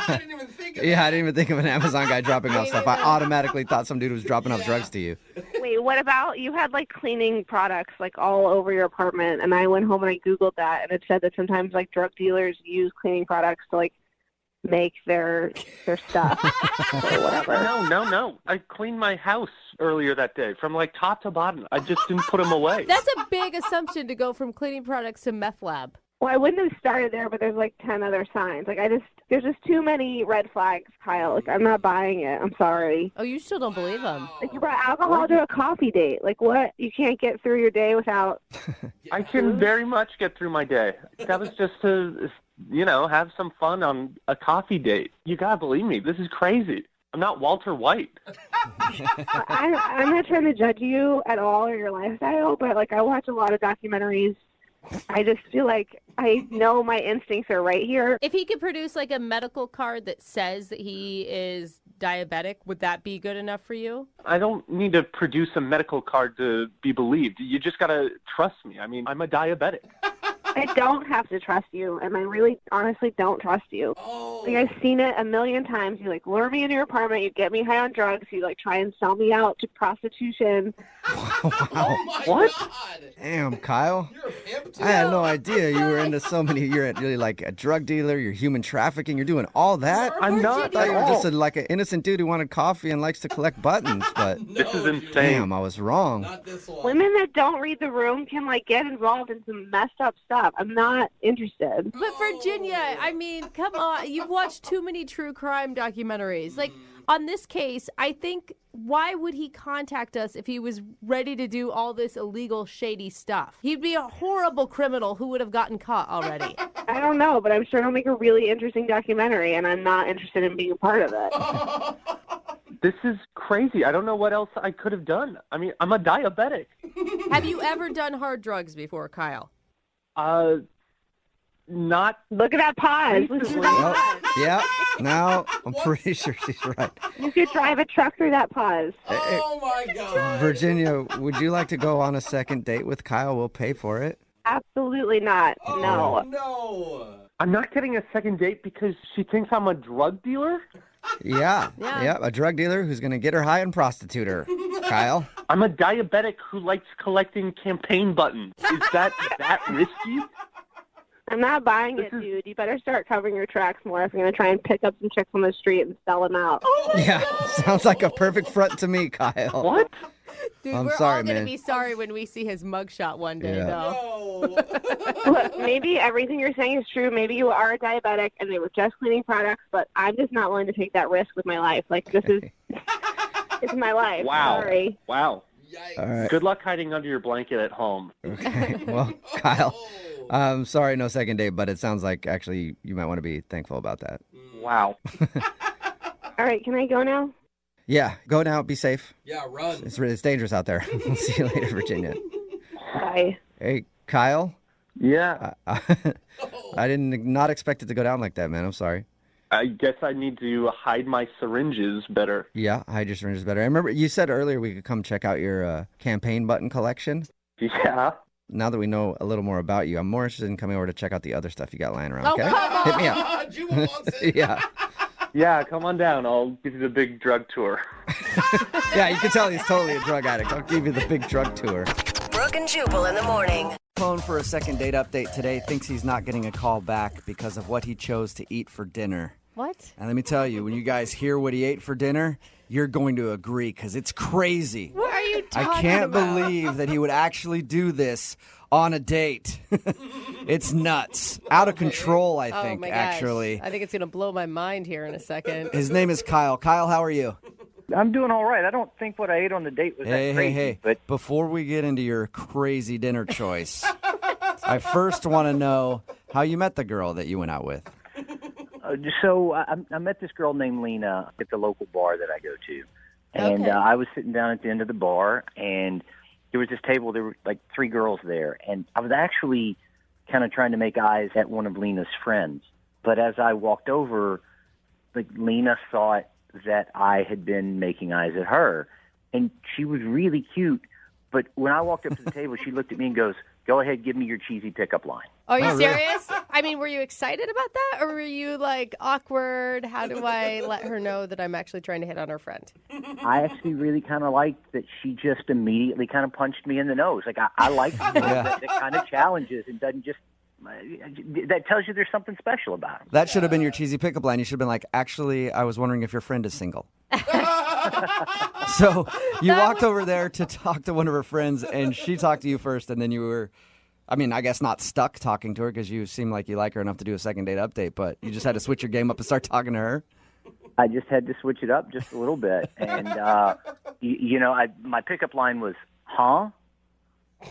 didn't even think of an Amazon guy dropping off stuff. I automatically thought some dude was dropping off drugs to you. Wait, what about, you had, like, cleaning products, like, all over your apartment, and I went home and I Googled that, and it said that sometimes, like, drug dealers use cleaning products to, like, make their stuff or whatever. No. I cleaned my house earlier that day from, like, top to bottom. I just didn't put them away. That's a big assumption to go from cleaning products to meth lab. Well, I wouldn't have started there, but there's like 10 other signs. Like, there's just too many red flags, Kyle. Like, I'm not buying it. I'm sorry. Oh, you still don't believe him? Like, you brought alcohol to a coffee date. Like, what? You can't get through your day without... I can very much get through my day. That was just to, have some fun on a coffee date. You gotta believe me. This is crazy. I'm not Walter White. I'm not trying to judge you at all or your lifestyle, but, like, I watch a lot of documentaries. I just feel like I know my instincts are right here. If he could produce like a medical card that says that he is diabetic, would that be good enough for you? I don't need to produce a medical card to be believed. You just got to trust me. I mean, I'm a diabetic. I don't have to trust you, and I really honestly don't trust you. Like, I've seen it a million times. You, like, lure me into your apartment, you get me high on drugs, you, like, try and sell me out to prostitution. What? Damn, Kyle. I had no idea you were into so many. You're really like a drug dealer, you're human trafficking, you're doing all that? I'm not. I thought you were just like an innocent dude who wanted coffee and likes to collect buttons, but this is insane. Damn, I was wrong. Women that don't read the room can, like, get involved in some messed up stuff. I'm not interested. But Virginia, I mean, come on. You've watched too many true crime documentaries. Like, on this case, I think, why would he contact us if he was ready to do all this illegal, shady stuff? He'd be a horrible criminal who would have gotten caught already. I don't know, but I'm sure it'll make a really interesting documentary, and I'm not interested in being a part of it. This is crazy. I don't know what else I could have done. I mean, I'm a diabetic. Have you ever done hard drugs before, Kyle? not. Look at that pause. Listen to that pause. Yeah, now I'm pretty sure she's right. You could drive a truck through that pause. Oh my God. Virginia, would you like to go on a second date with Kyle? We'll pay for it. Absolutely not. No. No. I'm not getting a second date because she thinks I'm a drug dealer? Yeah, a drug dealer who's going to get her high and prostitute her. Kyle? I'm a diabetic who likes collecting campaign buttons. Is that risky? I'm not buying it, dude. You better start covering your tracks more if you're going to try and pick up some chicks on the street and sell them out. Yeah, sounds like a perfect front to me, Kyle. What? Dude, I'm we're sorry, all going to man. be sorry when we see his mugshot one day, Yeah. though. Look, maybe everything you're saying is true. Maybe you are a diabetic and they were just cleaning products, but I'm just not willing to take that risk with my life. Like, this is it's my life. Wow. Sorry. Wow. All right. Good luck hiding under your blanket at home. Okay. Well, Kyle, sorry, no second date, but it sounds like actually you might want to be thankful about that. Wow. All right, can I go now? Yeah, go now. Be safe. Yeah, run. It's dangerous out there. We'll see you later, Virginia. Bye. Hey, Kyle. Yeah. I didn't not expect it to go down like that, man. I'm sorry. I guess I need to hide my syringes better. Yeah, hide your syringes better. I remember you said earlier we could come check out your campaign button collection. Yeah. Now that we know a little more about you, I'm more interested in coming over to check out the other stuff you got lying around. Oh, Okay, come on. hit me up. Jubal wants it. Yeah, Yeah, come on down. I'll give you the big drug tour. yeah. You can tell he's totally a drug addict. I'll give you the big drug tour. Brooke and Jubal in the morning. Phone for a second date update today. Thinks he's not getting a call back because of what he chose to eat for dinner. What? And let me tell you, when you guys hear what he ate for dinner, you're going to agree because it's crazy. What are you talking I can't about? believe that he would actually do this on a date. It's nuts. Out of control, I think, oh my gosh. actually. I think it's going to blow my mind here in a second. His name is Kyle. Kyle, how are you? I'm doing all right. I don't think what I ate on the date was that crazy. Hey. But Before we get into your crazy dinner choice, I first want to know how you met the girl that you went out with. so I met this girl named Lena at the local bar that I go to. And Okay. I was sitting down at the end of the bar, and there was this table. There were like three girls there. And I was actually kind of trying to make eyes at one of Lena's friends. But as I walked over, like Lena thought that I had been making eyes at her. And she was really cute. But when I walked up to the table, she looked at me and goes, "Go ahead, give me your cheesy pickup line." Are you Oh, really? serious? I mean, were you excited about that? Or were you like awkward? How do I let her know that I'm actually trying to hit on her friend? I actually really kind of liked that she just immediately kind of punched me in the nose. Like, I like that kind of challenges and doesn't just, that tells you there's something special about him. That should have been your cheesy pickup line. You should have been like, actually, I was wondering if your friend is single. So you walked over there to talk to one of her friends, and she talked to you first, and then you were, I mean, I guess not stuck talking to her because you seem like you like her enough to do a second date update, but you just had to switch your game up and start talking to her. I just had to switch it up just a little bit. And, my pickup line was, huh?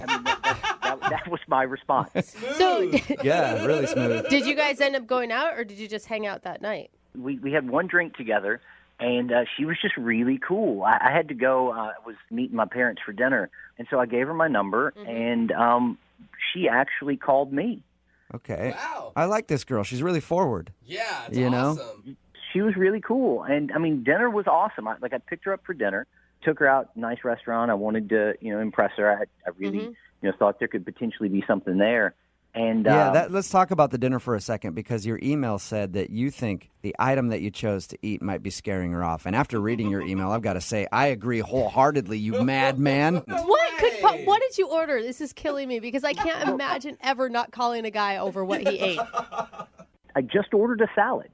I mean, that was my response. So, Yeah, really smooth. did you guys end up going out or did you just hang out that night? We had one drink together, and she was just really cool. I had to go. I was meeting my parents for dinner, and so I gave her my number, and she actually called me. Okay. Wow. I like this girl. She's really forward. Yeah, it's You know? awesome. She was really cool, and I mean, dinner was awesome. I picked her up for dinner, took her out, nice restaurant. I wanted to, impress her. I really, thought there could potentially be something there. And Yeah, let's talk about the dinner for a second because your email said that you think the item that you chose to eat might be scaring her off. And after reading your email, I've got to say, I agree wholeheartedly, you madman. What did you order? This is killing me because I can't imagine ever not calling a guy over what he ate. I just ordered a salad.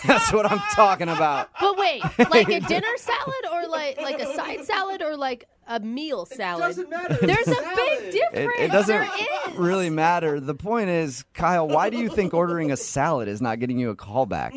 That's what I'm talking about. But wait, like a dinner salad or like a side salad or like a meal salad? Doesn't matter. There's a big difference. It doesn't There is. really matter. The point is, Kyle, why do you think ordering a salad is not getting you a call back?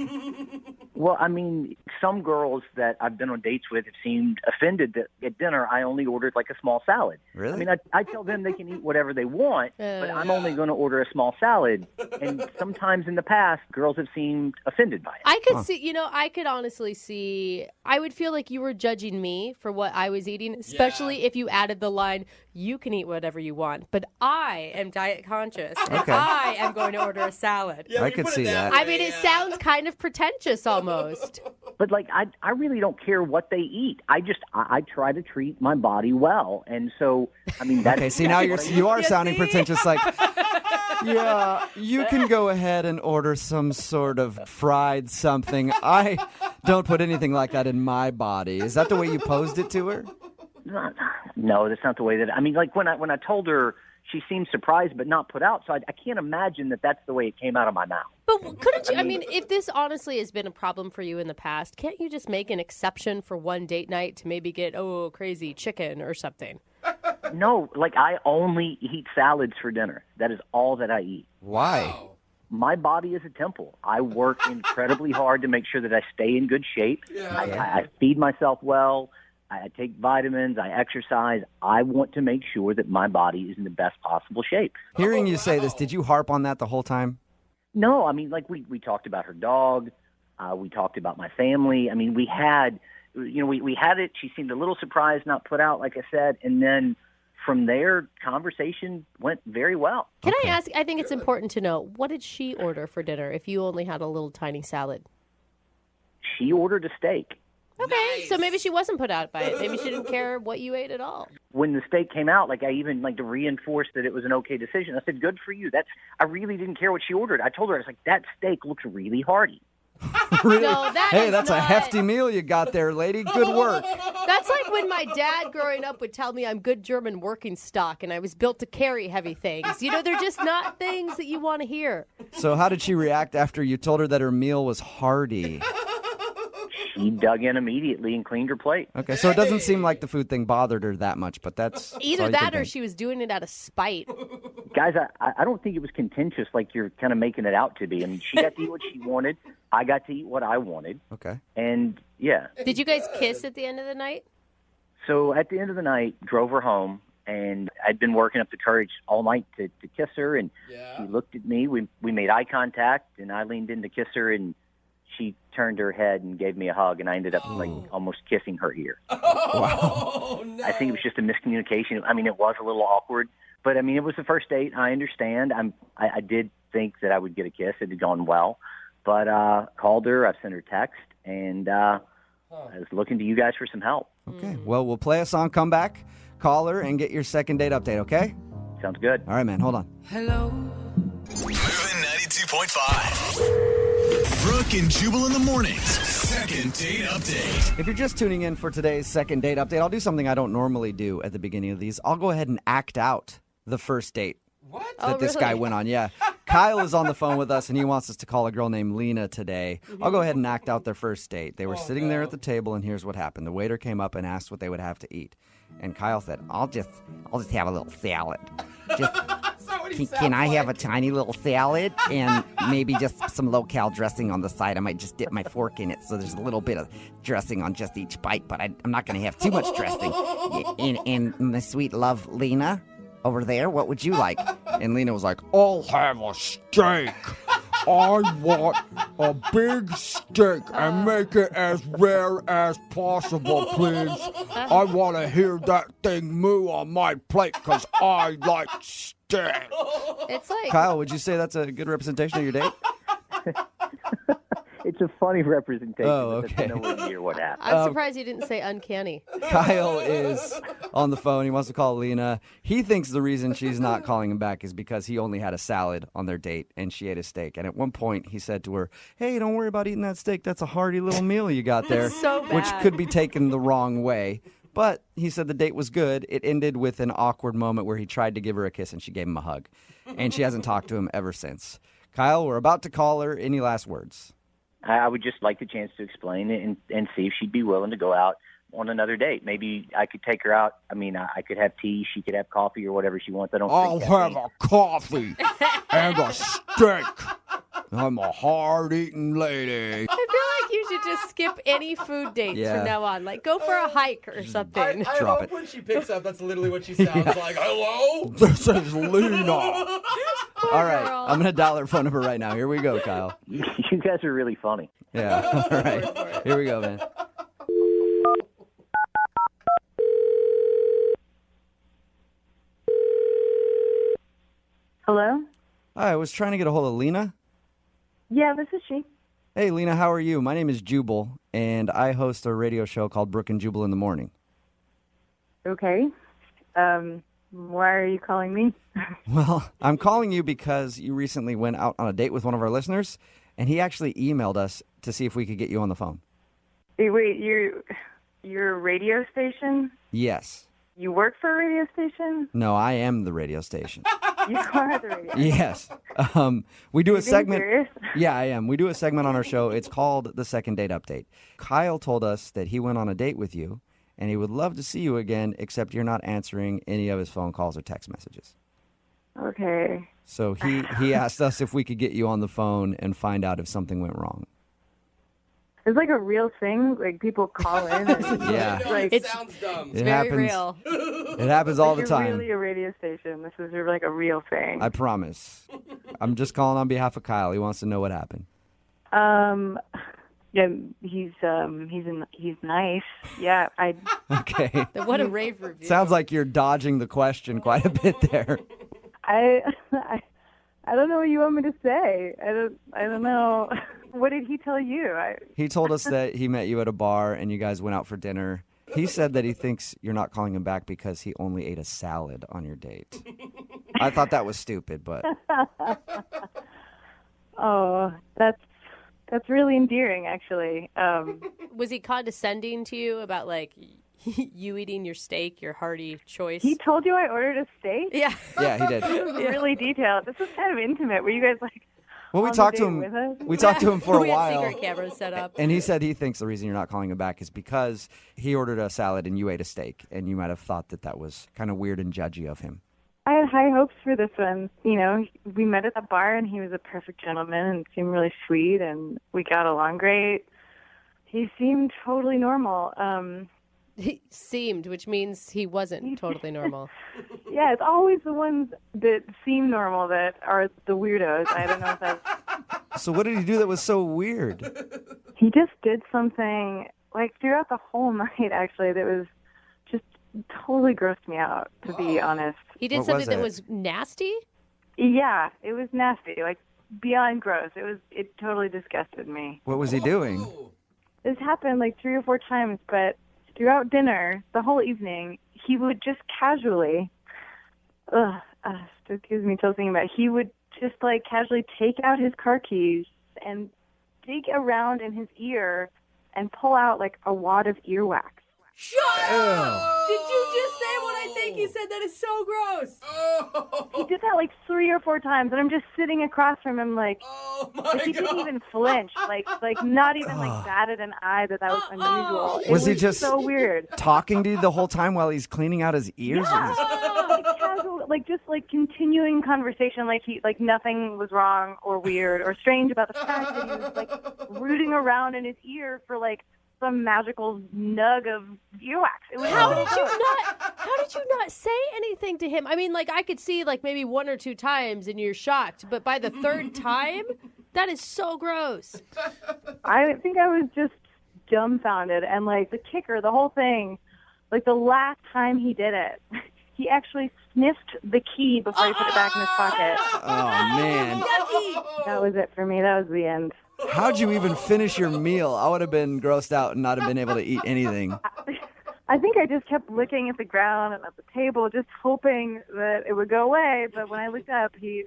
Well, I mean, some girls that I've been on dates with have seemed offended that at dinner I only ordered like a small salad. Really? I mean, I tell them they can eat whatever they want, but I'm only going to order a small salad. And sometimes in the past, girls have seemed offended by it. I could see, I could honestly see, I would feel like you were judging me for what I was eating, especially if you added the line, you can eat whatever you want, but I am diet conscious, and I am going to order a salad. Yeah, I could see that. I mean, it sounds kind of pretentious almost. But like, I really don't care what they eat. I try to treat my body well, and so I mean that's okay. See, now you are sounding pretentious. Like, yeah, you can go ahead and order some sort of fried something. I don't put anything like that in my body. Is that the way you posed it to her? No, that's not the way that. I mean, like when I told her, she seemed surprised but not put out. So I can't imagine that that's the way it came out of my mouth. But couldn't you? I mean, if this honestly has been a problem for you in the past, can't you just make an exception for one date night to maybe get crazy chicken or something? No, like I only eat salads for dinner. That is all that I eat. Why? My body is a temple. I work incredibly hard to make sure that I stay in good shape. Yeah. I feed myself well. I take vitamins. I exercise. I want to make sure that my body is in the best possible shape. Hearing you say this, did you harp on that the whole time? No, I mean, like we talked about her dog. We talked about my family. I mean, we had it. She seemed a little surprised, not put out, like I said. And then from there, conversation went very well. Can I ask, I think it's important to know, what did she order for dinner if you only had a little tiny salad? She ordered a steak. Okay, so maybe she wasn't put out by it. Maybe she didn't care what you ate at all. When the steak came out, like I even to reinforce that it was an okay decision. I said, "Good for you." I really didn't care what she ordered. I told her, I was like, "That steak looks really hearty." Really? No, that's a hefty meal you got there, lady. Good work. That's like when my dad growing up would tell me I'm good German working stock and I was built to carry heavy things. They're just not things that you want to hear. So how did she react after you told her that her meal was hearty? She dug in immediately and cleaned her plate. Okay, so it doesn't seem like the food thing bothered her that much, but that's... Either that or she was doing it out of spite. Guys, I don't think it was contentious like you're kind of making it out to be. I mean, she got to eat what she wanted. I got to eat what I wanted. Okay. And, yeah. Did you guys kiss at the end of the night? So at the end of the night, drove her home, and I'd been working up the courage all night to kiss her, and she looked at me. We made eye contact, and I leaned in to kiss her, and she turned her head and gave me a hug, and I ended up almost kissing her ear. Wow. No. I think it was just a miscommunication. I mean, it was a little awkward, but I mean, it was the first date. I understand. I did think that I would get a kiss. It had gone well, but called her. I sent her text, and I was looking to you guys for some help. Okay. Well, we'll play a song, come back, call her, and get your second date update, okay? Sounds good. All right, man. Hold on. Hello. Moving 92.5. Brooke and Jubal in the mornings. Second date update. If you're just tuning in for today's second date update, I'll do something I don't normally do at the beginning of these. I'll go ahead and act out the first date that this guy went on. Yeah. Kyle is on the phone with us, and he wants us to call a girl named Lena today. I'll go ahead and act out their first date. They were sitting there at the table, and here's what happened. The waiter came up and asked what they would have to eat. And Kyle said, I'll just have a little salad. Can I have a tiny little salad and maybe just some low-cal dressing on the side? I might just dip my fork in it so there's a little bit of dressing on just each bite, but I'm not going to have too much dressing. And my sweet love, Lena, over there, what would you like? And Lena was like, I'll have a steak. I want a big steak and make it as rare as possible, please. I want to hear that thing moo on my plate because I like steak. It's like... Kyle, would you say that's a good representation of your date? It's a funny representation. Oh, okay. But that's nowhere near what happened. I'm surprised you didn't say uncanny. Kyle is on the phone. He wants to call Lena. He thinks the reason she's not calling him back is because he only had a salad on their date and she ate a steak. And at one point, he said to her, hey, don't worry about eating that steak. That's a hearty little meal you got there. So bad. Which could be taken the wrong way. But he said the date was good. It ended with an awkward moment where he tried to give her a kiss and she gave him a hug. And she hasn't talked to him ever since. Kyle, we're about to call her. Any last words? I would just like the chance to explain it and see if she'd be willing to go out on another date. Maybe I could take her out. I mean, I could have tea. She could have coffee or whatever she wants. I'll have a coffee and a steak. I'm a hard-eating lady. I feel like you should just skip any food dates Yeah. from now on. Like, go for a hike or something. I Drop hope it. when she picks up, that's literally what she sounds like. Hello? This is Luna. All right, I'm going to dial her phone number right now. Here we go, Kyle. You guys are really funny. Yeah, all right. Here we go, man. Hello? Hi, I was trying to get a hold of Lena. Yeah, this is she. Hey, Lena, how are you? My name is Jubal, and I host a radio show called Brooke and Jubal in the Morning. Okay. Why are you calling me? Well, I'm calling you because you recently went out on a date with one of our listeners, and he actually emailed us to see if we could get you on the phone. Hey, wait, you're a radio station? Yes. You work for a radio station? No, I am the radio station. You are the radio Yes. We do a Are you being segment. serious? Yeah, I am. We do a segment on our show. It's called The Second Date Update. Kyle told us that he went on a date with you, and he would love to see you again, except you're not answering any of his phone calls or text messages. Okay. So he asked us if we could get you on the phone and find out if something went wrong. It's like a real thing. Like people call in. And Yeah. Like, It sounds dumb. It happens. It happens all the you're time. really a radio station. This is like a real thing. I promise. I'm just calling on behalf of Kyle. He wants to know what happened. Yeah, he's nice. Yeah, I. Okay. What a rave review. Sounds like you're dodging the question quite a bit there. I don't know what you want me to say. I don't know. What did he tell you? He told us that he met you at a bar and you guys went out for dinner. He said that he thinks you're not calling him back because he only ate a salad on your date. I thought that was stupid, but Oh, that's really endearing, actually. Was he condescending to you about, like, you eating your steak, your hearty choice? He told you I ordered a steak? Yeah. Yeah, he did. This was really detailed. This was kind of intimate. Were you guys like? well, we on the talked to date him. with us? We talked to him for a we while. had secret cameras set up. And he said he thinks the reason you're not calling him back is because he ordered a salad and you ate a steak, and you might have thought that that was kind of weird and judgy of him. I had high hopes for this one. You know, we met at the bar, and he was a perfect gentleman and seemed really sweet, and we got along great. He seemed totally normal. He seemed, which means he wasn't totally normal. Yeah, it's always the ones that seem normal that are the weirdos. I don't know if that's... So what did he do that was so weird? He just did something, like, throughout the whole night, actually, that was just totally grossed me out, to be honest. He did What something was that it? was nasty? Yeah, it was nasty, like, beyond gross. It totally disgusted me. What was he doing? This happened like 3 or 4 times, but throughout dinner, the whole evening, he would just casually, it gives me chills thinking about it. He would just like casually take out his car keys and dig around in his ear and pull out like a wad of earwax. Shut up! Did you just say what I think you said? That is so gross. He did that like 3 or 4 times, and I'm just sitting across from him like, like he didn't even flinch, like not even like batted an eye that was unusual. It Was he just so weird? talking to you the whole time while he's cleaning out his ears? Yeah. Like casual, like just like continuing conversation, like nothing was wrong or weird or strange about the fact that he was like rooting around in his ear for like some magical nug of earwax. It was How did you not say anything to him? I mean, like, I could see like maybe 1 or 2 times and you're shocked, but by the 3rd time, that is so gross. I think I was just dumbfounded, and like the kicker, the whole thing, like the last time he did it, he actually sniffed the key before he put it back in his pocket. Oh, man. That was it for me. That was the end. How'd you even finish your meal? I would have been grossed out and not have been able to eat anything. I think I just kept looking at the ground and at the table, just hoping that it would go away. But when I looked up, he's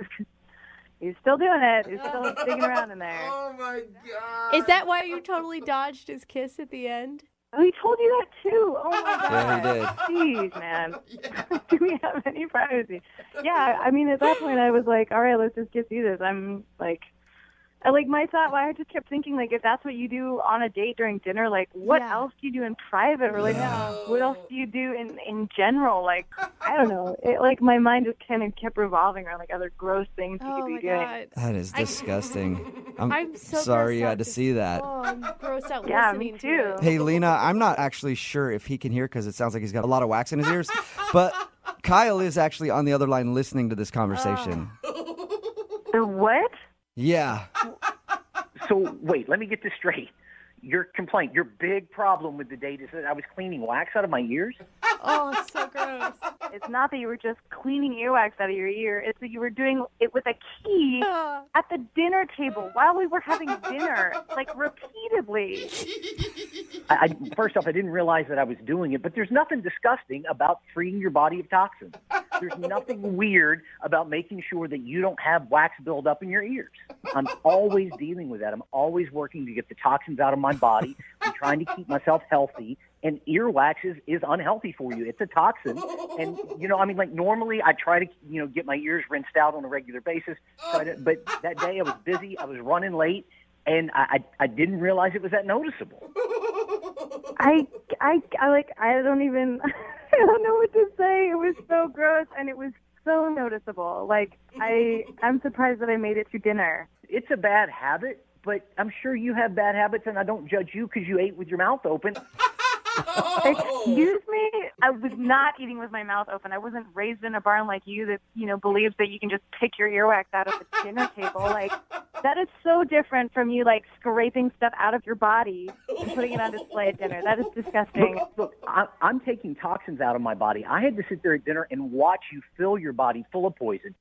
still doing it. He's still digging around in there. Oh, my God. Is that why you totally dodged his kiss at the end? Oh, he told you that, too. Oh, my God. Yeah, he did. Jeez, man. Do we have any privacy? Yeah, I mean, at that point, I was like, all right, let's just get through this. I'm like... I just kept thinking, like, if that's what you do on a date during dinner, like, what else do you do in private? Or, like, what else do you do in general? Like, I don't know. My mind just kind of kept revolving around, like, other gross things you could be doing. That is disgusting. I'm so sorry you grossed had to see that. Oh, I'm grossed out Yeah, listening me to too. it. Hey, Lena, I'm not actually sure if he can hear because it sounds like he's got a lot of wax in his ears. But Kyle is actually on the other line listening to this conversation. What? Yeah. So, wait, let me get this straight. Your complaint, your big problem with the date is that I was cleaning wax out of my ears? Oh, so gross. It's not that you were just cleaning earwax out of your ear. It's that you were doing it with a key at the dinner table while we were having dinner, like repeatedly. First off, I didn't realize that I was doing it, but there's nothing disgusting about freeing your body of toxins. There's nothing weird about making sure that you don't have wax build up in your ears. I'm always dealing with that. I'm always working to get the toxins out of my body. I'm trying to keep myself healthy. And earwax is unhealthy for you. It's a toxin. And, normally I try to, get my ears rinsed out on a regular basis. But that day I was busy. I was running late. And I didn't realize it was that noticeable. I don't even, I don't know what to say. It was so gross and it was so noticeable. I'm surprised that I made it through dinner. It's a bad habit, but I'm sure you have bad habits, and I don't judge you because you ate with your mouth open. Excuse me? I was not eating with my mouth open. I wasn't raised in a barn like you that, believes that you can just pick your earwax out of the dinner table. That is so different from you, scraping stuff out of your body and putting it on display at dinner. That is disgusting. Look, I'm taking toxins out of my body. I had to sit there at dinner and watch you fill your body full of poison.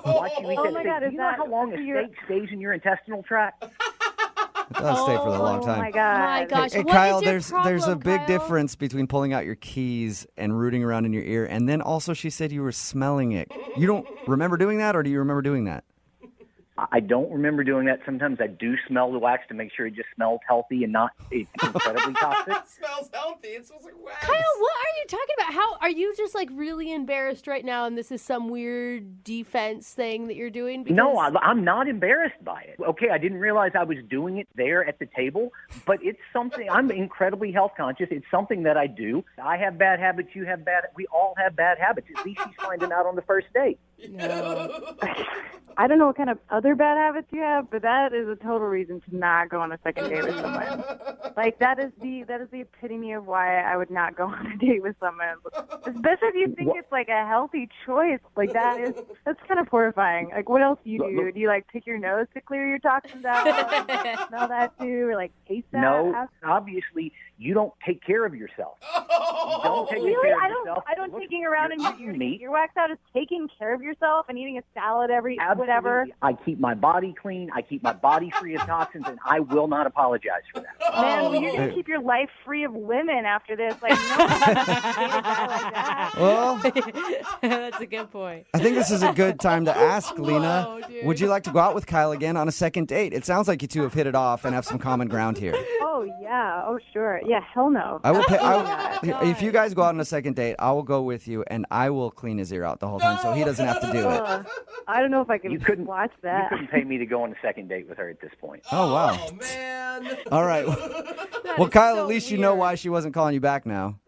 Watch you eat that steak. God, Do you know how long a steak stays in your intestinal tract? It does stay for a long time. Oh, my God. My gosh. Hey, What Kyle, is your there's problem, a big Kyle? difference between pulling out your keys and rooting around in your ear. And then also she said you were smelling it. You don't remember doing that, or do you remember doing that? I don't remember doing that. Sometimes I do smell the wax to make sure it just smells healthy and not incredibly toxic. It smells healthy. It smells like wax. Kyle, what are you talking about? How are you just really embarrassed right now, and this is some weird defense thing that you're doing? Because... No, I'm not embarrassed by it. Okay, I didn't realize I was doing it there at the table, but it's something. I'm incredibly health conscious. It's something that I do. I have bad habits. You have bad. We all have bad habits. At least she's finding out on the first date. No. I don't know what kind of other bad habits you have, but that is a total reason to not go on a second date with someone. That is the epitome of why I would not go on a date with someone. Especially if you think it's a healthy choice. That's kind of horrifying. What else do you do? Do you pick your nose to clear your toxins out? Smell that too, or taste that? No, obviously you don't take care of yourself. You don't take care of yourself. I don't taking around and eating earwax out is taking care of yourself and eating a salad whatever. I keep my body clean. I keep my body free of toxins, and I will not apologize for that. Man, you're going to keep your life free of women after this. No that. Well, That's a good point. I think this is a good time to ask, Lena, Whoa, dude. would you like to go out with Kyle again on a second date? It sounds like you two have hit it off and have some common ground here. Oh, yeah. Oh, sure. Yeah, hell no. I will pay. If you guys go out on a second date, I will go with you, and I will clean his ear out the whole time, so he doesn't have to do it. I don't know if I can watch You that. couldn't pay me to go on a second date with her at this point. Oh, wow. Oh, man. All right. Well, Kyle, at least you know why she wasn't calling you back now.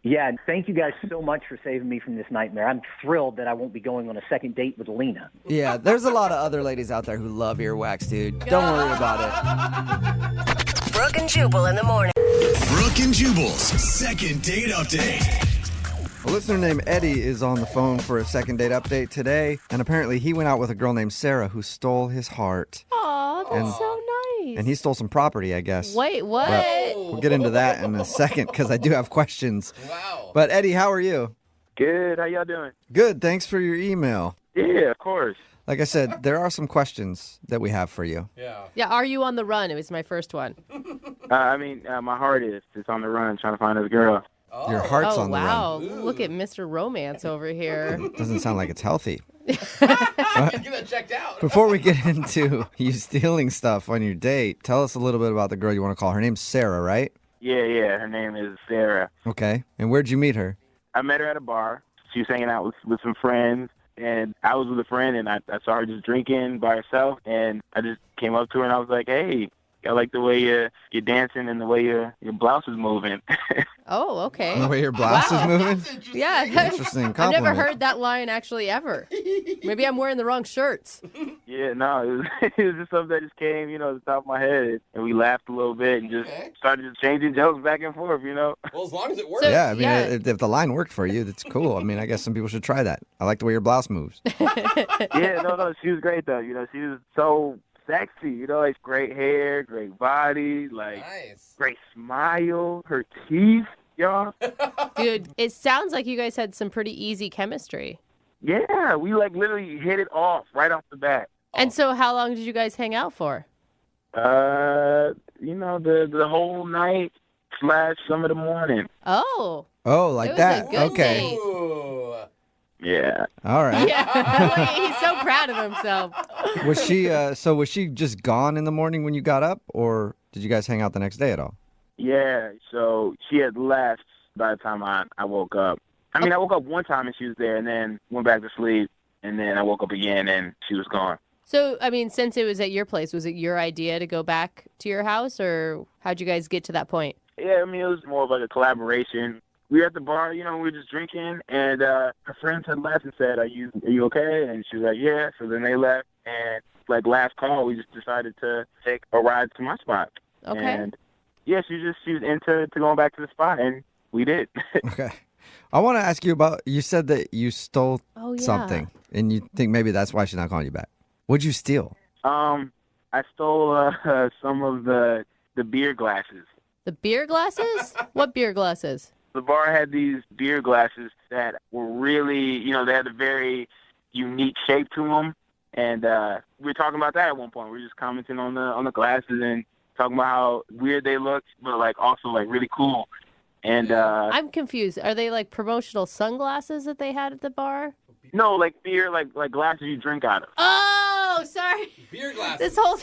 Yeah, and thank you guys so much for saving me from this nightmare. I'm thrilled that I won't be going on a second date with Lena. Yeah, there's a lot of other ladies out there who love earwax, dude. Don't worry about it. Brooke and Jubal in the morning. Brooke and Jubal's second date update. A listener named Eddie is on the phone for a second date update today, and apparently he went out with a girl named Sarah who stole his heart. Aw, that's so nice. And he stole some property, I guess. Wait, what? But we'll get into that in a second because I do have questions. Wow. But Eddie, how are you? Good. How y'all doing? Good. Thanks for your email. Yeah, of course. Like I said, there are some questions that we have for you. Yeah, are you on the run? It was my first one. My heart is just on the run trying to find this girl. Your heart's on the run. Wow. Look at Mr. Romance over here. Doesn't sound like it's healthy. Get that checked out. Before we get into you stealing stuff on your date, tell us a little bit about the girl you want to call. Her name's Sarah, right? Yeah. Her name is Sarah. Okay. And where'd you meet her? I met her at a bar. She was hanging out with some friends, and I was with a friend, and I saw her just drinking by herself, and I just came up to her, and I was like, hey, I like the way you're dancing and the way your blouse is moving. Oh, okay. The way your blouse is moving? Yeah. Interesting I've never compliment. heard that line actually ever. Maybe I'm wearing the wrong shirts. Yeah, no, it was just something that just came, to the top of my head, and we laughed a little bit and just started just changing jokes back and forth, Well, as long as it works. Yeah, I mean, if the line worked for you, that's cool. I mean, I guess some people should try that. I like the way your blouse moves. Yeah, no, she was great, though. She was so sexy, like great hair, great body, like great smile, her teeth, y'all. Dude, it sounds like you guys had some pretty easy chemistry. Yeah, we like literally hit it off right off the bat. And so how long did you guys hang out for? The whole night / some of the morning. Oh. Oh, like It was that. a good Okay. date. Yeah. All right. Yeah. He's so proud of himself. Was she was she just gone in the morning when you got up, or did you guys hang out the next day at all? Yeah, so she had left by the time I woke up. I mean, I woke up one time and she was there, and then went back to sleep, and then I woke up again and she was gone. So, I mean, since it was at your place, was it your idea to go back to your house, or how'd you guys get to that point? Yeah, I mean, it was more of like a collaboration. We were at the bar, we were just drinking, and her friends had left and said, are you okay? And she was like, yeah. So then they left, and like last call, we just decided to take a ride to my spot. Okay. And yeah, she was into going back to the spot, and we did. Okay. I want to ask you about, you said that you stole yeah. something, and you think maybe that's why she's not calling you back. What'd you steal? I stole some of the beer glasses. The beer glasses? What beer glasses? The bar had these beer glasses that were really, they had a very unique shape to them. And we were talking about that at one point. We were just commenting on the glasses and talking about how weird they looked, but like also like really cool. And I'm confused. Are they like promotional sunglasses that they had at the bar? No, like beer, like glasses you drink out of. Oh, sorry. Beer glasses. This whole,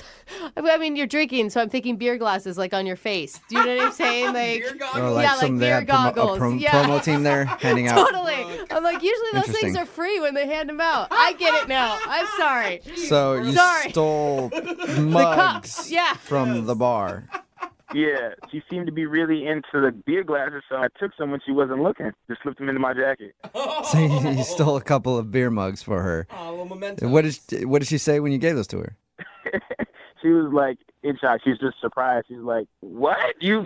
I mean, you're drinking, so I'm thinking beer glasses, like on your face. Do you know what I'm saying? Like, Beer goggles? Oh, like yeah, some like they beer had goggles. promo team there handing out. Totally. I'm like, usually those things Interesting. are free when they hand them out. I get it now. I'm sorry. So you Sorry. stole The mugs cups. Yeah. from the bar. Yeah, she seemed to be really into the beer glasses, so I took some when she wasn't looking. Just slipped them into my jacket. So you stole a couple of beer mugs for her. Oh, little memento. What did she say when you gave those to her? She was like in shock. She was just surprised. She was like, "What? You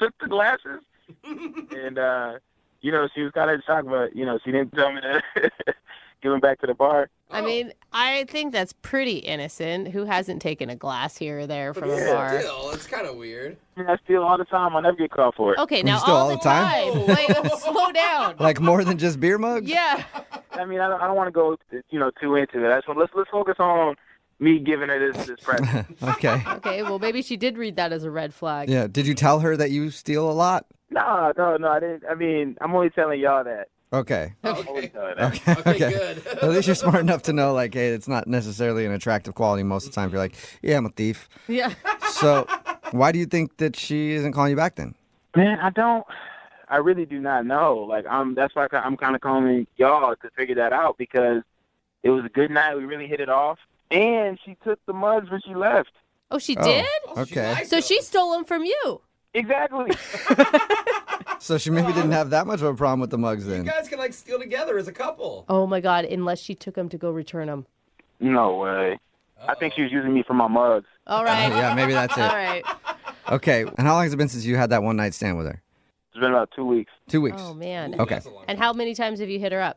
took the glasses?" And she was kind of in shock, but she didn't tell me to give them back to the bar. I mean, I think that's pretty innocent. Who hasn't taken a glass here or there from a bar? Still, it's kind of weird. I steal all the time. I never get caught for it. Okay, You now steal all the time. Wait, slow down. Like more than just beer mugs? Yeah. I mean, I don't want to go, too into it. Let's focus on me giving her this present. Okay. Okay, well, maybe she did read that as a red flag. Yeah. Did you tell her that you steal a lot? No, I didn't. I mean, I'm only telling y'all that. Okay. I'm only telling that. Okay. good. At least you're smart enough to know, like, hey, it's not necessarily an attractive quality most of the time. If you're like, yeah, I'm a thief. Yeah. So why do you think that she isn't calling you back then? Man, I really do not know. Like, that's why I'm kind of calling y'all to figure that out, because it was a good night. We really hit it off. And she took the mugs when she left. Oh, she did? Okay. So she stole them from you. Exactly. So she maybe didn't have that much of a problem with the mugs You then. guys can steal together as a couple. Oh, my God, unless she took them to go return them. No way. I think she was using me for my mugs. All right. Yeah, maybe that's it. All right. Okay. And how long has it been since you had that one night stand with her? It's been about 2 weeks. 2 weeks. Oh, man. Okay. And how many times have you hit her up?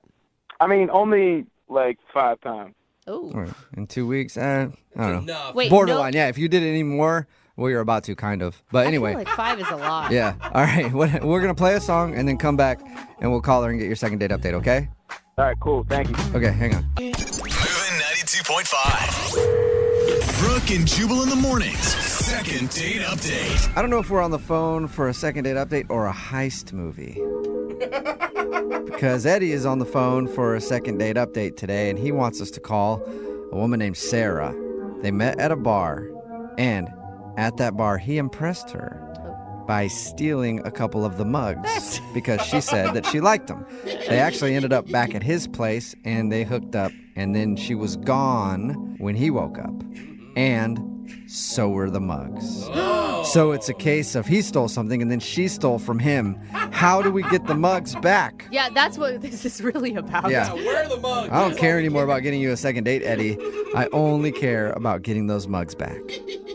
I mean, only like 5 times. Oh. All right. In 2 weeks? I don't know. Wait, Borderline, yeah. If you did any more, well, you're about to, kind of. But anyway. I feel like 5 is a lot. Yeah. All right. We're going to play a song and then come back and we'll call her and get your second date update, okay? All right, cool. Thank you. Okay, hang on. Moving 92.5. Brooke and Jubal in the mornings. Second date update. I don't know if we're on the phone for a second date update or a heist movie. Because Eddie is on the phone for a second date update today, and he wants us to call a woman named Sarah. They met at a bar, and at that bar, he impressed her by stealing a couple of the mugs because she said that she liked them. They actually ended up back at his place, and they hooked up, and then she was gone when he woke up. And so were the mugs. So it's a case of he stole something, and then she stole from him. How do we get the mugs back? Yeah, that's what this is really about. Yeah. Where are the mugs? I don't care anymore about getting you a second date, Eddie. I only care about getting those mugs back.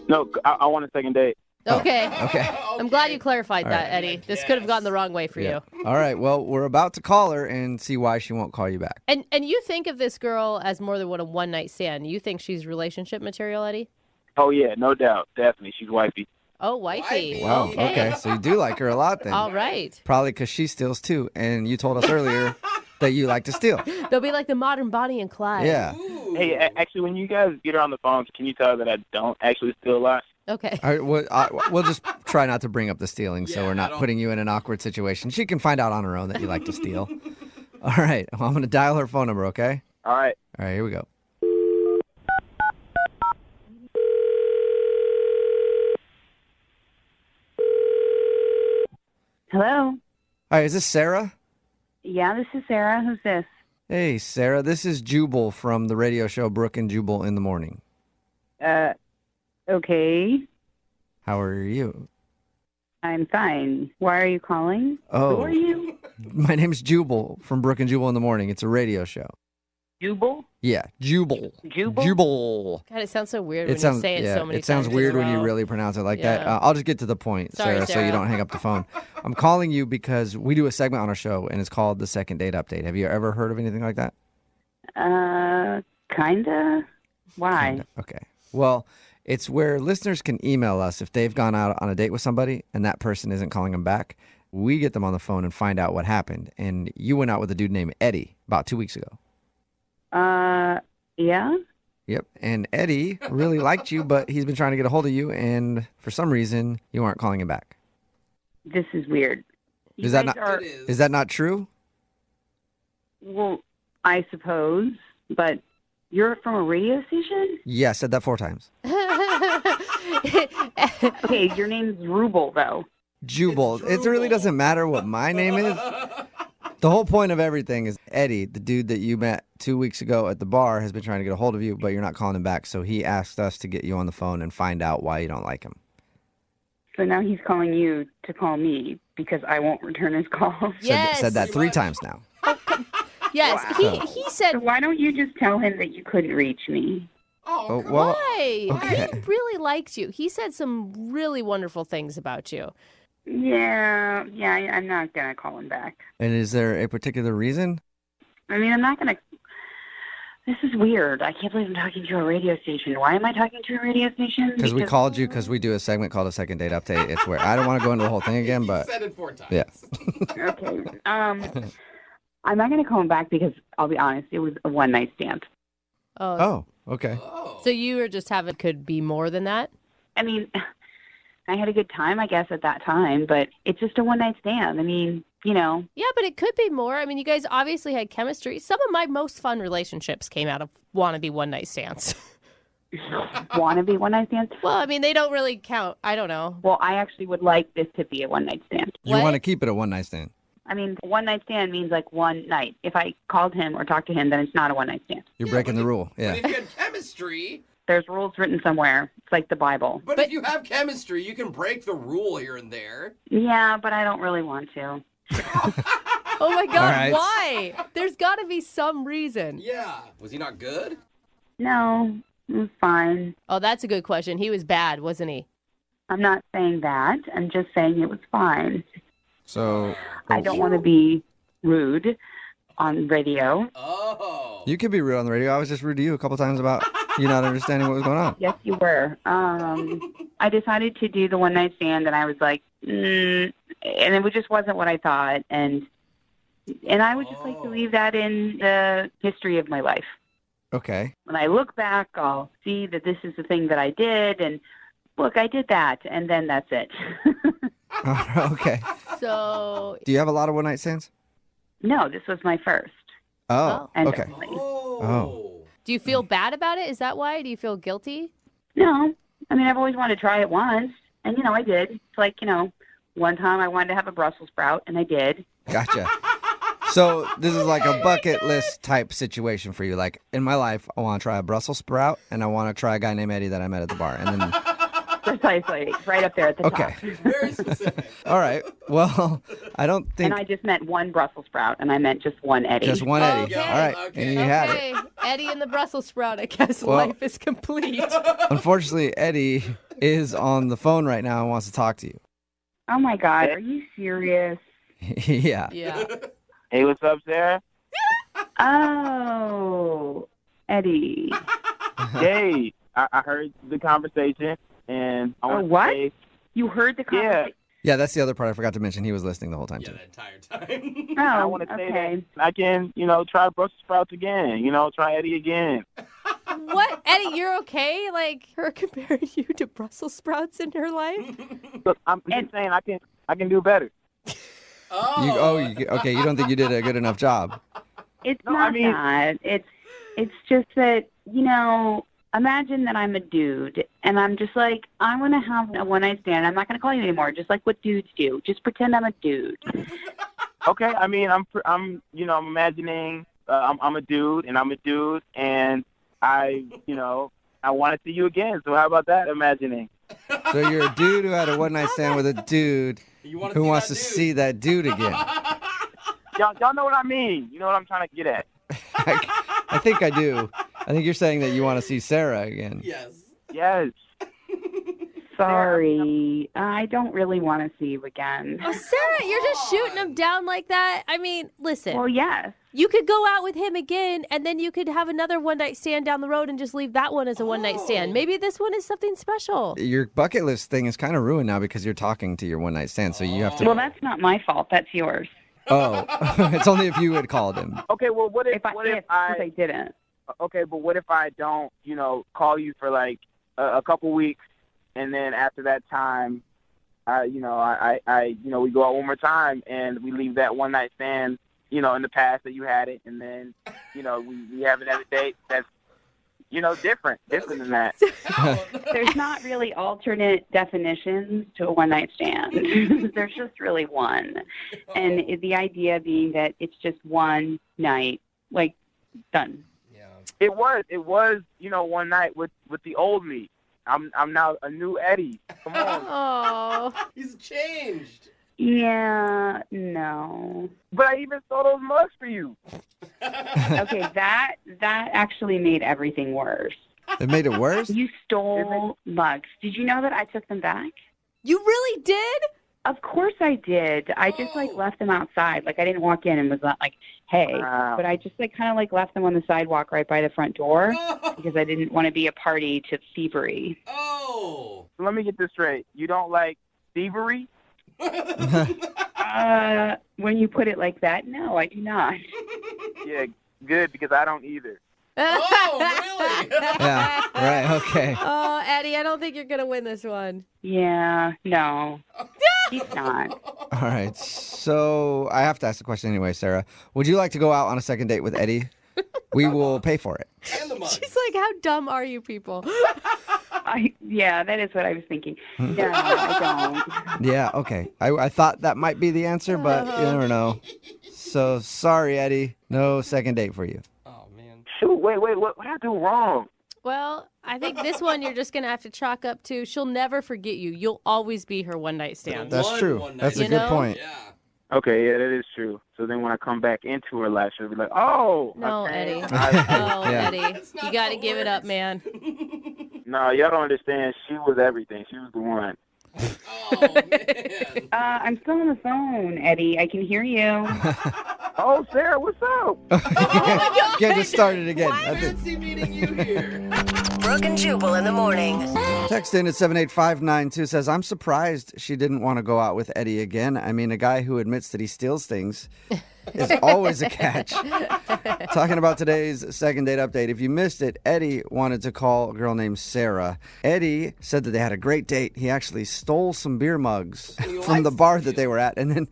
No, I want a second date. Okay. Okay. I'm glad you clarified All that, right. Eddie. This could have gone the wrong way for you. All right. Well, we're about to call her and see why she won't call you back. And you think of this girl as more than what a one-night stand. You think she's relationship material, Eddie? Oh yeah, no doubt, definitely. She's wifey. Oh, wifey. Wow. Okay. So you do like her a lot then. All right. Probably because she steals too. And you told us earlier that you like to steal. They'll be like the modern Bonnie and Clyde. Yeah. Hey, actually, when you guys get her on the phone, can you tell her that I don't actually steal a lot? Okay. All right, we'll just try not to bring up the stealing so we're not putting you in an awkward situation. She can find out on her own that you like to steal. All right. Well, I'm going to dial her phone number, okay? All right. All right, here we go. Hello. Hi, is this Sarah? Yeah, this is Sarah. Who's this? Hey, Sarah, this is Jubal from the radio show Brooke and Jubal in the Morning. Okay. How are you? I'm fine. Why are you calling? Oh. Who are you? My name's Jubal from Brooke and Jubal in the Morning. It's a radio show. Jubal? Yeah, Jubal. Jubal? Jubal. God, it sounds so weird when you say it so many times. It sounds weird when you really pronounce it like that. I'll just get to the point, Sorry, Sarah, so you don't hang up the phone. I'm calling you because we do a segment on our show, and it's called the Second Date Update. Have you ever heard of anything like that? Kinda. Why? Kinda. Okay. Well, it's where listeners can email us if they've gone out on a date with somebody and that person isn't calling them back. We get them on the phone and find out what happened. And you went out with a dude named Eddie about 2 weeks ago. Yeah? Yep. And Eddie really liked you, but he's been trying to get a hold of you, and for some reason, you aren't calling him back. This is weird. Is that not true? Well, I suppose, but you're from a radio station? Yeah, I said that 4 times. Okay, your name's Jubal, though. Jubal. It really doesn't matter what my name is. The whole point of everything is Eddie, the dude that you met 2 weeks ago at the bar, has been trying to get a hold of you, but you're not calling him back. So he asked us to get you on the phone and find out why you don't like him. So now he's calling you to call me because I won't return his call. Yes. Said that 3 times now. Yes, Wow. he said. So why don't you just tell him that you couldn't reach me? Oh, well, Why? okay. He really liked you. He said some really wonderful things about you. Yeah, I'm not going to call him back. And is there a particular reason? I mean, I'm not going to... This is weird. I can't believe I'm talking to a radio station. Why am I talking to a radio station? Because we called you because we do a segment called a Second Date Update. It's where I don't want to go into the whole thing again, but... He said it 4 times. Yeah. Okay. I'm not going to call him back because, I'll be honest, it was a one-night stand. Oh, okay. So you were just having, could be more than that? I mean, I had a good time, I guess, at that time, but it's just a one-night stand. I mean, you know. Yeah, but it could be more. I mean, you guys obviously had chemistry. Some of my most fun relationships came out of wannabe one-night stands. Wannabe one-night stands? Well, I mean, they don't really count. I don't know. Well, I actually would like this to be a one-night stand. You want to keep it a one-night stand. I mean, one-night stand means like one night. If I called him or talked to him, then it's not a one-night stand. You're breaking the rule. Yeah. But if you had chemistry... There's rules written somewhere. It's like the Bible. But if you have chemistry, you can break the rule here and there. Yeah, but I don't really want to. Oh, my God. All right. Why? There's got to be some reason. Yeah. Was he not good? No, it was fine. Oh, that's a good question. He was bad, wasn't he? I'm not saying that. I'm just saying it was fine. So... I don't want to be rude on radio. Oh. You could be rude on the radio. I was just rude to you a couple times about you not understanding what was going on. Yes, you were. I decided to do the one-night stand, and I was like, and it just wasn't what I thought. And I would just like to leave that in the history of my life. Okay. When I look back, I'll see that this is the thing that I did, and look, I did that, and then that's it. Okay. So... Do you have a lot of one-night stands? No, this was my first. Oh, And okay. only. Oh. Do you feel bad about it? Is that why? Do you feel guilty? No. I mean, I've always wanted to try it once, and, I did. It's like, One time I wanted to have a Brussels sprout, and I did. Gotcha. So this is like a bucket list type situation for you. Like, in my life, I want to try a Brussels sprout, and I want to try a guy named Eddie that I met at the bar. And then... Precisely. Right up there at the top. Very specific. All right. Well, I don't think... And I just meant one Brussels sprout, and I meant just one Eddie. Just one Eddie. Okay. All right. And you had it. Eddie and the Brussels sprout. I guess Well- life is complete. Unfortunately, Eddie is on the phone right now and wants to talk to you. Oh, my God. Are you serious? Yeah. Yeah. Hey, what's up, Sarah? Oh, Eddie. Hey, I heard the conversation, and I want what? to say, You heard the conversation? Yeah, that's the other part I forgot to mention. He was listening the whole time, too. Oh, I want to say okay. that I can, try Brussels sprouts again. Try Eddie again. What? Eddie, you're okay? Like, her comparing you to Brussels sprouts in her life? Look, I'm just saying I can do better. Okay, you don't think you did a good enough job. It's not that. It's just that, imagine that I'm a dude, and I'm just like, I want to have a one-night stand. I'm not going to call you anymore, just like what dudes do. Just pretend I'm a dude. Okay, I'm imagining I'm a dude, and I want to see you again. So how about that imagining? So you're a dude who had a one-night stand with a dude who wants to see that dude again. Y'all know what I mean. You know what I'm trying to get at. I think I do. I think you're saying that you want to see Sarah again. Yes. Sorry. I don't really want to see you again. Oh, Sarah, you're just shooting him down like that? I mean, listen. Well, yes. You could go out with him again, and then you could have another one-night stand down the road and just leave that one as a one-night stand. Maybe this one is something special. Your bucket list thing is kind of ruined now because you're talking to your one-night stand, so you have to... Well, that's not my fault. That's yours. Oh, it's only if you had called him. Okay, well, what if I didn't? Okay, but what if I don't, call you for like a couple weeks, and then after that time, we go out one more time, and we leave that one night stand, in the past that you had it, and then, we have another date that's, different than that. There's not really alternate definitions to a one-night stand. There's just really one. And the idea being that it's just one night, like, done. It was, one night with the old me. I'm now a new Eddie. Come on. Oh, he's changed. Yeah, no. But I even saw those mugs for you. Okay, that actually made everything worse. It made it worse? You stole mugs. Did you know that I took them back? You really did? Of course I did. I just left them outside. Like I didn't walk in and was not like, hey, but I just kind of left them on the sidewalk right by the front door because I didn't want to be a party to thievery. Oh. Let me get this straight. You don't like thievery? When you put it like that, no, I do not. Yeah, good, because I don't either. Oh, really? Yeah, right, okay. Oh, Eddie, I don't think you're going to win this one. Yeah, no. He's not. All right, so I have to ask the question anyway, Sarah. Would you like to go out on a second date with Eddie? We will pay for it. She's like, how dumb are you people? Yeah, that is what I was thinking. No, I don't. Yeah, okay. I thought that might be the answer, but you never know. So, sorry, Eddie. No second date for you. Oh, man. Shoot, wait, what did I do wrong? Well, I think this one you're just going to have to chalk up to. She'll never forget you. You'll always be her one-night stand. That's true. That's a good point. Yeah. Okay, yeah, that is true. So then when I come back into her life, she'll be like, oh. No, okay. Eddie. Yeah. Eddie. You got to give it up, man. No, y'all don't understand. She was everything. She was the one. Oh, man. I'm still on the phone, Eddie. I can hear you. Oh, Sarah, what's up? Get it started again. Fancy meeting you here. Brooke and Jubal in the morning. Text in at 78592 says, I'm surprised she didn't want to go out with Eddie again. I mean, a guy who admits that he steals things is always a catch. Talking about today's second date update. If you missed it, Eddie wanted to call a girl named Sarah. Eddie said that they had a great date. He actually stole some beer mugs from the bar that they were at. And then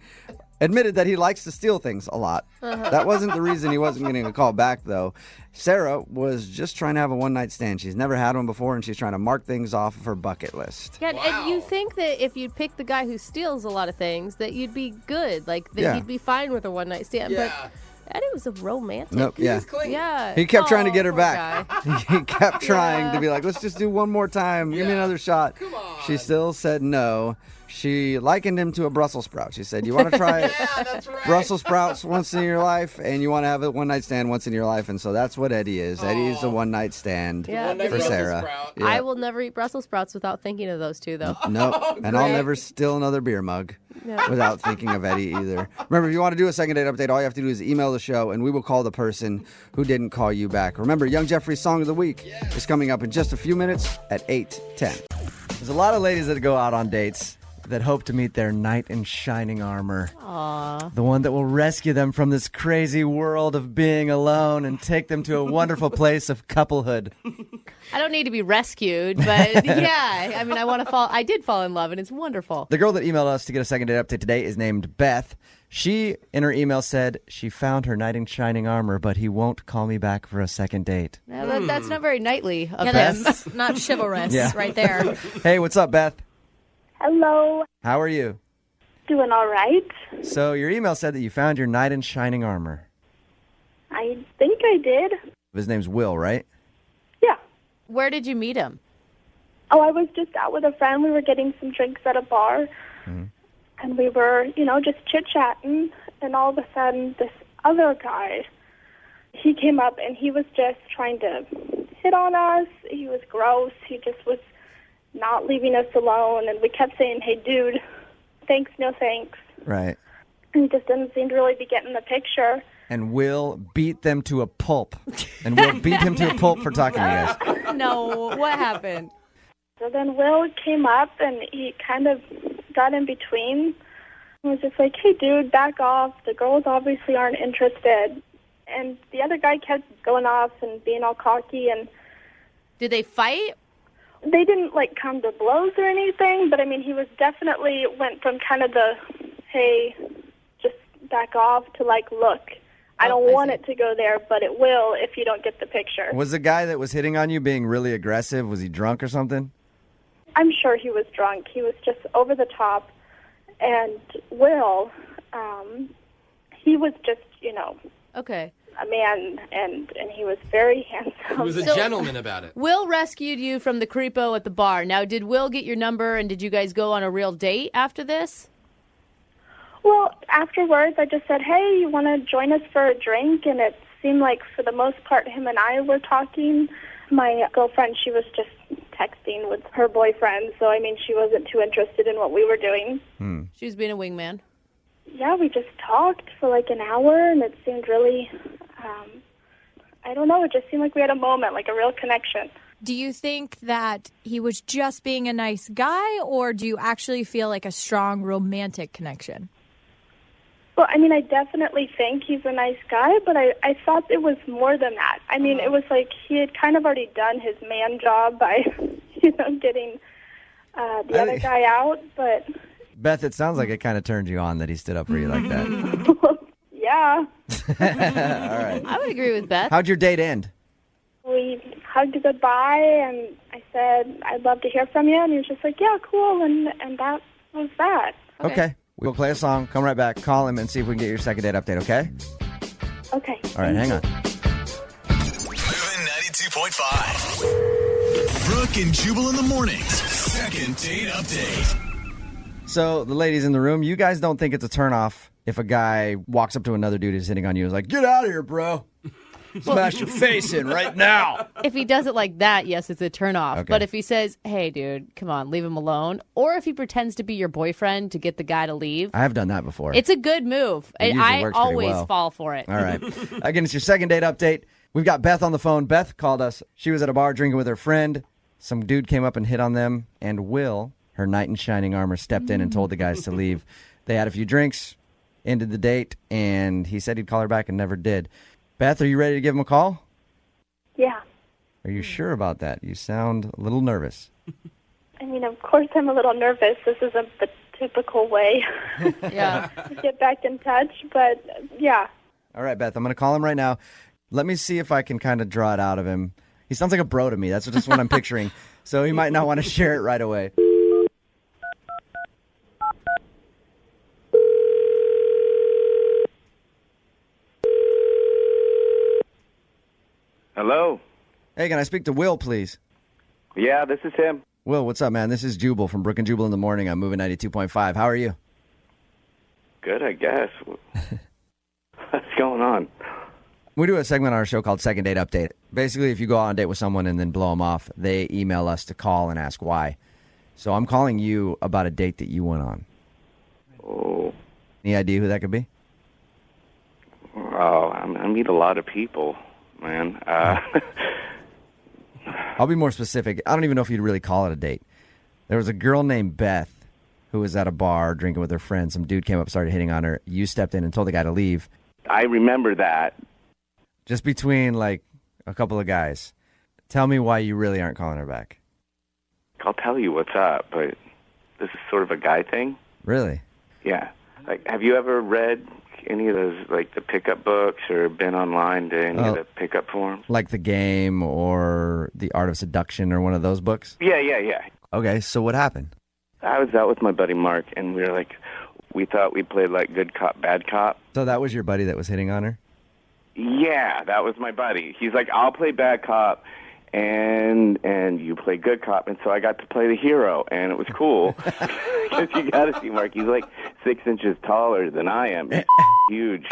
admitted that he likes to steal things a lot. That wasn't the reason he wasn't getting a call back, though. Sarah was just trying to have a one-night stand. She's never had one before, and she's trying to mark things off of her bucket list. Yeah, and you think that if you'd pick the guy who steals a lot of things, that you'd be good. Like, that you'd be fine with a one-night stand. Yeah. But Eddie was a romantic. Nope, yeah. Yeah. He kept trying to get her poor back. guy. He kept trying to be like, let's just do one more time. Give me another shot. Come on. She still said no. She likened him to a Brussels sprout. She said, you want to try Brussels sprouts once in your life, and you want to have a one-night stand once in your life, and so that's what Eddie is. Eddie's a one-night stand for Sarah. Yeah. I will never eat Brussels sprouts without thinking of those two, though. No, and I'll never steal another beer mug without thinking of Eddie either. Remember, if you want to do a second date update, all you have to do is email the show, and we will call the person who didn't call you back. Remember, Young Jeffrey's Song of the Week is coming up in just a few minutes at 8:10. There's a lot of ladies that go out on dates that hope to meet their knight in shining armor. Aww. The one that will rescue them from this crazy world of being alone and take them to a wonderful place of couplehood. I don't need to be rescued, but yeah, I mean, I did fall in love, and it's wonderful. The girl that emailed us to get a second date update today is named Beth. She, in her email, said she found her knight in shining armor, but he won't call me back for a second date. Yeah, that's not very knightly of him. That's not chivalrous right there. Hey, what's up, Beth? Hello. How are you? Doing all right. So your email said that you found your knight in shining armor. I think I did. His name's Will, right? Yeah. Where did you meet him? Oh, I was just out with a friend. We were getting some drinks at a bar. And we were, just chit-chatting. And all of a sudden, this other guy, he came up and he was just trying to hit on us. He was gross. He just was not leaving us alone, and we kept saying, hey, dude, thanks, no thanks. Right. And he just didn't seem to really be getting the picture. And Will beat them to a pulp. And Will beat him to a pulp for talking to you guys. No, what happened? So then Will came up, and he kind of got in between. He was just like, hey, dude, back off. The girls obviously aren't interested. And the other guy kept going off and being all cocky. And did they fight? They didn't, come to blows or anything, but, I mean, he was definitely went from kind of the, hey, just back off to, look, I don't want it to go there, but it will if you don't get the picture. Was the guy that was hitting on you being really aggressive? Was he drunk or something? I'm sure he was drunk. He was just over the top. And Will, he was just, okay, a man, and he was very handsome. He was a gentleman about it. Will rescued you from the creepo at the bar. Now, did Will get your number, and did you guys go on a real date after this? Well, afterwards, I just said, hey, you want to join us for a drink? And it seemed like, for the most part, him and I were talking. My girlfriend, she was just texting with her boyfriend, so, I mean, she wasn't too interested in what we were doing. She was being a wingman. Yeah, we just talked for an hour, and it seemed really, I don't know, it just seemed like we had a moment, a real connection. Do you think that he was just being a nice guy, or do you actually feel like a strong romantic connection? Well, I mean, I definitely think he's a nice guy, but I thought it was more than that. I mean, it was like he had kind of already done his man job by, getting the other guy out, but... Beth, it sounds like it kind of turned you on that he stood up for you like that. Yeah. All right. I would agree with Beth. How'd your date end? We hugged goodbye, and I said, I'd love to hear from you, and he was just like, yeah, cool, and that was that. Okay. We'll play a song, come right back, call him, and see if we can get your second date update, okay? Okay. All right, hang on. Moving 92.5. Brooke and Jubal in the mornings. Second date update. So, the ladies in the room, you guys don't think it's a turnoff if a guy walks up to another dude who's hitting on you and is like, get out of here, bro. Smash your face in right now. If he does it like that, yes, it's a turnoff. Okay. But if he says, hey, dude, come on, leave him alone, or if he pretends to be your boyfriend to get the guy to leave. I have done that before. It's a good move. It I usually works pretty always well. fall for it. All right. Again, it's your second date update. We've got Beth on the phone. Beth called us. She was at a bar drinking with her friend. Some dude came up and hit on them, and Will, her knight in shining armor, stepped in and told the guys to leave. They had a few drinks, ended the date, and he said he'd call her back and never did. Beth, are you ready to give him a call? Yeah. Are you sure about that? You sound a little nervous. I mean, of course I'm a little nervous. This isn't the typical way Yeah. to get back in touch. But yeah. All right, Beth, I'm going to call him right now. Let me see if I can kind of draw it out of him. He sounds like a bro to me. That's just what I'm picturing. So he might not want to share it right away. Hello? Hey, can I speak to Will, please? Yeah, this is him. Will, what's up, man? This is Jubal from Brooke and Jubal in the morning. I'm moving 92.5. How are you? Good, I guess. What's going on? We do a segment on our show called Second Date Update. Basically, if you go on a date with someone and then blow them off, they email us to call and ask why. So I'm calling you about a date that you went on. Oh. Any idea who that could be? Oh, I meet a lot of people, man. I'll be more specific. I don't even know if you'd really call it a date. There was a girl named Beth who was at a bar drinking with her friend. Some dude came up, started hitting on her. You stepped in and told the guy to leave. I remember that. Just between, like, a couple of guys. Tell me why you really aren't calling her back. I'll tell you what's up, but this is sort of a guy thing. Really? Yeah. Like, have you ever read any of those, like, the pickup books or been online to any of the pickup forums? Like The Game or The Art of Seduction or one of those books? Yeah. Okay, so what happened? I was out with my buddy Mark, and we thought we played, like, good cop, bad cop. So that was your buddy that was hitting on her? Yeah, that was my buddy. He's like, I'll play bad cop, and you play good cop. And so I got to play the hero, and it was cool. Because you got to see Mark. He's like 6 inches taller than I am. He's huge.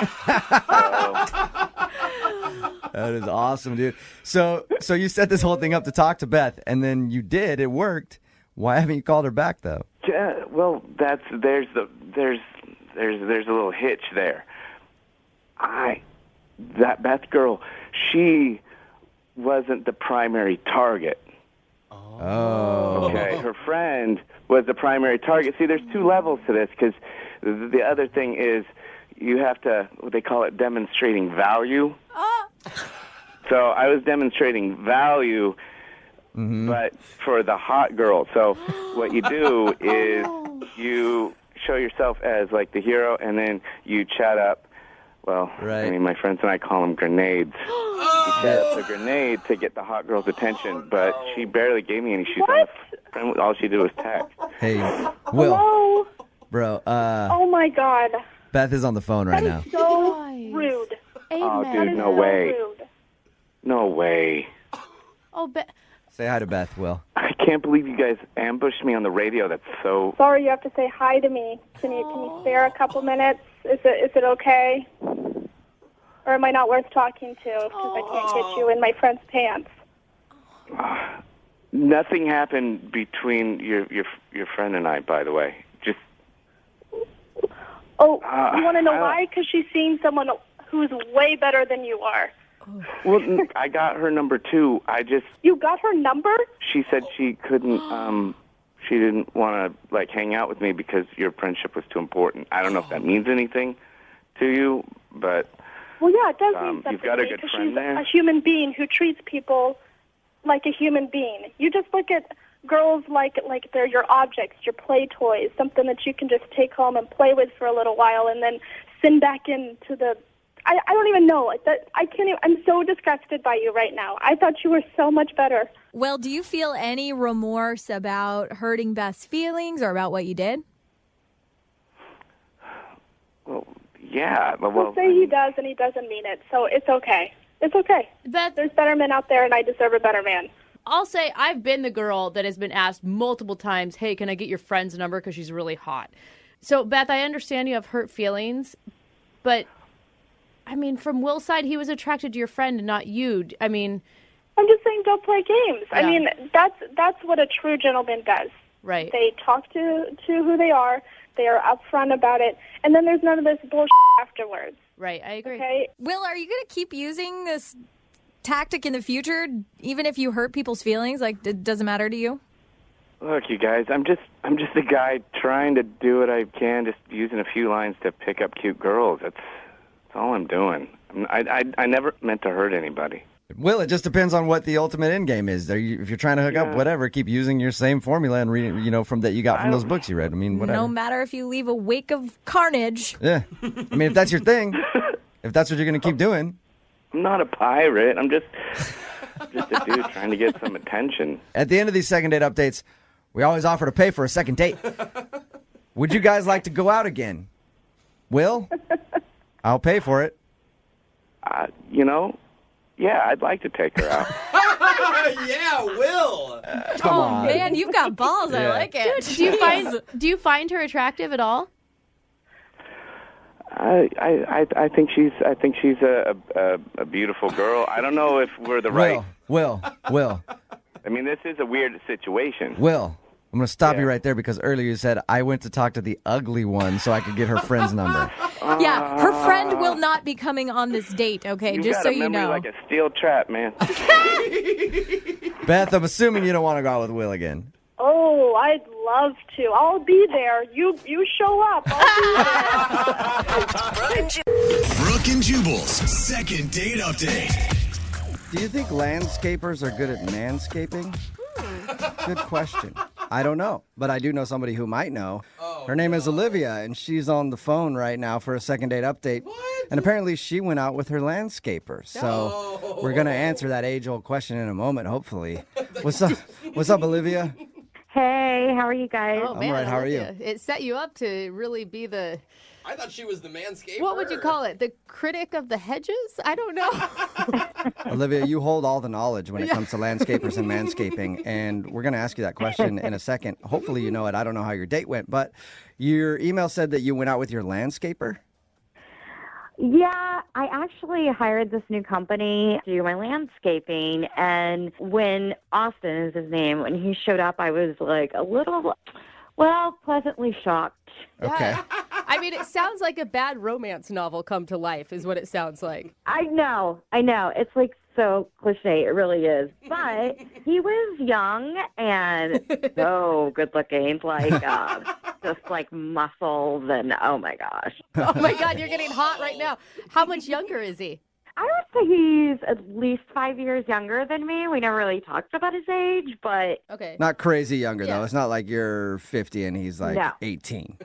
That is awesome, dude. So you set this whole thing up to talk to Beth, and then you did. It worked. Why haven't you called her back, though? Yeah, well, there's a little hitch there. That Beth girl, she wasn't the primary target. Oh. Okay, her friend was the primary target. See, there's two levels to this, because the other thing is you have to, what they call it, demonstrating value. So I was demonstrating value, but for the hot girl. So what you do is you show yourself as, like, the hero, and then you chat up. Well, right. I mean, my friends and I call them grenades. You chat up a grenade to get the hot girl's attention, but she barely gave me any. She's on the phone. All she did was text. Hey, Will. Hello? Bro, Oh, my God. Beth is on the phone right now. That is so rude. Oh, That dude, is no so way. rude. No way. Oh, Say hi to Beth, Will. I can't believe you guys ambushed me on the radio. That's so... Sorry, you have to say hi to me. Can you spare a couple minutes? Is it okay? Or am I not worth talking to because I can't get you in my friend's pants? Nothing happened between your friend and I, by the way. Just... Oh, you want to know why? Because she's seeing someone who's way better than you are. Well, I got her number, too. You got her number? She said she couldn't, she didn't want to, like, hang out with me because your friendship was too important. I don't know if that means anything to you, but... Well, yeah, it does mean something. You've got a good because friend she's there? a human being who treats people like a human being. You just look at girls like they're your objects, your play toys, something that you can just take home and play with for a little while and then send back into the... I don't even know. Like that, I can't even, I'm so disgusted by you right now. I thought you were so much better. Well, do you feel any remorse about hurting Beth's feelings or about what you did? Well, yeah. Well, say he does and he doesn't mean it, so it's okay. It's okay. Beth, there's better men out there, and I deserve a better man. I'll say I've been the girl that has been asked multiple times, hey, can I get your friend's number because she's really hot? So, Beth, I understand you have hurt feelings, but... I mean, from Will's side, he was attracted to your friend and not you. I mean... I'm just saying don't play games. Yeah. I mean, that's what a true gentleman does. Right. They talk to who they are. They are upfront about it. And then there's none of this bullshit afterwards. Right, I agree. Okay? Will, are you going to keep using this tactic in the future, even if you hurt people's feelings? Like, it doesn't matter to you? Look, you guys, I'm just a guy trying to do what I can, just using a few lines to pick up cute girls. That's all I'm doing. I never meant to hurt anybody. Will, it just depends on what the ultimate end game is. If you're trying to hook up, whatever, keep using your same formula and reading, from that you got from those books you read. I mean, whatever. No matter if you leave a wake of carnage. Yeah. I mean, if that's your thing, if that's what you're going to keep doing. I'm not a pirate. I'm just a dude trying to get some attention. At the end of these second date updates, we always offer to pay for a second date. Would you guys like to go out again? Will? I'll pay for it. Yeah, I'd like to take her out. Yeah, Will. Come on. Man, you've got balls. I Yeah. like it. Do you find her attractive at all? I think she's a beautiful girl. I don't know if we're the right. Will. I mean, this is a weird situation. Will, I'm going to stop you right there because earlier you said I went to talk to the ugly one so I could get her friend's number. Yeah, her friend will not be coming on this date, okay? You Just got so a you memory know. like a steel trap, man. Beth, I'm assuming you don't want to go out with Will again. Oh, I'd love to. I'll be there. You show up. I'll be there. Brooke and Jubal's second date update. Do you think landscapers are good at manscaping? Good question. I don't know, but I do know somebody who might know. Her name is Olivia, and she's on the phone right now for a second date update. And apparently she went out with her landscaper. So we're going to answer that age-old question in a moment, hopefully. What's up, Olivia? Hey, how are you guys? I'm all right. How are you? It set you up to really be the... I thought she was the manscaper. What would you call it? The critic of the hedges? I don't know. Olivia, you hold all the knowledge when it comes to landscapers and manscaping, and we're going to ask you that question in a second. Hopefully you know it. I don't know how your date went, but your email said that you went out with your landscaper? Yeah, I actually hired this new company to do my landscaping, and when Austin is his name, when he showed up, I was like a little, pleasantly shocked. Okay. I mean, it sounds like a bad romance novel come to life is what it sounds like. I know. It's like so cliche. It really is. But he was young and so good looking, like just like muscles and oh my gosh. Oh my God, you're getting hot right now. How much younger is he? I would say he's at least 5 years younger than me. We never really talked about his age, but... Okay. Not crazy younger, though. It's not like you're 50 and he's like No. 18.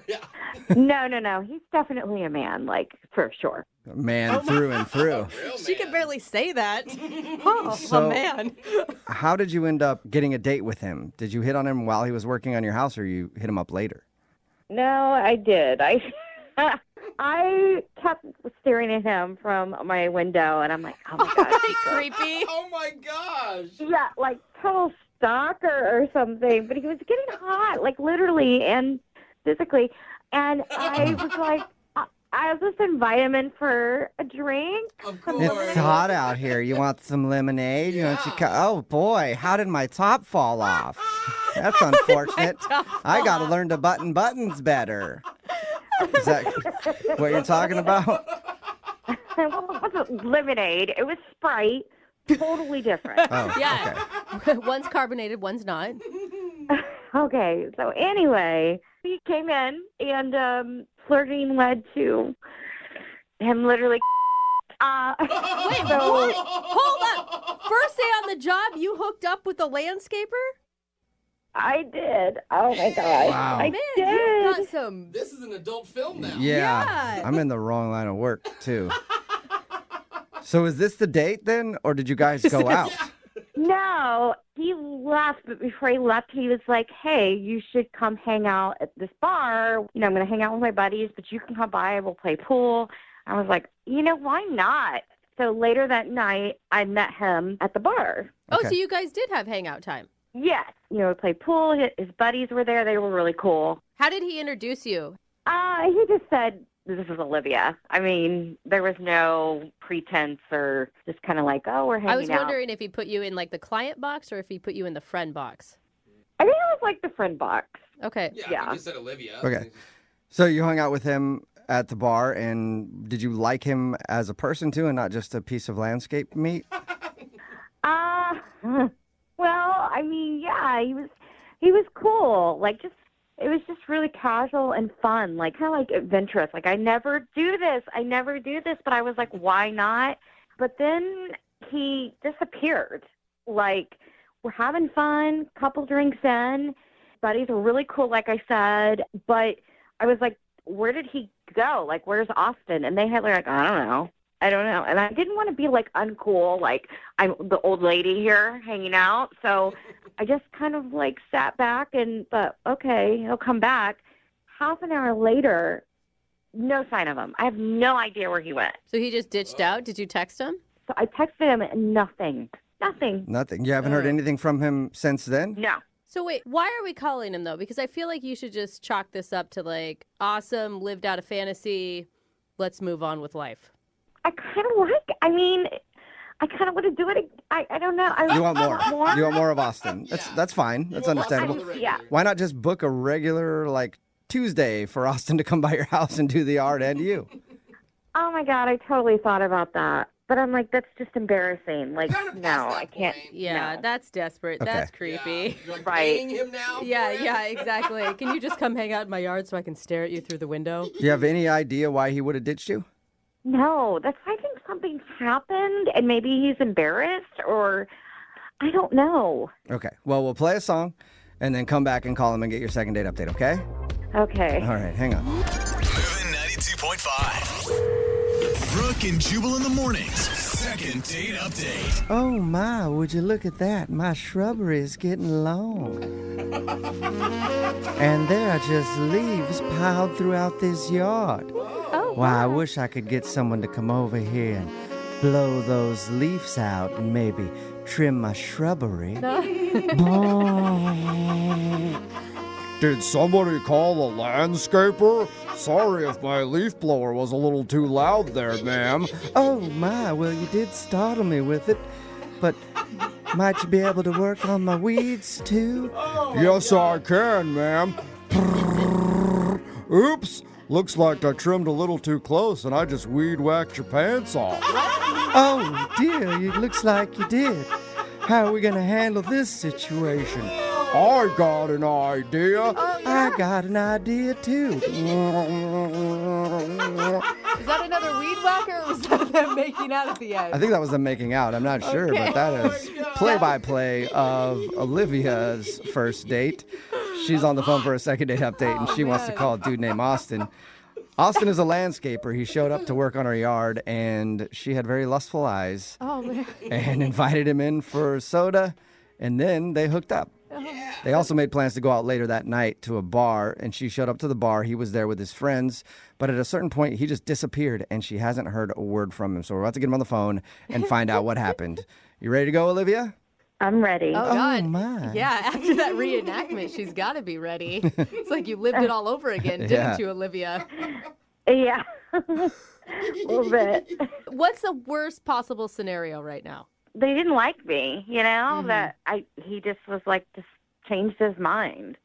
No. He's definitely a man, like, for sure. Man through and through. She can barely say that. Oh, So- a man. How did you end up getting a date with him? Did you hit on him while he was working on your house, or you hit him up later? No, I did. I kept staring at him from my window, and I'm like, oh my gosh. Creepy. Oh my gosh. Yeah, like total stalker or something. But he was getting hot, like literally and physically. And I was like, I just invite him in for a drink. Of course. It's hot out here. You want some lemonade? You want oh boy, how did my top fall off? That's unfortunate. I got to learn to button buttons better. Is that what you're talking about? Well, it wasn't lemonade. It was Sprite. Totally different. Oh, Yeah. One's carbonated, one's not. Okay, so anyway, he came in and flirting led to him literally. Wait, so- what? Hold up. First day on the job, you hooked up with a landscaper? I did. Oh my gosh. Wow. I Man, did. you've got some... This is an adult film now. Yeah, I'm in the wrong line of work too. So is this the date then, or did you guys go out? No, he left, but before he left, he was like, hey, you should come hang out at this bar. I'm going to hang out with my buddies, but you can come by. We'll play pool. I was like, why not? So later that night, I met him at the bar. Oh, so you guys did have hangout time. Yes. We played pool. His buddies were there. They were really cool. How did he introduce you? He just said, this is Olivia. I mean, there was no pretense or just kind of like, oh, we're hanging out. I was wondering if he put you in like the client box or if he put you in the friend box. I think it was like the friend box. Okay. Yeah. You said Olivia. Okay. So you hung out with him at the bar, and did you like him as a person too, and not just a piece of landscape meat? Well, I mean, yeah, he was cool. Like, it was just really casual and fun, like kind of like adventurous. Like, I never do this, but I was like, why not? But then he disappeared. Like, we're having fun, couple drinks in. Buddies are really cool, like I said. But I was like, where did he go? Like, where's Austin? And they had like, I don't know. And I didn't want to be like uncool, like I'm the old lady here hanging out. So I just kind of like sat back and thought, okay, he'll come back. Half an hour later, no sign of him. I have no idea where he went. So he just ditched out? Did you text him? So I texted him and nothing. Nothing. You haven't heard anything from him since then? No. So wait, why are we calling him though? Because I feel like you should just chalk this up to like, awesome, lived out a fantasy, let's move on with life. I kind of I kind of want to do it. I don't know. You want more? You want more of Austin? That's fine. That's understandable. Yeah. Why not just book a regular like Tuesday for Austin to come by your house and do the yard and you? Oh my God, I totally thought about that. But I'm like, that's just embarrassing. Like, no, I can't. Yeah, no. that's desperate. Okay. That's creepy. You're like Right. paying him now? Yeah, exactly. Can you just come hang out in my yard so I can stare at you through the window? Do you have any idea why he would have ditched you? No, I think something's happened, and maybe he's embarrassed, or I don't know. Okay. Well, we'll play a song and then come back and call him and get your second date update, okay? Okay. All right, hang on. Moving 92.5. Brooke and Jubal in the mornings. Second date update. Oh my, would you look at that? My shrubbery is getting long. And there are just leaves piled throughout this yard. Why, I wish I could get someone to come over here and blow those leaves out and maybe trim my shrubbery. Did somebody call the landscaper? Sorry if my leaf blower was a little too loud there, ma'am. Oh my, well you did startle me with it. But might you be able to work on my weeds too? Yes, I can, ma'am. Oops. Looks like I trimmed a little too close and I just weed whacked your pants off. Oh dear, it looks like you did. How are we gonna handle this situation? I got an idea. I got an idea too. Is that another weed whacker or was that them making out at the end? I think that was them making out. I'm not sure, but that is play-by-play of Olivia's first date. She's on the phone for a second date update, and she wants to call a dude named Austin. Austin is a landscaper. He showed up to work on her yard, and she had very lustful eyes. Oh, man. And invited him in for soda, and then they hooked up. They also made plans to go out later that night to a bar, and she showed up to the bar. He was there with his friends, but at a certain point, he just disappeared, and she hasn't heard a word from him. So we're about to get him on the phone and find out what happened. You ready to go, Olivia? I'm ready. Oh, God. My. Yeah, after that reenactment, she's got to be ready. It's like you lived it all over again, didn't you, Olivia? Yeah, a little bit. What's the worst possible scenario right now? They didn't like me, you know, that he just was like, just changed his mind.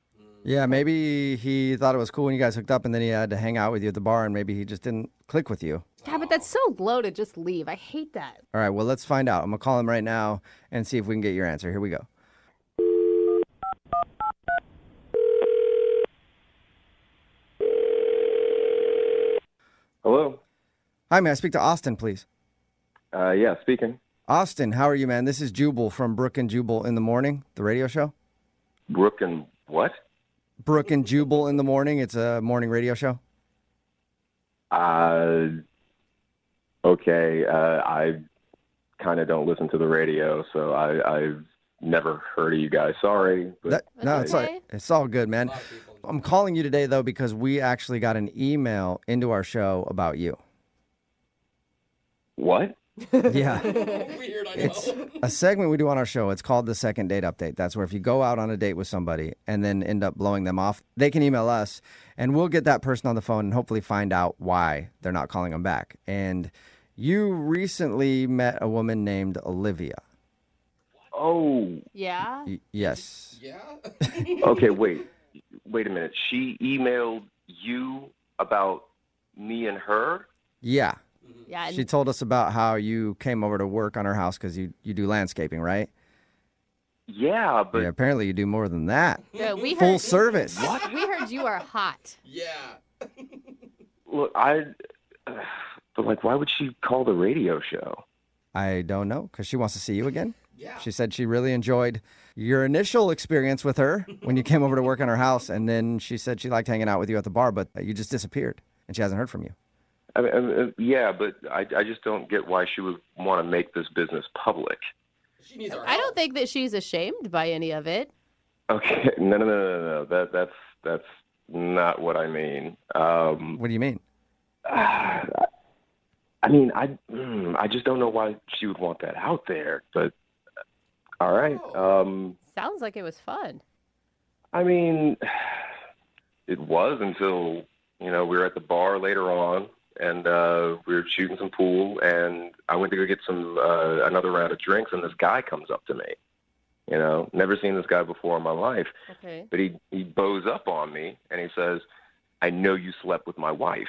Yeah, maybe he thought it was cool when you guys hooked up, and then he had to hang out with you at the bar, and maybe he just didn't click with you. Yeah, but that's so low to just leave. I hate that. All right, well, let's find out. I'm going to call him right now and see if we can get your answer. Here we go. Hello? Hi, may I speak to Austin, please? Yeah, speaking. Austin, how are you, man? This is Jubal from Brooke and Jubal in the Morning, the radio show. Brooke and what? Brooke and Jubal in the Morning. It's a morning radio show. Okay. I kind of don't listen to the radio, so I've never heard of you guys. Sorry. But It's all good, man. I'm calling you today, though, because we actually got an email into our show about you. What? Yeah. It's a segment we do on our show. It's called the Second Date Update. That's where if you go out on a date with somebody and then end up blowing them off, they can email us, and we'll get that person on the phone and hopefully find out why they're not calling them back. And you recently met a woman named Olivia. Oh. Yeah? Yes. Yeah? Okay, wait a minute. She emailed you about me and her? Yeah. Yeah. She told us about how you came over to work on her house because you do landscaping, right? Yeah, but... Yeah, apparently you do more than that. Yeah, we Full heard, service. What? We heard you are hot. Yeah. Look, but why would she call the radio show? I don't know, because she wants to see you again. Yeah. She said she really enjoyed your initial experience with her when you came over to work on her house, and then she said she liked hanging out with you at the bar, but you just disappeared, and she hasn't heard from you. Yeah, but I just don't get why she would want to make this business public. I don't think that she's ashamed by any of it. Okay, no. That's not what I mean. What do you mean? I mean, I just don't know why she would want that out there. But all right. Sounds like it was fun. I mean, it was until we were at the bar later on, and we were shooting some pool, and I went to go get some another round of drinks, and this guy comes up to me. Never seen this guy before in my life. Okay. But he bows up on me, and he says, "I know you slept with my wife."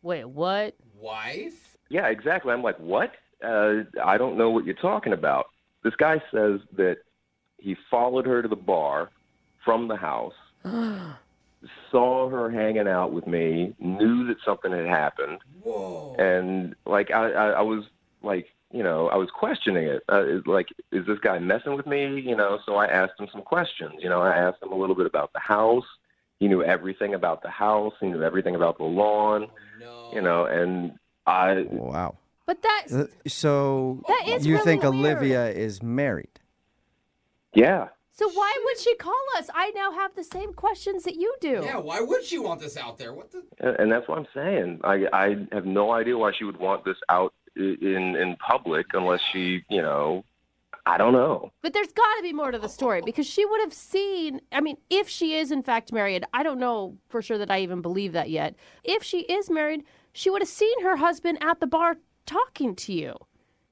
Wait, what? Wife? Yeah, exactly. I'm like, what? I don't know what you're talking about. This guy says that he followed her to the bar from the house, saw her hanging out with me, knew that something had happened. Whoa. And, I was, I was questioning it. Is this guy messing with me? So I asked him some questions. I asked him a little bit about the house. He knew everything about the house. He knew everything about the lawn. No. And Wow. But that's... So that is you really think weird. Olivia is married? Yeah. So why would she call us? I now have the same questions that you do. Yeah, why would she want this out there? What the? And that's what I'm saying. I have no idea why she would want this out in public unless she, I don't know. But there's got to be more to the story because she would have seen, if she is in fact married, I don't know for sure that I even believe that yet. If she is married, she would have seen her husband at the bar talking to you.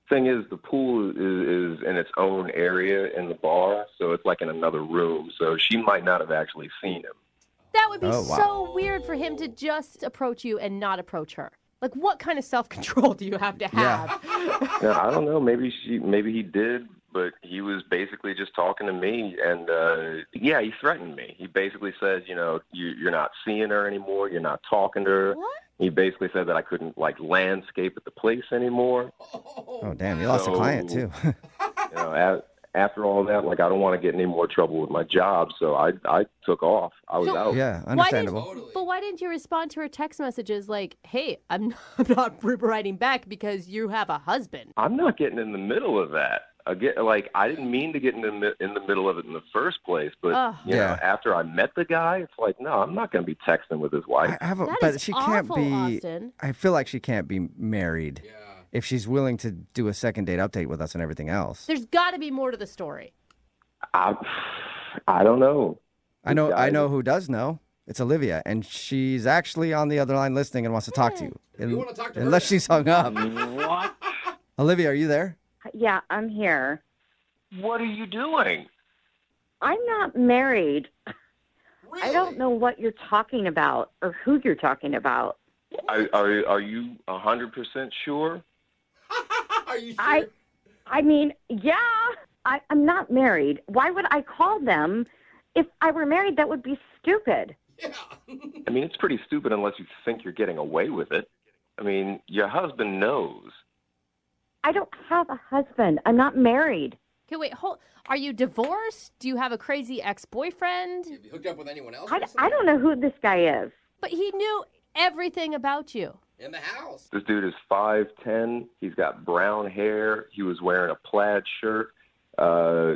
Thing is, the pool is in its own area in the bar, so it's like in another room. So she might not have actually seen him. That would be so weird for him to just approach you and not approach her. Like, what kind of self-control do you have to have? Yeah, I don't know. Maybe he did, but he was basically just talking to me, and he threatened me. He basically said, you're not seeing her anymore. You're not talking to her. What? He basically said that I couldn't landscape at the place anymore. Oh, damn! You lost a client too. After all that, I don't want to get in any more trouble with my job, so I took off. I was out. Yeah, understandable. But why didn't you respond to her text messages like, "Hey, I'm not writing back because you have a husband"? I'm not getting in the middle of that. I didn't mean to get in the middle of it in the first place, but after I met the guy, it's like, no, I'm not going to be texting with his wife. But she can't awful, be. Austin. I feel like she can't be married if she's willing to do a second date update with us and everything else. There's got to be more to the story. I don't know. I know who does know. It's Olivia, and she's actually on the other line listening and wants to talk to you. You want to talk to her? Unless she's hung up. What? Olivia, are you there? Yeah, I'm here. What are you doing? I'm not married. Really? I don't know what you're talking about or who you're talking about. Are you 100% sure? Are you sure? I'm not married. Why would I call them? If I were married, that would be stupid. Yeah. I mean, it's pretty stupid unless you think you're getting away with it. I mean, your husband knows. I don't have a husband. I'm not married. Okay, wait, are you divorced? Do you have a crazy ex-boyfriend? Have you hooked up with anyone else? I don't know who this guy is. But he knew everything about you. In the house. This dude is 5'10". He's got brown hair. He was wearing a plaid shirt.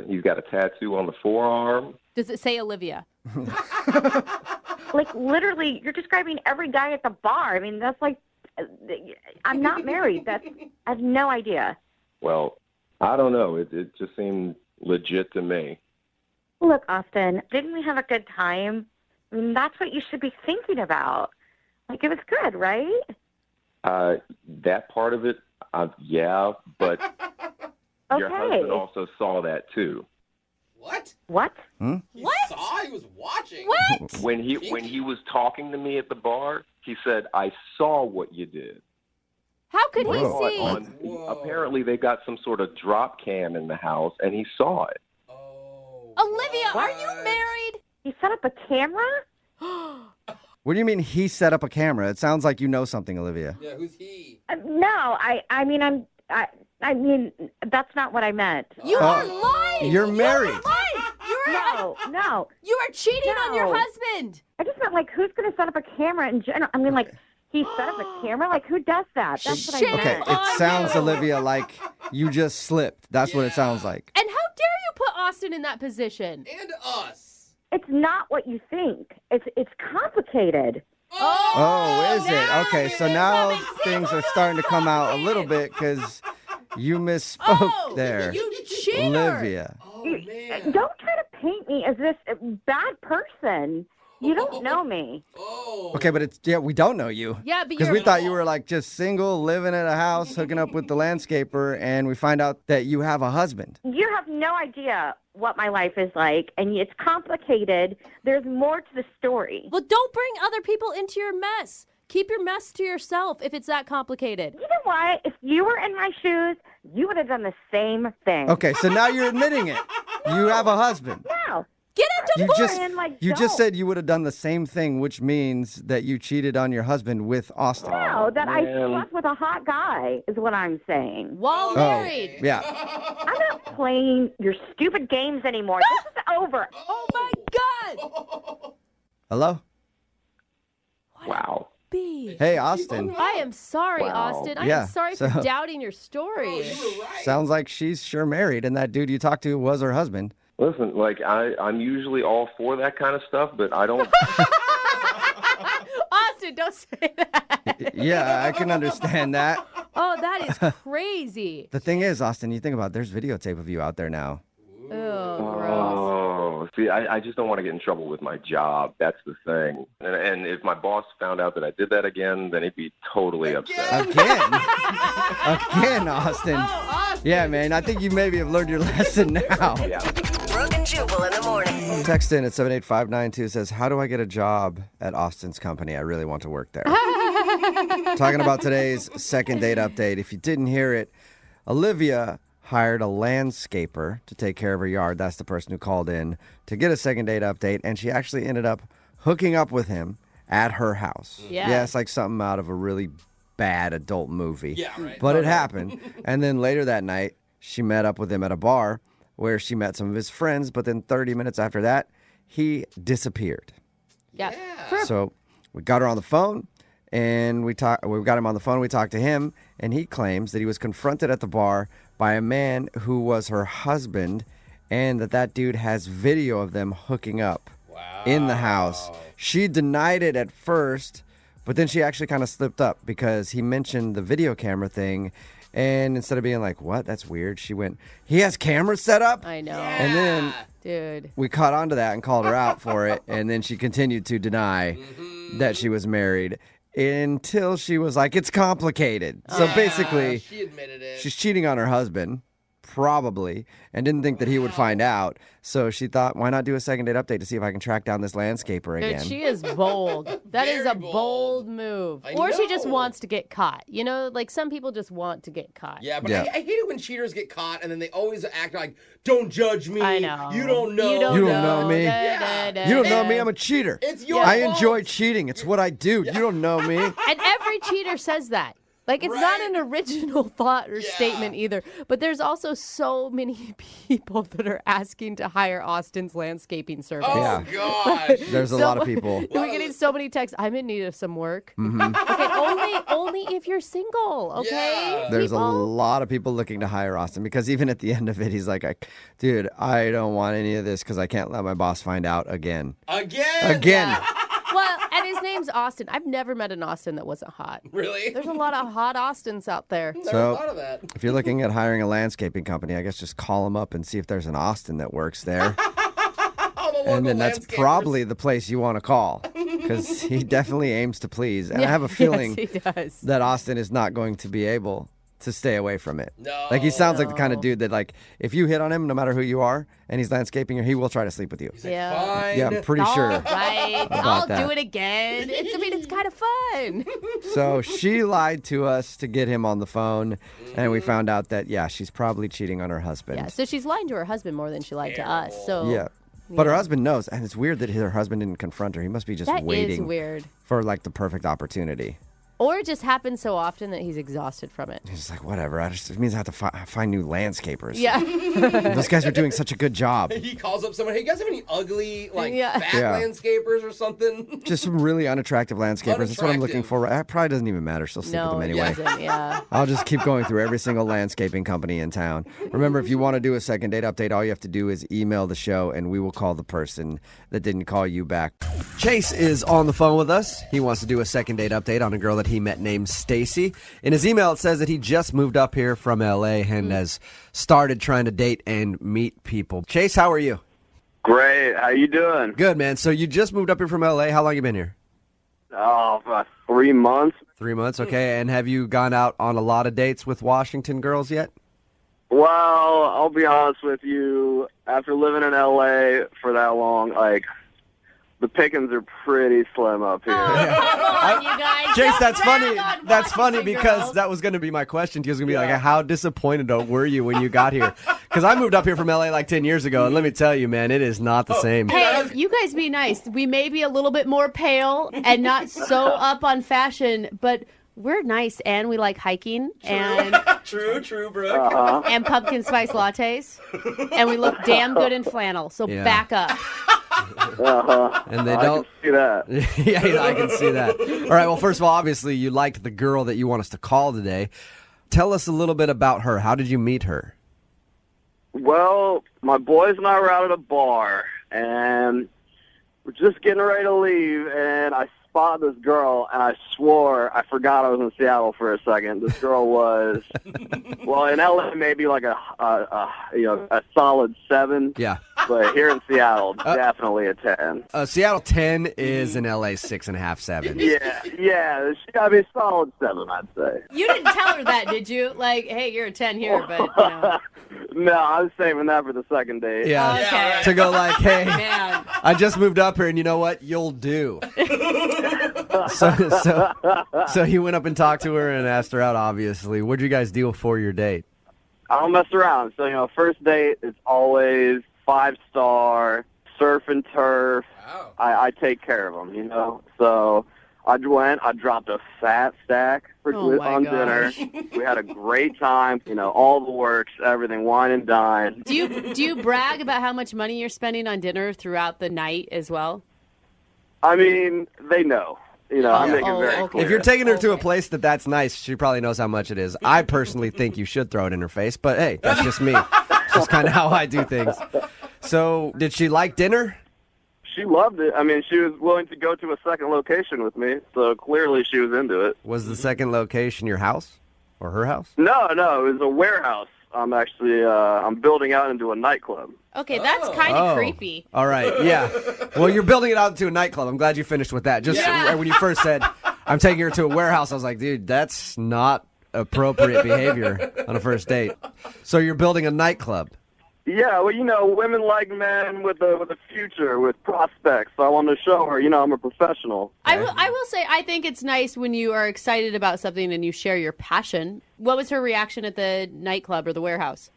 He's got a tattoo on the forearm. Does it say Olivia? Literally, you're describing every guy at the bar. I mean, that's I'm not married. I have no idea. Well, I don't know. It just seemed legit to me. Look, Austin, didn't we have a good time? I mean, that's what you should be thinking about. It was good, right? That part of it, yeah, but Okay. Your husband also saw that too. What? What? Hmm? He saw? He was watching. What? When he was talking to me at the bar, he said, "I saw what you did." How could he Whoa. see? Apparently, they got some sort of drop cam in the house, and he saw it. Olivia, are you married? He set up a camera? What do you mean he set up a camera? It sounds like you know something, Olivia. Yeah, who's he? No, I mean, I mean, that's not what I meant. You are lying. You're married. No. You are cheating on your husband. I just meant, like, who's going to set up a camera in general? I mean, like, he set up a camera? Like, who does that? That's what I meant. Okay, it sounds, Olivia, like you just slipped. That's what it sounds like. And how dare you put Austin in that position? And us. It's not what you think. It's complicated. Oh, is it? Okay, so now things are starting to come out a little bit because you misspoke there. You cheater. Olivia. Don't try to paint me as this bad person. You don't know me. Okay, but we don't know you. Yeah, but because we thought you were like just single, living at a house, hooking up with the landscaper, and we find out that you have a husband. You have no idea what my life is like, and it's complicated. There's more to the story. Well, don't bring other people into your mess. Keep your mess to yourself if it's that complicated. You know what? If you were in my shoes, you would have done the same thing. Okay, so now you're admitting it. You have a husband. No. Get a divorce. You just said you would have done the same thing, which means that you cheated on your husband with Austin. No, that I slept with a hot guy is what I'm saying. While married. Yeah. I'm not playing your stupid games anymore. This is over. Oh, my God. Hello? Wow. Hey, Austin. I am sorry, Wow. Austin. I Yeah, am sorry so- for doubting your story. Sounds like she's sure married, and that dude you talked to was her husband. Listen, like I'm usually all for that kind of stuff, but I don't. Austin, don't say that. Yeah, I can understand that. Oh, that is crazy. The thing is, Austin, you think about it, there's videotape of you out there now. Oh, see, I just don't want to get in trouble with my job. That's the thing. And if my boss found out that I did that again, then he'd be totally upset. Again, Austin. Yeah, man, I think you maybe have learned your lesson now. Brooke and Jubal in the morning. Text in at 78592 says, how do I get a job at Austin's company? I really want to work there. Talking about today's second date update. If you didn't hear it, Olivia hired a landscaper to take care of her yard. That's the person who called in to get a second date update, and she actually ended up hooking up with him at her house. Yeah. It's like something out of a really bad adult movie. Yeah, right. But it happened. And then later that night, she met up with him at a bar where she met some of his friends, but then 30 minutes after that, he disappeared. Yeah. So we got her on the phone, and we got him on the phone. We talked to him, and he claims that he was confronted at the bar by a man who was her husband, and that dude has video of them hooking up in the house. She denied it at first, but then she actually kind of slipped up because he mentioned the video camera thing, and instead of being like, what, that's weird, she went, he has cameras set up? I know. And then Dude. we caught on to that and called her out for it, and then she continued to deny that she was married until she was like, it's complicated. So basically, She admitted it. she's cheating on her husband, probably, and didn't think that he would find out. So she thought, why not do a second date update to see if I can track down this landscaper again? Dude, she is bold. That is a bold move. Or she just wants to get caught. You know, like some people just want to get caught. Yeah, but I hate it when cheaters get caught and then they always act like, don't judge me. I know. You don't know. You don't know me. Yeah. You don't know me. I'm a cheater. It's your I fault. enjoy cheating. It's what I do. You don't know me. And every cheater says that. Like, it's not an original thought or statement either. But there's also so many people that are asking to hire Austin's landscaping service. Oh, gosh. There's a lot of people. We're getting so many texts. I'm in need of some work. Mhm. Okay, only if you're single, okay? There's a lot of people looking to hire Austin because even at the end of it, he's like, dude, I don't want any of this because I can't let my boss find out again. Again. Well, and his name's Austin. I've never met an Austin that wasn't hot. Really? There's a lot of hot Austins out there. So if you're looking at hiring a landscaping company, I guess just call them up and see if there's an Austin that works there. And then that's probably the place you want to call because he definitely aims to please. And I have a feeling yes, he does. that Austin is not going to be able to stay away from it. Like he sounds like the kind of dude that like if you hit on him, no matter who you are, and he's landscaping, he will try to sleep with you. Yeah. Yeah, I'm pretty sure. All right. about I'll that. do it again. It's kind of fun. So she lied to us to get him on the phone, and we found out that, she's probably cheating on her husband. Yeah, so she's lying to her husband more than she lied to us. So Yeah. But her husband knows, and it's weird that her husband didn't confront her. He must be just That is waiting weird. for like the perfect opportunity. Or it just happens so often that he's exhausted from it. He's like, whatever. It means I have to find new landscapers. Yeah. Those guys are doing such a good job. He calls up someone, hey, you guys have any ugly, fat Yeah. landscapers or something? Just some really unattractive landscapers. That's what I'm looking for. It probably doesn't even matter. She'll stick with them anyway. It doesn't, yeah. I'll just keep going through every single landscaping company in town. Remember, if you want to do a second date update, all you have to do is email the show, and we will call the person that didn't call you back. Chase is on the phone with us. He wants to do a second date update on a girl that he met named Stacy. In his email, it says that he just moved up here from L.A. and has started trying to date and meet people. Chase, how are you? Great. How you doing? Good, man. So you just moved up here from L.A. How long you been here? Oh, about 3 months. 3 months, okay. And have you gone out on a lot of dates with Washington girls yet? Well, I'll be honest with you. After living in L.A. for that long, the pickings are pretty slim up here. Come on, you guys. Chase, Don't that's funny. rag on That's funny Washington because girls. that was going to be my question. He was going to be like, how disappointed were you when you got here? Because I moved up here from L.A. like 10 years ago, and let me tell you, man, it is not the same. Hey, you guys be nice. We may be a little bit more pale and not so up on fashion, but we're nice and we like hiking and True, Brooke. and pumpkin spice lattes, and we look damn good in flannel. So Yeah. back up. And they I don't. can see that. Yeah, I can see that. All right, well, first of all, obviously, you liked the girl that you want us to call today. Tell us a little bit about her. How did you meet her? Well, my boys and I were out at a bar, and we're just getting ready to leave, and I spotted this girl, and I swore I forgot I was in Seattle for a second. This girl was, well, in LA maybe like a solid 7. Yeah. But here in Seattle, definitely a 10. Seattle 10 is an LA 6.5, 7. Yeah, she got to be a solid 7, I'd say. You didn't tell her that, did you? Like, hey, you're a 10 here, but you know. No, I was saving that for the second date. Yeah, Okay. to go like, hey, Man. I just moved up here, and you know what? You'll do. So he went up and talked to her and asked her out, obviously. What'd you guys do for your date? I don't mess around. So, first date is always 5-star, surf and turf. Wow. I take care of them, So I went, I dropped a fat stack on dinner. We had a great time, all the works, everything, wine and dine. Do you brag about how much money you're spending on dinner throughout the night as well? I mean, they know. I make it very clear. If you're taking her to a place that's nice, she probably knows how much it is. I personally think you should throw it in her face, but hey, that's just me. It's just kind of how I do things. So, did she like dinner? She loved it. I mean, she was willing to go to a second location with me, so clearly she was into it. Was the second location your house or her house? No, it was a warehouse. I'm actually I'm building out into a nightclub. Okay, that's kind of creepy. All right, yeah. Well, you're building it out into a nightclub. I'm glad you finished with that. Just when you first said, I'm taking her to a warehouse, I was like, dude, that's not appropriate behavior on a first date. So you're building a nightclub. Yeah, well, women like men with a future, with prospects. So I wanted to show her, I'm a professional. I will say, I think it's nice when you are excited about something and you share your passion. What was her reaction at the nightclub or the warehouse?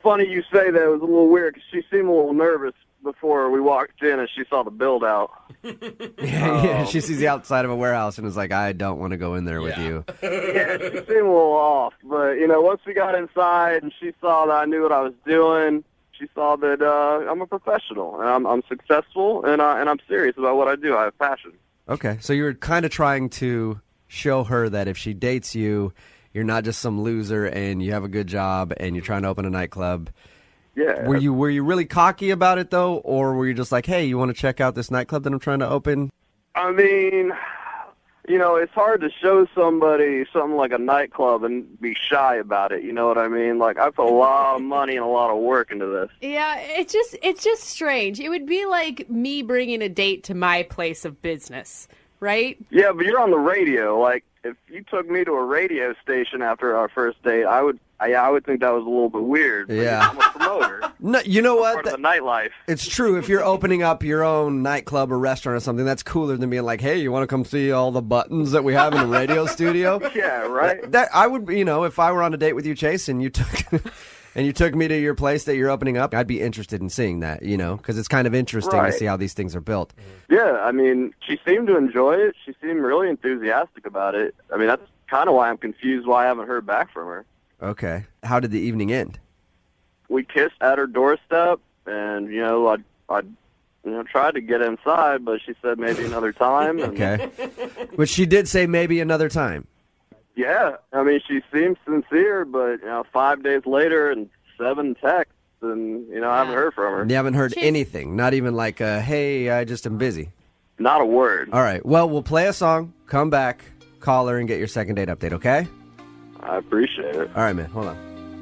Funny you say that. It was a little weird because she seemed a little nervous before we walked in and she saw the build out. Yeah, she sees the outside of a warehouse and is like, I don't want to go in there with you. Yeah, she seemed a little off. But, once we got inside and she saw that I knew what I was doing, she saw that I'm a professional and I'm successful and I'm serious about what I do. I have passion. Okay, so you were kind of trying to show her that if she dates you, you're not just some loser and you have a good job and you're trying to open a nightclub. Yeah. Were you really cocky about it though, or were you just like, hey, you want to check out this nightclub that I'm trying to open? I mean, it's hard to show somebody something like a nightclub and be shy about it. You know what I mean? Like, I put a lot of money and a lot of work into this. Yeah, it's just strange. It would be like me bringing a date to my place of business, right? Yeah, but you're on the radio. Like, if you took me to a radio station after our first date, I would think that was a little bit weird. But Yeah. I'm a promoter. No, you know what? Part of the nightlife. It's true. If you're opening up your own nightclub or restaurant or something, that's cooler than being like, hey, you want to come see all the buttons that we have in the radio studio? Yeah, right? That I would, if I were on a date with you, Chase, and you took and you took me to your place that you're opening up, I'd be interested in seeing that, because it's kind of interesting Right. to see how these things are built. Yeah, I mean, she seemed to enjoy it. She seemed really enthusiastic about it. I mean, that's kind of why I'm confused why I haven't heard back from her. Okay. How did the evening end? We kissed at her doorstep, and, I tried to get inside, but she said maybe another time. And, Okay. But she did say maybe another time. Yeah, I mean, she seemed sincere, but, 5 days later and 7 texts, and, I haven't heard from her. You haven't heard anything, not even like, hey, I just am busy. Not a word. All right. Well, we'll play a song, come back, call her, and get your second date update, okay? I appreciate it. All right, man. Hold on.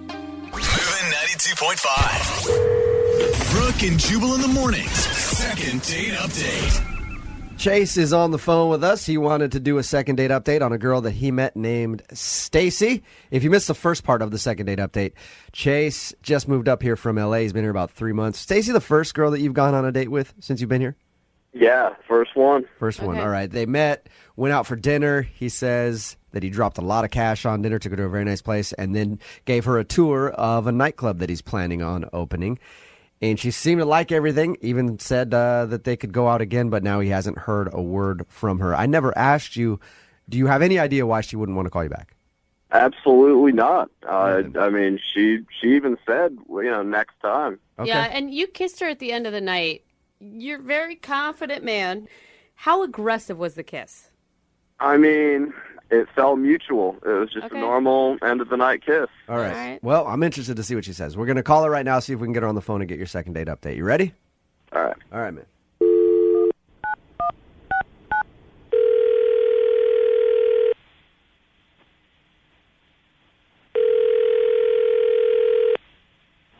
Moving 92.5. Brooke and Jubal in the mornings. Second date update. Chase is on the phone with us. He wanted to do a second date update on a girl that he met named Stacy. If you missed the first part of the second date update, Chase just moved up here from L.A. He's been here about 3 months. Stacy, the first girl that you've gone on a date with since you've been here? Yeah, first one. First one. All right. They met, went out for dinner. He says that he dropped a lot of cash on dinner, took her to a very nice place, and then gave her a tour of a nightclub that he's planning on opening. And she seemed to like everything, even said that they could go out again, but now he hasn't heard a word from her. I never asked you, do you have any idea why she wouldn't want to call you back? Absolutely not. I mean, she even said, next time. Okay. Yeah, and you kissed her at the end of the night. You're a very confident man. How aggressive was the kiss? I mean, it felt mutual. It was just a normal end of the night kiss. All right. Well, I'm interested to see what she says. We're going to call her right now, see if we can get her on the phone and get your second date update. You ready? All right. All right, man.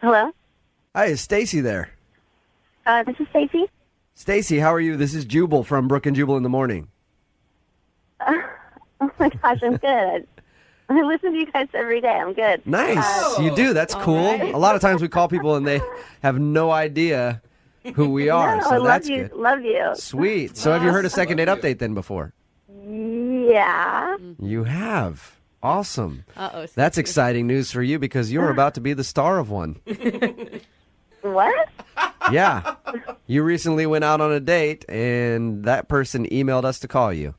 Hello? Hi, is Stacy there? This is Stacy. Stacy, how are you? This is Jubal from Brooke and Jubal in the morning. Oh my gosh, I'm good. I listen to you guys every day. I'm good. Nice. You do. That's cool. right. A lot of times we call people and they have no idea who we are. No, so I love that's you. good. Love you. Sweet. So have you heard a second date update then before? Yeah. You have. Awesome. Uh-oh. That's exciting news for you because you're about to be the star of one. What? Yeah. You recently went out on a date and that person emailed us to call you.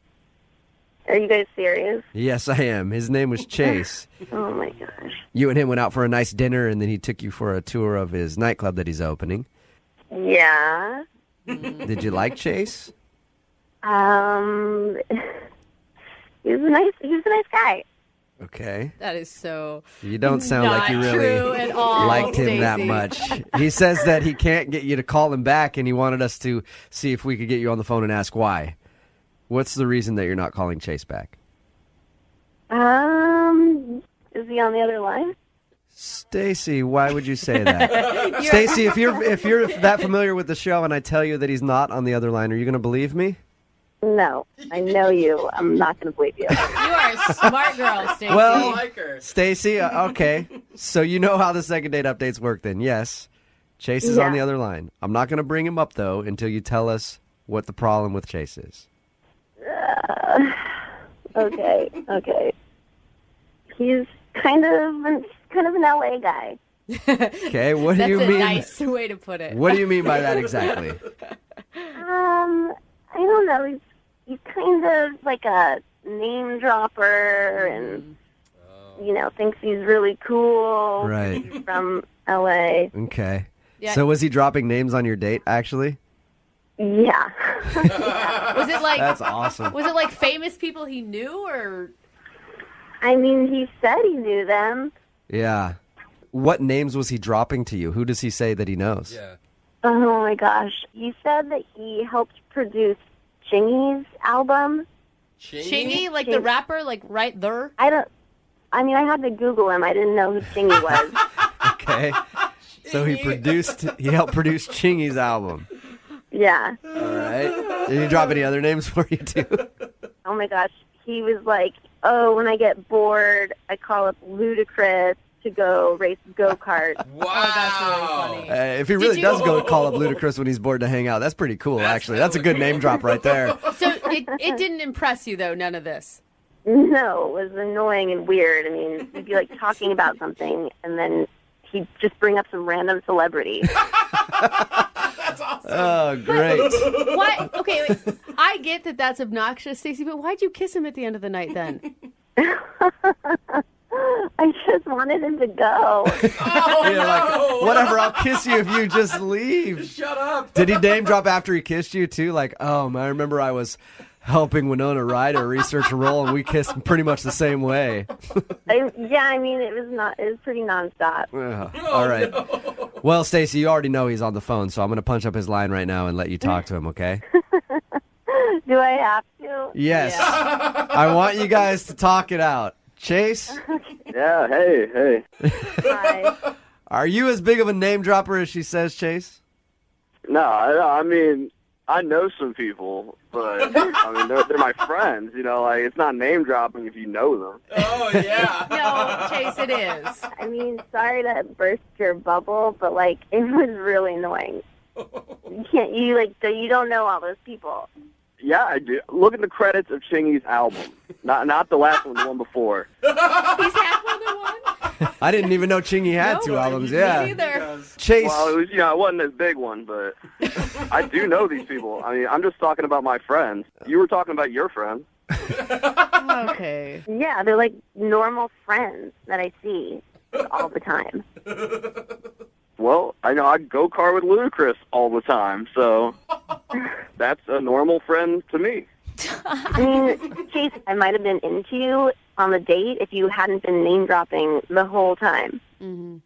Are you guys serious? Yes, I am. His name was Chase. Oh my gosh. You and him went out for a nice dinner and then he took you for a tour of his nightclub that he's opening. Yeah. Did you like Chase? He was a nice guy. Okay. That is so. You don't sound like you not true really at all, liked him that Stacey. much. He says that he can't get you to call him back, and he wanted us to see if we could get you on the phone and ask why. What's the reason that you're not calling Chase back? Is he on the other line? Stacy, why would you say that? Stacy, if you're that familiar with the show and I tell you that he's not on the other line, are you going to believe me? No, I know you. I'm not going to believe you. You are a smart girl, Stacey. Well, Stacy, okay. So you know how the second date updates work then. Yes. Chase is on Yeah. the other line. I'm not going to bring him up, though, until you tell us what the problem with Chase is. Okay. He's kind of an LA guy. Okay, what do That's you a mean? nice way to put it. What do you mean by that exactly? I don't know. He's kind of like a name dropper and, thinks he's really cool. Right. He's from LA. Okay. Yeah. So was he dropping names on your date, actually? Yeah. Was it like That's awesome. Was it like famous people he knew, or? I mean, he said he knew them. Yeah. What names was he dropping to you? Who does he say that he knows? Yeah. Oh my gosh. He said that he helped produce Chingy's album. Chingy, like the rapper, like right there? I had to Google him. I didn't know who Chingy was. Okay. So he helped produce Chingy's album. Yeah. All right. Did he drop any other names for you too? Oh my gosh. He was like, when I get bored, I call up Ludicrous to go race go-karts. Wow. Oh, that's really funny. If he really does go call up Ludacris when he's bored to hang out, that's pretty cool, actually. That's a good name drop right there. So it didn't impress you, though, none of this? No, it was annoying and weird. I mean, we'd be like talking about something, and then he'd just bring up some random celebrity. That's awesome. Oh, great. What? Okay, wait. I get that that's obnoxious, Stacey, but why'd you kiss him at the end of the night then? I just wanted him to go. You're like, whatever, I'll kiss you if you just leave. Shut up. Did he name drop after he kissed you, too? Like, I remember I was helping Winona Ryder research a role, and we kissed pretty much the same way. It was pretty nonstop. All right. No. Well, Stacey, you already know he's on the phone, so I'm going to punch up his line right now and let you talk to him, okay? Do I have to? Yes. Yeah. I want you guys to talk it out. Chase? Yeah, hey. Hi. Are you as big of a name dropper as she says, Chase? No, I mean, I know some people, but I mean, they're my friends. You know, like it's not name dropping if you know them. Oh yeah. No, Chase, it is. I mean, sorry to burst your bubble, but like it was really annoying. You don't know all those people. Yeah, I do. Look at the credits of Chingy's album. Not the last one, the one before. He's had more than one? I didn't even know Chingy had two albums. Yeah. Me neither. Chase. Well, it wasn't this big one, but I do know these people. I mean, I'm just talking about my friends. You were talking about your friends. Okay. Yeah, they're like normal friends that I see all the time. Well, I know I go-kart with Ludicrous all the time, so that's a normal friend to me. I mean, Chase, I might have been into you on the date if you hadn't been name-dropping the whole time. Mm-hmm.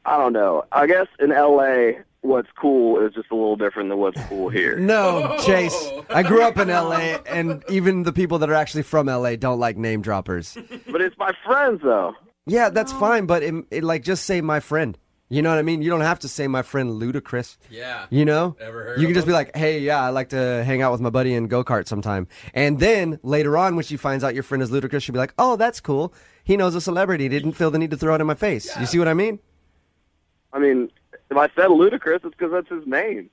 I don't know. I guess in L.A., what's cool is just a little different than what's cool here. No, Chase. I grew up in L.A., and even the people that are actually from L.A. don't like name droppers. But it's my friends, though. Yeah, that's fine, but just say my friend. You know what I mean? You don't have to say my friend Ludicrous. Yeah. You know? Ever heard you of can just him? be like, hey, yeah, I like to hang out with my buddy and go-kart sometime. And then later on, when she finds out your friend is Ludicrous, she'll be like, oh, that's cool. He knows a celebrity. Didn't feel the need to throw it in my face. Yeah. You see what I mean? I mean, if I said Ludicrous, it's because that's his name.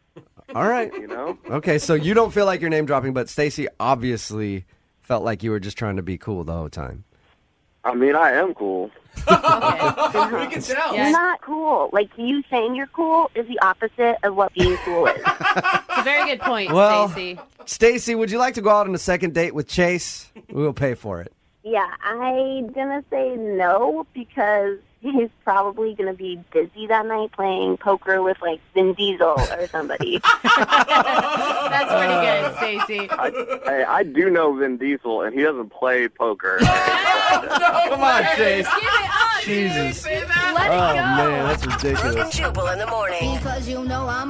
All right. You know? Okay, so you don't feel like you're name dropping, but Stacey obviously felt like you were just trying to be cool the whole time. I mean, I am cool. We can tell. You're not cool. Like, you saying you're cool is the opposite of what being cool is. It's a very good point, Well, Stacey. Stacey, would you like to go out on a second date with Chase? We'll pay for it. Yeah, I'm going to say no because he's probably going to be busy that night playing poker with, like, Vin Diesel or somebody. That's pretty good, Stacey. I do know Vin Diesel, and he doesn't play poker. Come on, Chase. Give it up. Jesus. Let it Oh, go. man, that's ridiculous. Brooke and Jubal in the morning. Because you know I'm